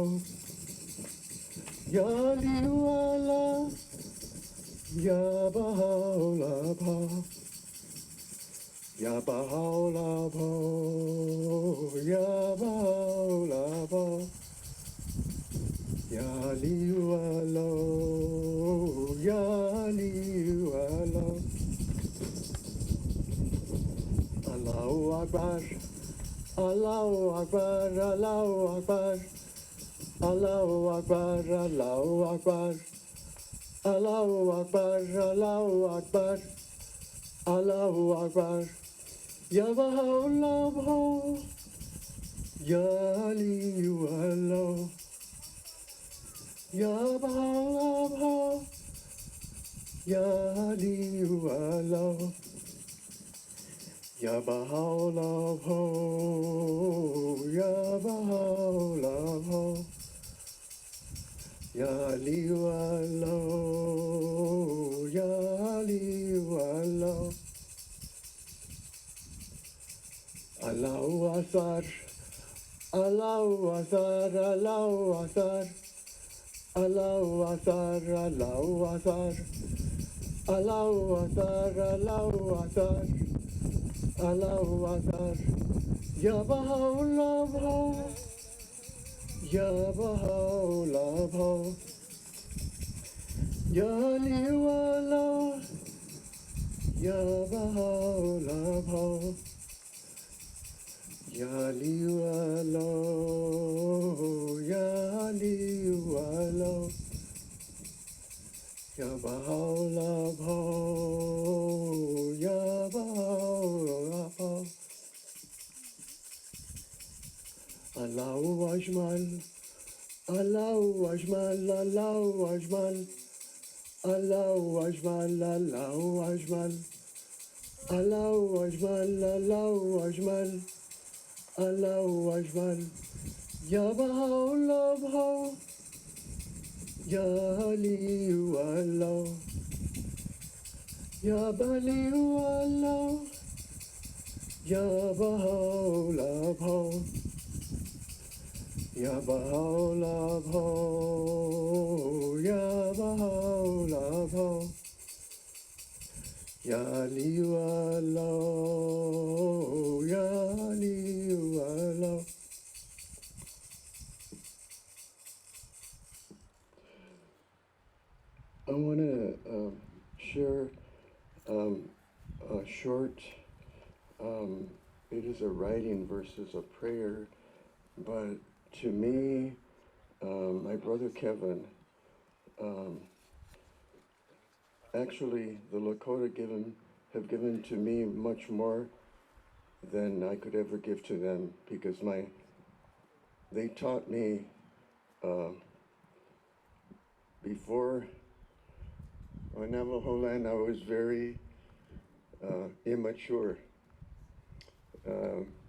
yaliwala, yabahalapa. Yabahalabo, yabahalabo, yaliwalo, yaliwalo. Allahu Akbar, Allahu Akbar, Allahu Akbar, Allahu Akbar, Allahu Akbar, Allahu Akbar, Allahu Akbar, Allahu Akbar. Yabahalabo, yaliwalo, yabahalabo, yaliwalo, yabahalabo, yabahalabo, yaliwalo, yaliwalo. Allahu Akbar, Allahu Akbar, Allahu Akbar, Allahu Akbar, Allahu Akbar, Allahu Akbar, Allahu Akbar, Allahu Akbar. Yabahalabo, yabahalabo, yaliwala, yabahalabo. Yaliwalo, yaliwalo, yabahalabo, yabahalabo. Allahu Ajmal, Allahu Ajmal, Allahu Ajmal, Allahu Ajmal, Allahu Ajmal, Allahu Ajmal, Allahu Ajmal. Allahu Akbar, yabahalabo, yaliwalo, yabaliwalo, yabahalabo, yabahalabo, yabahalabo, yaliwalo, yaliwalo. I want to share a short, it is a writing versus a prayer, but to me, my brother Kevin, actually the Lakota have given to me much more than I could ever give to them, because they taught me before on Navajo land I was very immature,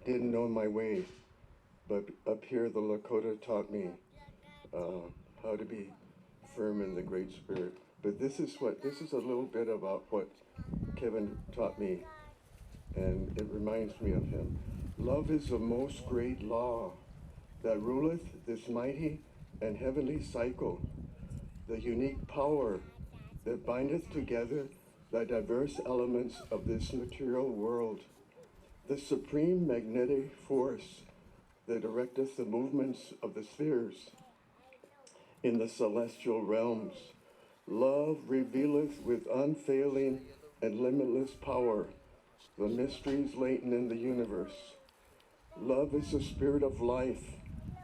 didn't know my way, but up here the Lakota taught me how to be firm in the Great Spirit. But this is a little bit about what Kevin taught me, and it reminds me of him. Love is the most great law that ruleth this mighty and heavenly cycle, the unique power that bindeth together the diverse elements of this material world, the supreme magnetic force that directeth the movements of the spheres in the celestial realms. Love revealeth with unfailing and limitless power the mysteries latent in the universe. Love is the spirit of life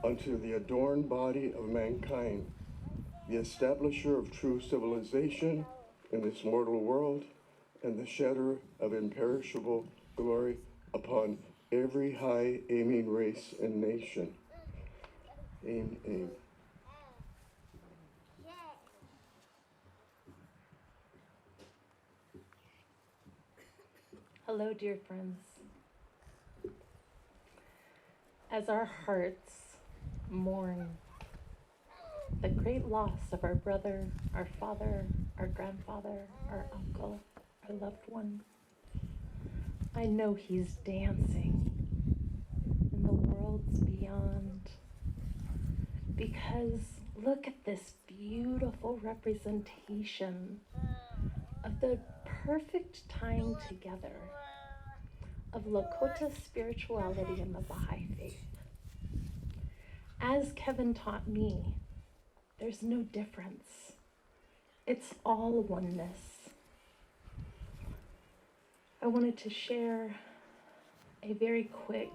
unto the adorned body of mankind, the establisher of true civilization in this mortal world, and the shedder of imperishable glory upon every high aiming race and nation. Aim. Hello, dear friends. As our hearts mourn the great loss of our brother, our father, our grandfather, our uncle, our loved one, I know he's dancing in the worlds beyond, because look at this beautiful representation of the perfect time together of Lakota spirituality and the Baha'i faith. As Kevin taught me, there's no difference. It's all oneness. I wanted to share a very quick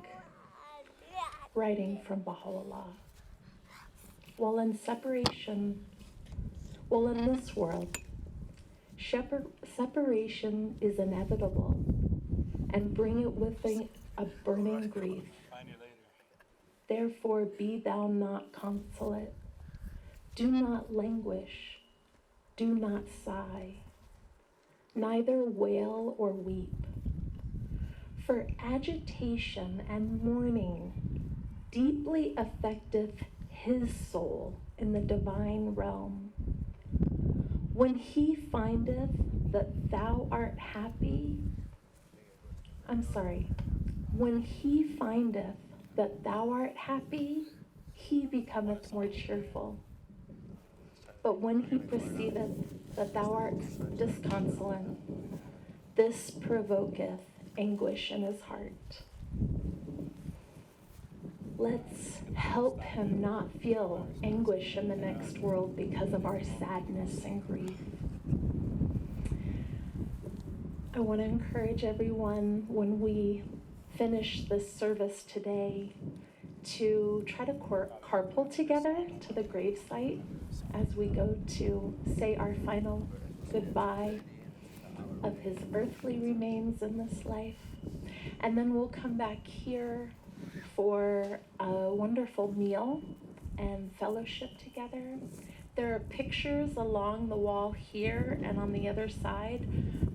writing from Baha'u'llah. While in this world, separation is inevitable and bring it with a burning grief. Therefore be thou not consolate. Do not languish. Do not sigh. Neither wail or weep. For agitation and mourning deeply affecteth his soul in the divine realm. When he findeth that thou art happy, when he findeth that thou art happy, he becometh more cheerful. But when he perceiveth that thou art disconsolate, this provoketh anguish in his heart. Let's help him not feel anguish in the next world because of our sadness and grief. I want to encourage everyone, when we finish this service today, to try to carpool together to the gravesite as we go to say our final goodbye of his earthly remains in this life. And then we'll come back here for a wonderful meal and fellowship together. There are pictures along the wall here and on the other side.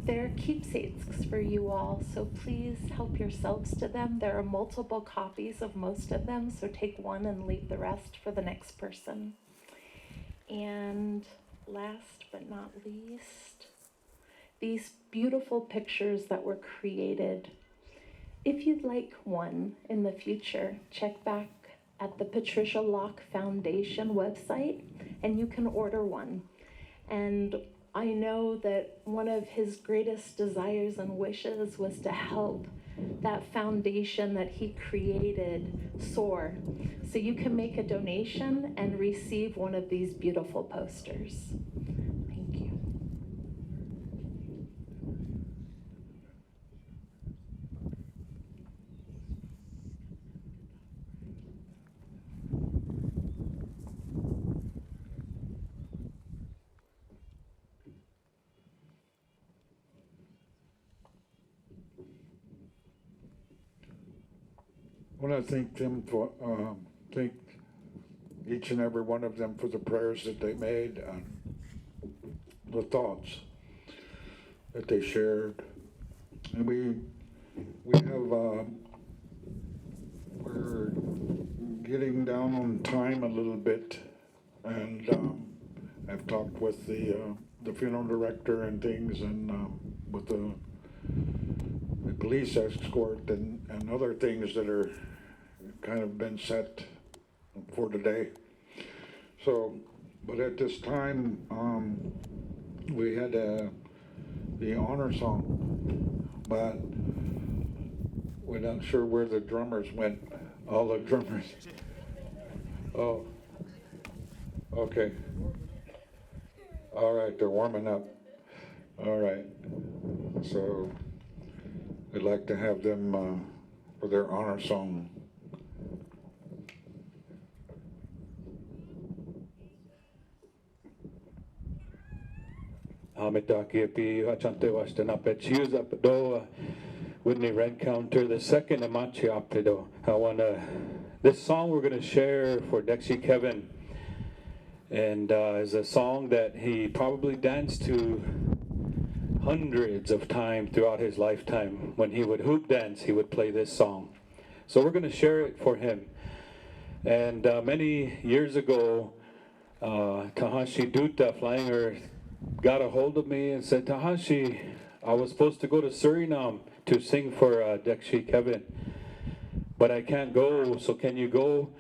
They're keepsakes for you all, so please help yourselves to them. There are multiple copies of most of them, so take one and leave the rest for the next person. And last but not least, these beautiful pictures that were created. If you'd like one in the future, check back at the Patricia Locke Foundation website and you can order one. And I know that one of his greatest desires and wishes was to help that foundation that he created soar. So you can make a donation and receive one of these beautiful posters. Thank you. I want to thank them for, thank each and every one of them for the prayers that they made and the thoughts that they shared. And we have we're getting down on time a little bit, and I've talked with the funeral director and things, and with the police escort and other things that are kind of been set for today. So, but at this time, we had the honor song, but we're not sure where the drummers went. All the drummers. Oh, okay. All right, they're warming up. All right. So we'd like to have them for their honor song. Amitakipi hachante wastanapet choose up do Whitney Red Counter the second Amachi Aptido. This song we're gonna share for Dexy Kevin, and is a song that he probably danced to hundreds of times throughout his lifetime. When he would hoop dance, he would play this song. So we're gonna share it for him. And many years ago, Tahashi Dutta, Flying Earth, got a hold of me and said, Tahashi, I was supposed to go to Suriname to sing for Dexy Kevin, but I can't go, so can you go?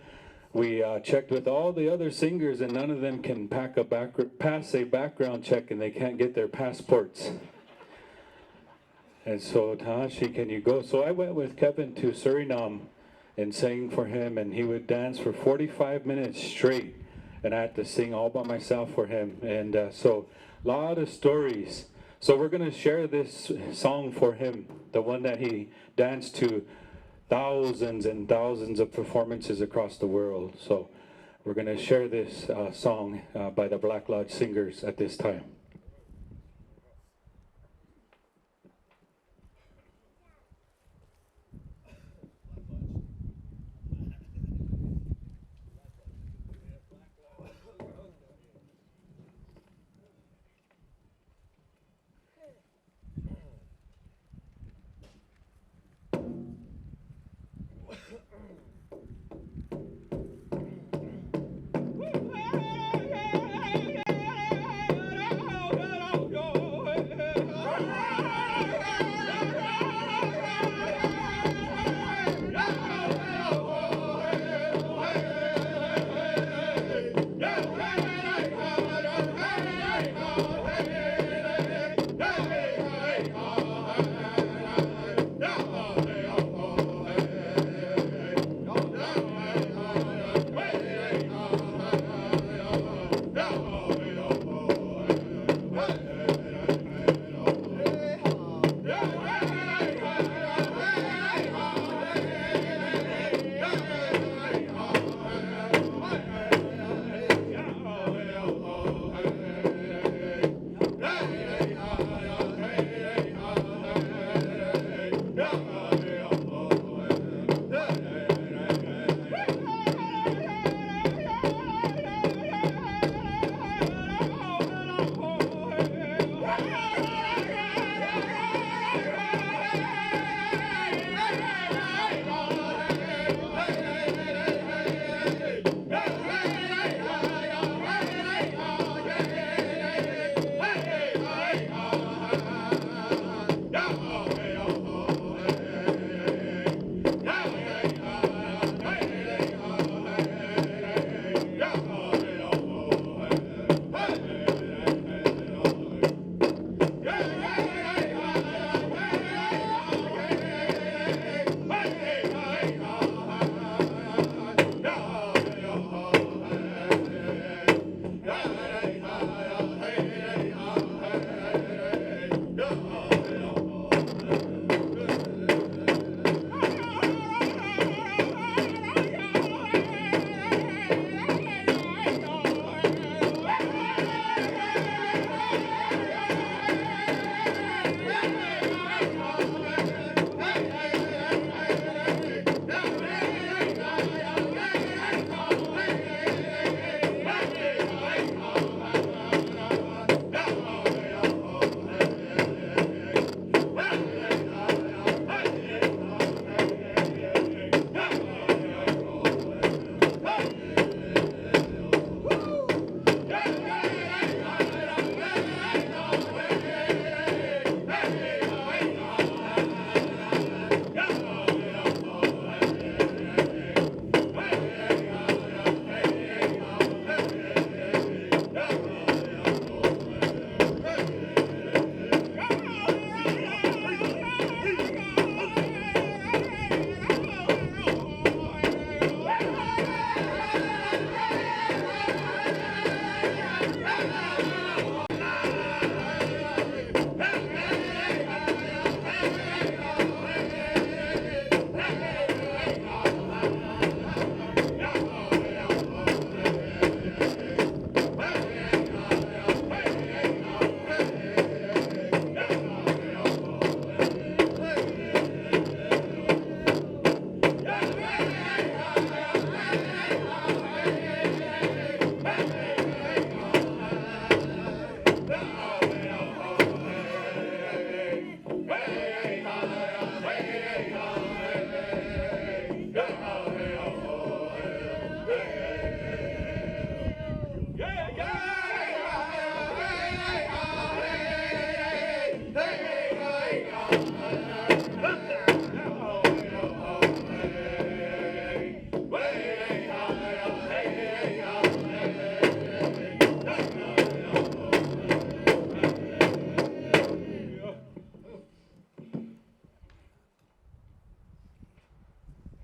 We checked with all the other singers, and none of them can pass a background check, and they can't get their passports. And so, Tahashi, can you go? So I went with Kevin to Suriname and sang for him, and he would dance for 45 minutes straight, and I had to sing all by myself for him. And so, a lot of stories. So we're going to share this song for him, the one that he danced to thousands and thousands of performances across the world. So we're going to share this song by the Black Lodge Singers at this time.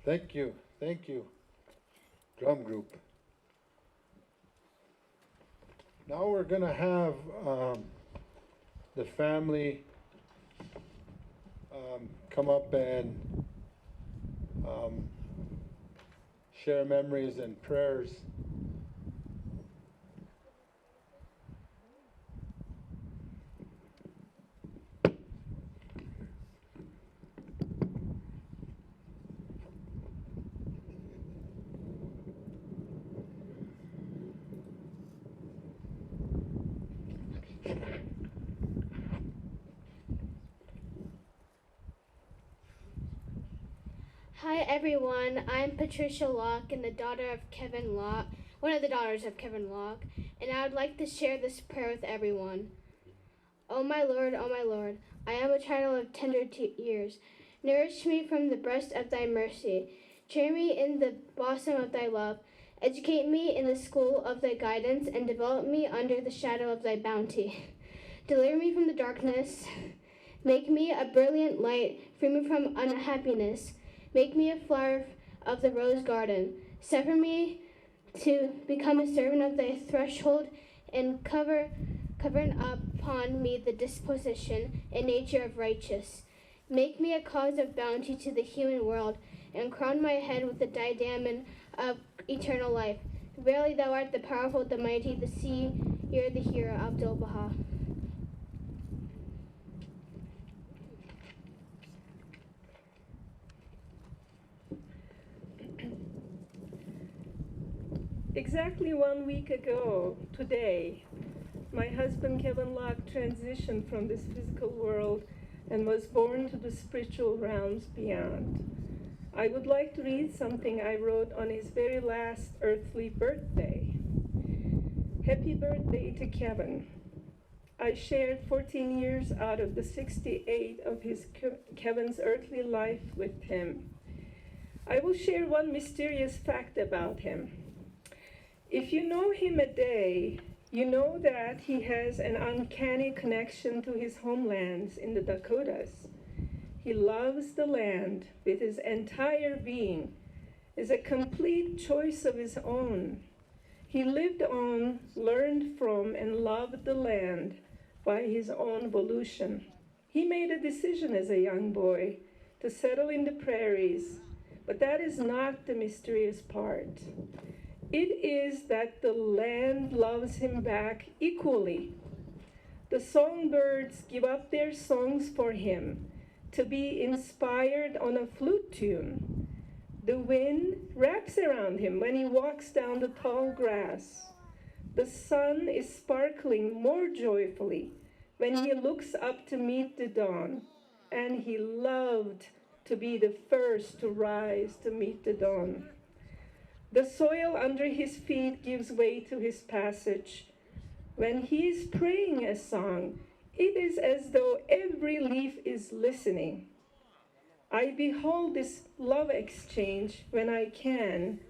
Thank you. Thank you, drum group. Now we're going to have the family come up and share memories and prayers. Hi everyone, I'm Patricia Locke and the daughter of Kevin Locke, one of the daughters of Kevin Locke, and I would like to share this prayer with everyone. O my Lord, I am a child of tender years. Nourish me from the breast of thy mercy. Train me in the bosom of thy love. Educate me in the school of thy guidance, and develop me under the shadow of thy bounty. Deliver me from the darkness. Make me a brilliant light. Free me from unhappiness. Make me a flower of the rose garden. Suffer me to become a servant of thy threshold, and cover upon me the disposition and nature of righteous. Make me a cause of bounty to the human world, and crown my head with the diadem of eternal life. Verily thou art the powerful, the mighty, the seer, the hero, Abdul Baha. Exactly 1 week ago, today, my husband Kevin Locke transitioned from this physical world and was born to the spiritual realms beyond. I would like to read something I wrote on his very last earthly birthday. Happy birthday to Kevin. I shared 14 years out of the 68 of Kevin's earthly life with him. I will share one mysterious fact about him. If you know him a day, you know that he has an uncanny connection to his homelands in the Dakotas. He loves the land with his entire being. It's a complete choice of his own. He lived on, learned from, and loved the land by his own volition. He made a decision as a young boy to settle in the prairies, but that is not the mysterious part. It is that the land loves him back equally. The songbirds give up their songs for him to be inspired on a flute tune. The wind wraps around him when he walks down the tall grass. The sun is sparkling more joyfully when he looks up to meet the dawn, and he loved to be the first to rise to meet the dawn. The soil under his feet gives way to his passage. When he is praying a song, it is as though every leaf is listening. I behold this love exchange when I can,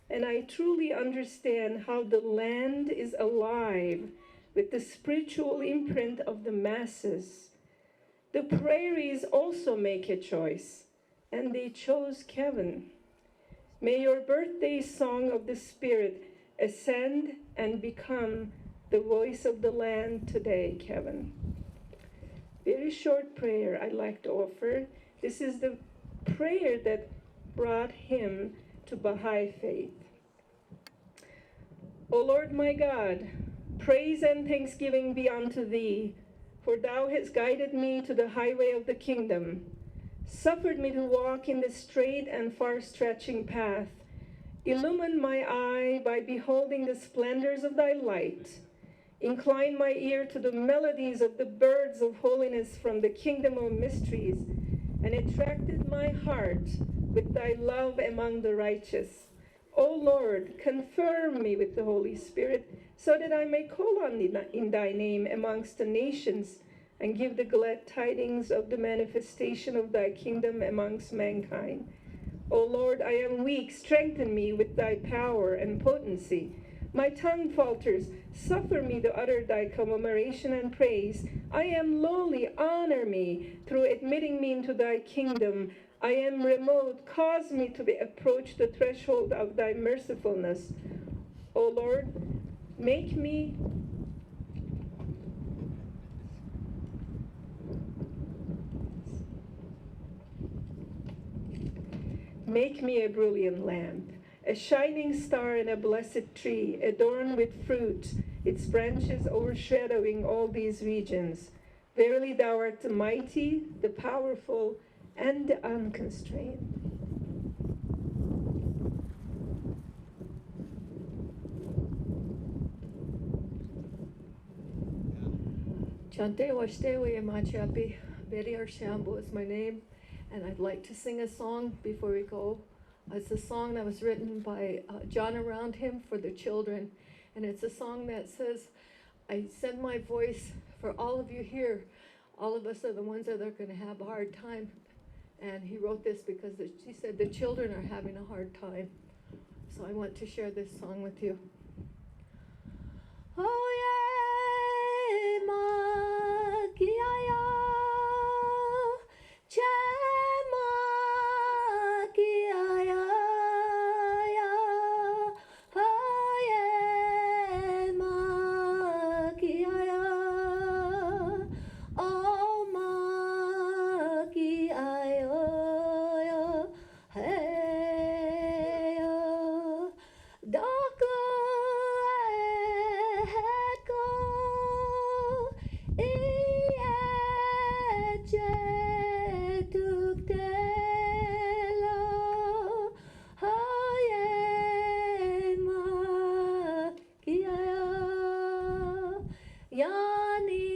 and I truly understand how the land is alive with the spiritual imprint of the masses. The prairies also make a choice, and they chose Kevin. May your birthday song of the Spirit ascend and become the voice of the land today, Kevin. Very short prayer I'd like to offer. This is the prayer that brought him to Baha'i faith. O Lord my God, praise and thanksgiving be unto thee, for thou hast guided me to the highway of the kingdom, suffered me to walk in the straight and far-stretching path, illumine my eye by beholding the splendors of thy light, incline my ear to the melodies of the birds of holiness from the kingdom of mysteries, and attracted my heart with thy love among the righteous. O Lord, confirm me with the Holy Spirit, so that I may call on thee in thy name amongst the nations, and give the glad tidings of the manifestation of thy kingdom amongst mankind. O Lord, I am weak, strengthen me with thy power and potency. My tongue falters, suffer me to utter thy commemoration and praise. I am lowly, honor me through admitting me into thy kingdom. I am remote. Cause me to be approach the threshold of thy mercifulness. O Lord, make me a brilliant lamp, a shining star and a blessed tree, adorned with fruit, its branches overshadowing all these regions. Verily thou art the mighty, the powerful, and the unconstrained. Chante Washtewe Machapi, Betty Arshambo is my name, and I'd like to sing a song before we go. It's a song that was written by John Around Him for the children, and it's a song that says, I send my voice for all of you here. All of us are the ones that are going to have a hard time. And he wrote this because he said the children are having a hard time. So I want to share this song with you. Oh yeah, Makiaya, Chemakiaya, oh yeah, Makiaya, oh Makiaya, hey, Daka. Yani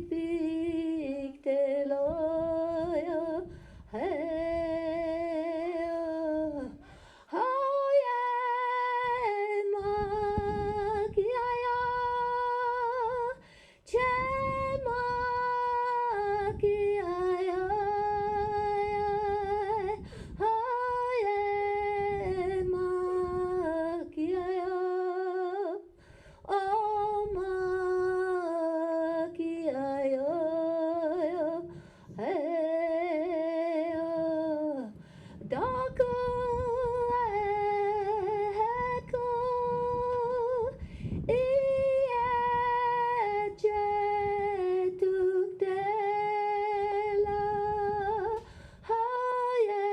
pikteloya, hey, oh yeah, makiaya, chemakiaya, oh yeah, makiaya, oh makiaya, hey, Daka eko ieje tuktela haye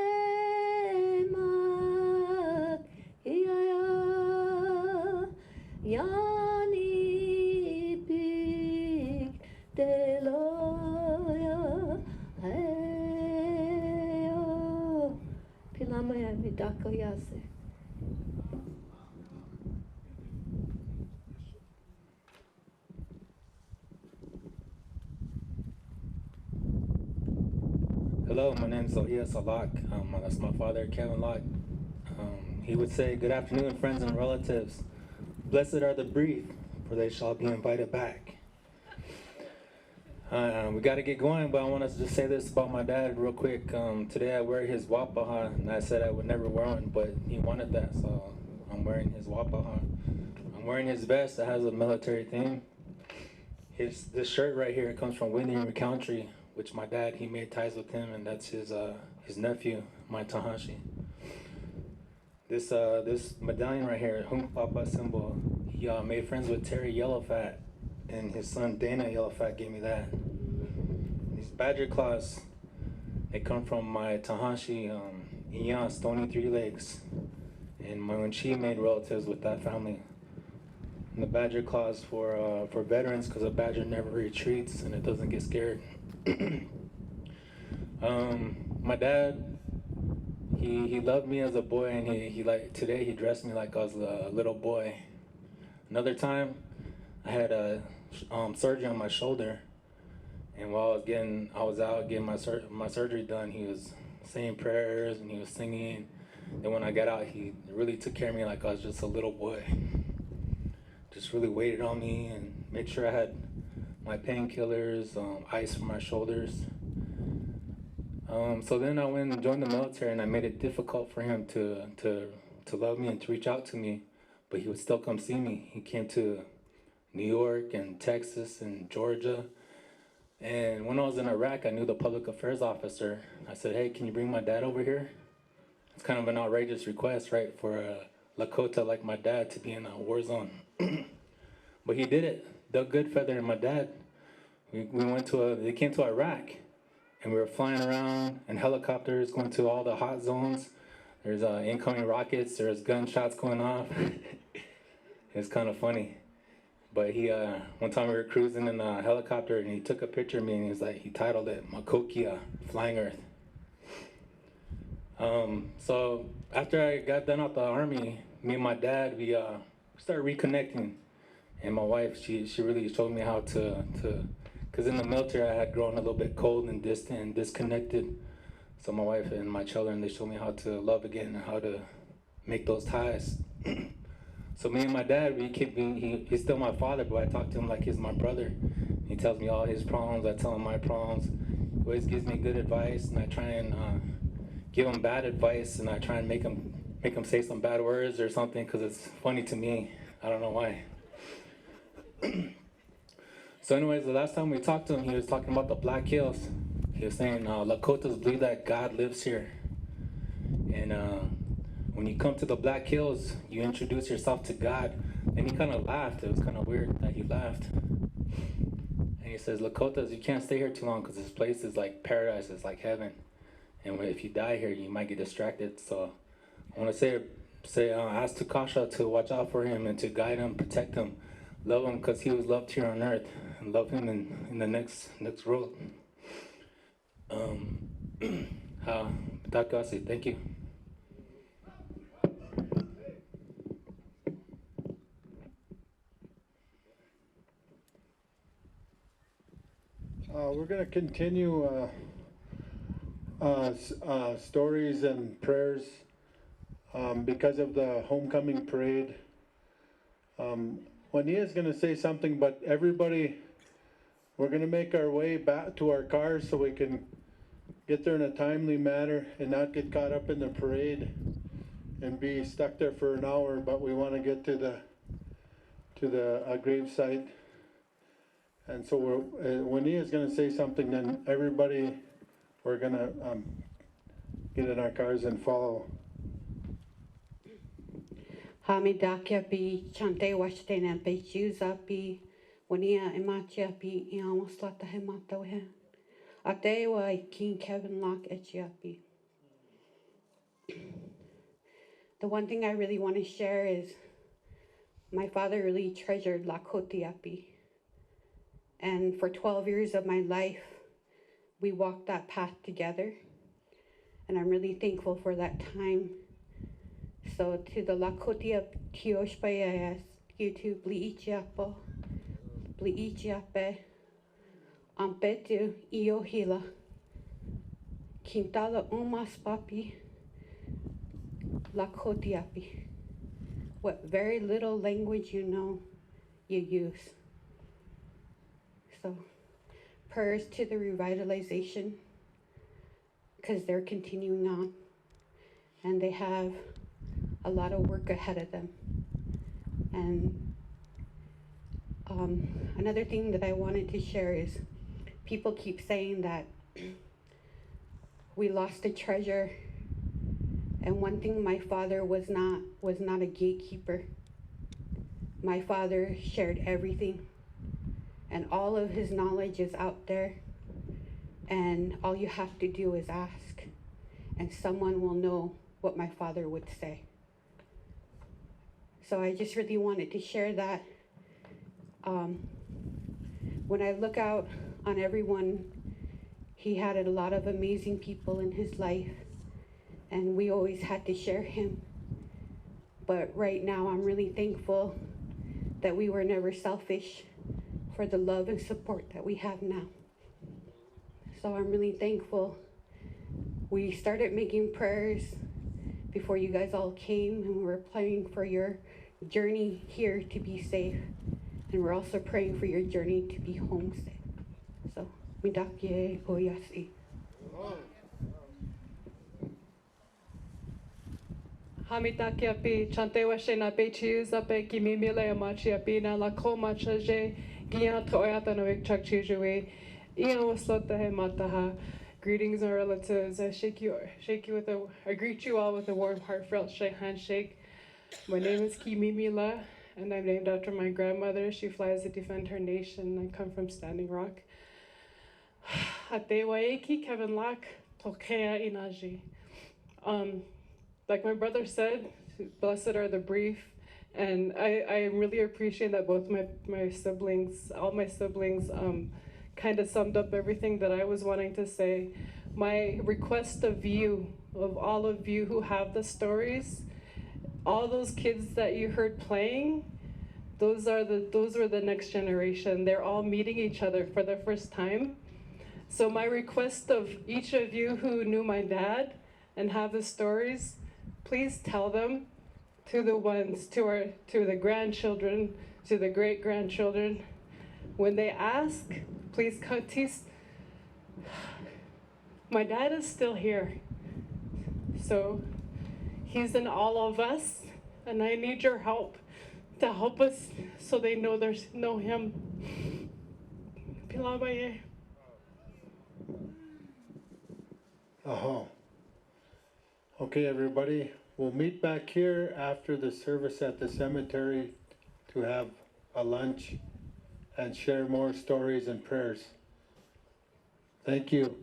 makiaya yani pik teloya heyo pilamaya midako yase. Hello, my name is EST. That's my father, Kevin Locke. He would say, good afternoon, friends and relatives. Blessed are the brief, for they shall be invited back. We got to get going, but I want to just say this about my dad real quick. Today I wear his wapaha, and I said I would never wear one, but he wanted that, so I'm wearing his wapaha. I'm wearing his vest that has a military theme. This shirt right here comes from Winnie Country, which my dad, he made ties with him, and that's his nephew, my Tahashi. This medallion right here, Hung Papa symbol, he made friends with Terry Yellowfat, and his son Dana Yellowfat gave me that. These badger claws, they come from my Tahashi, Iyan, Stony Three Lakes, and my Unchi made relatives with that family. And the badger claws for veterans, because a badger never retreats and it doesn't get scared. My dad, he loved me as a boy, and today he dressed me like I was a little boy. Another time, I had a surgery on my shoulder, and while I was out getting my surgery done, he was saying prayers and he was singing. Then when I got out, he really took care of me like I was just a little boy. Just really waited on me and made sure I had my painkillers, ice for my shoulders. So then I went and joined the military, and I made it difficult for him to love me and to reach out to me, but he would still come see me. He came to New York and Texas and Georgia, And when I was in Iraq, I knew the public affairs officer. I said, hey, can you bring my dad over here? It's kind of an outrageous request, right, for a Lakota like my dad to be in a war zone. But he did it. Doug Goodfeather and my dad, they came to Iraq, and we were flying around in helicopters, going to all the hot zones. There's incoming rockets, there's gunshots going off. It's kind of funny. But one time we were cruising in a helicopter, and he took a picture of me, and he titled it, Makokia, Flying Earth. So after I got done out the Army, me and my dad, we started reconnecting. And my wife, she really showed me how to, because in the military I had grown a little bit cold and distant and disconnected. So my wife and my children, they showed me how to love again and how to make those ties. So me and my dad, he's still my father, but I talk to him like he's my brother. He tells me all his problems, I tell him my problems. He always gives me good advice, and I try and give him bad advice, and I try and make him say some bad words or something, because it's funny to me. I don't know why. So anyways, the last time we talked to him, he was talking about the Black Hills. He was saying Lakotas believe that God lives here. And when you come to the Black Hills, you introduce yourself to God. And he kind of laughed. It was kind of weird that he laughed. And he says, Lakotas, you can't stay here too long because this place is like paradise. It's like heaven. And if you die here, you might get distracted. So I want to ask Tukasha to watch out for him and to guide him, protect him. Love him because he was loved here on earth, and love him in the next world. Thank you. We're going to continue stories and prayers because of the homecoming parade. Juanita is going to say something, but everybody, we're going to make our way back to our cars so we can get there in a timely manner and not get caught up in the parade and be stuck there for an hour. But we want to get to the gravesite, and so Juanita is going to say something. Then everybody, we're going to get in our cars and follow. Hamidakia pi chante washtena pe chuza pi wania ematia pi iamoslata hemata we. Atewa King Kevin Locke echiapi. The one thing I really want to share is my father really treasured Lakotiapi. And for 12 years of my life, we walked that path together. And I'm really thankful for that time. So to the Lakotia Tioshpayas, YouTube Bliichiapo, Bliichiape, Ampetu Iohila, Quintala Umas Papi, Lakotiapi. What very little language you know, you use. So prayers to the revitalization, because they're continuing on. And they have a lot of work ahead of them. And another thing that I wanted to share is people keep saying that we lost a treasure. And one thing, my father was not a gatekeeper. My father shared everything. And all of his knowledge is out there. And all you have to do is ask. And someone will know what my father would say. So I just really wanted to share that. When I look out on everyone, he had a lot of amazing people in his life, and we always had to share him. But right now, I'm really thankful that we were never selfish for the love and support that we have now. So I'm really thankful. We started making prayers before you guys all came, and we were praying for your journey here to be safe. And we're also praying for your journey to be home safe. So, Midakie Oyasi. Hamitakia pi chantewa shena pe chiuza pe kimimile amachia pi na la koma chaje gian toyata no ik chak chujue. Greetings, my relatives. I greet you all with a warm, heartfelt handshake. My name is Kimimila, and I'm named after my grandmother. She flies to defend her nation. I come from Standing Rock. Atewaeki Kevin Locke, Tokea Inaji. Like my brother said, blessed are the brief. And I really appreciate that both my siblings, all my siblings, kind of summed up everything that I was wanting to say. My request of you, of all of you who have the stories, all those kids that you heard playing, those were the next generation. They're all meeting each other for the first time. So my request of each of you who knew my dad and have the stories, please tell them to the ones, to the grandchildren, to the great-grandchildren. When they ask, please my dad is still here. So he's in all of us, and I need your help to help us so they know him. Pilabaye. Okay, everybody, we'll meet back here after the service at the cemetery to have a lunch and share more stories and prayers. Thank you.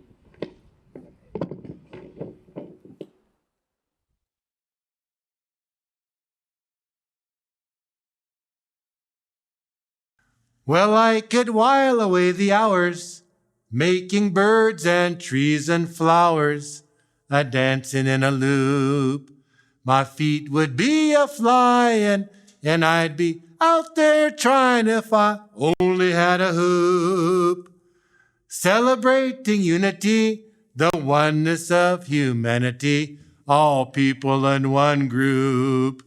Well, I could while away the hours, making birds and trees and flowers, a-dancing in a loop. My feet would be a-flying, and I'd be out there trying if I only had a hoop. Celebrating unity, the oneness of humanity, all people in one group.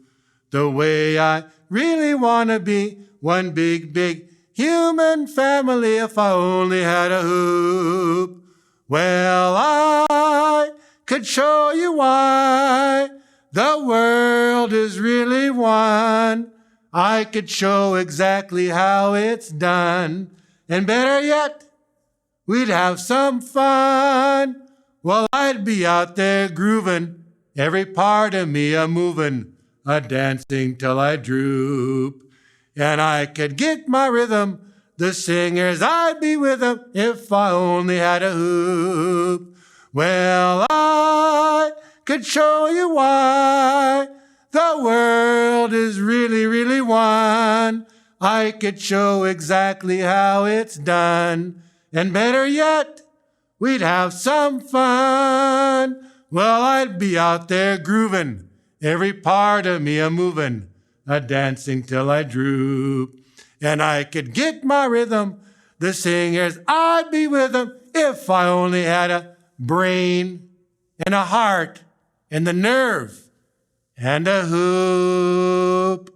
The way I really want to be, one big human family if I only had a hoop. Well, I could show you why the world is really one. I could show exactly how it's done. And better yet, we'd have some fun. Well, I'd be out there grooving, every part of me a-moving, a-dancing till I droop. And I could get my rhythm, the singers, I'd be with them if I only had a hoop. Well, I could show you why the world is really one. I could show exactly how it's done. And better yet, we'd have some fun. Well, I'd be out there grooving, every part of me a-moving, a-dancing till I droop. And I could get my rhythm, the singers, I'd be with them if I only had a brain and a heart and the nerve and a hoop.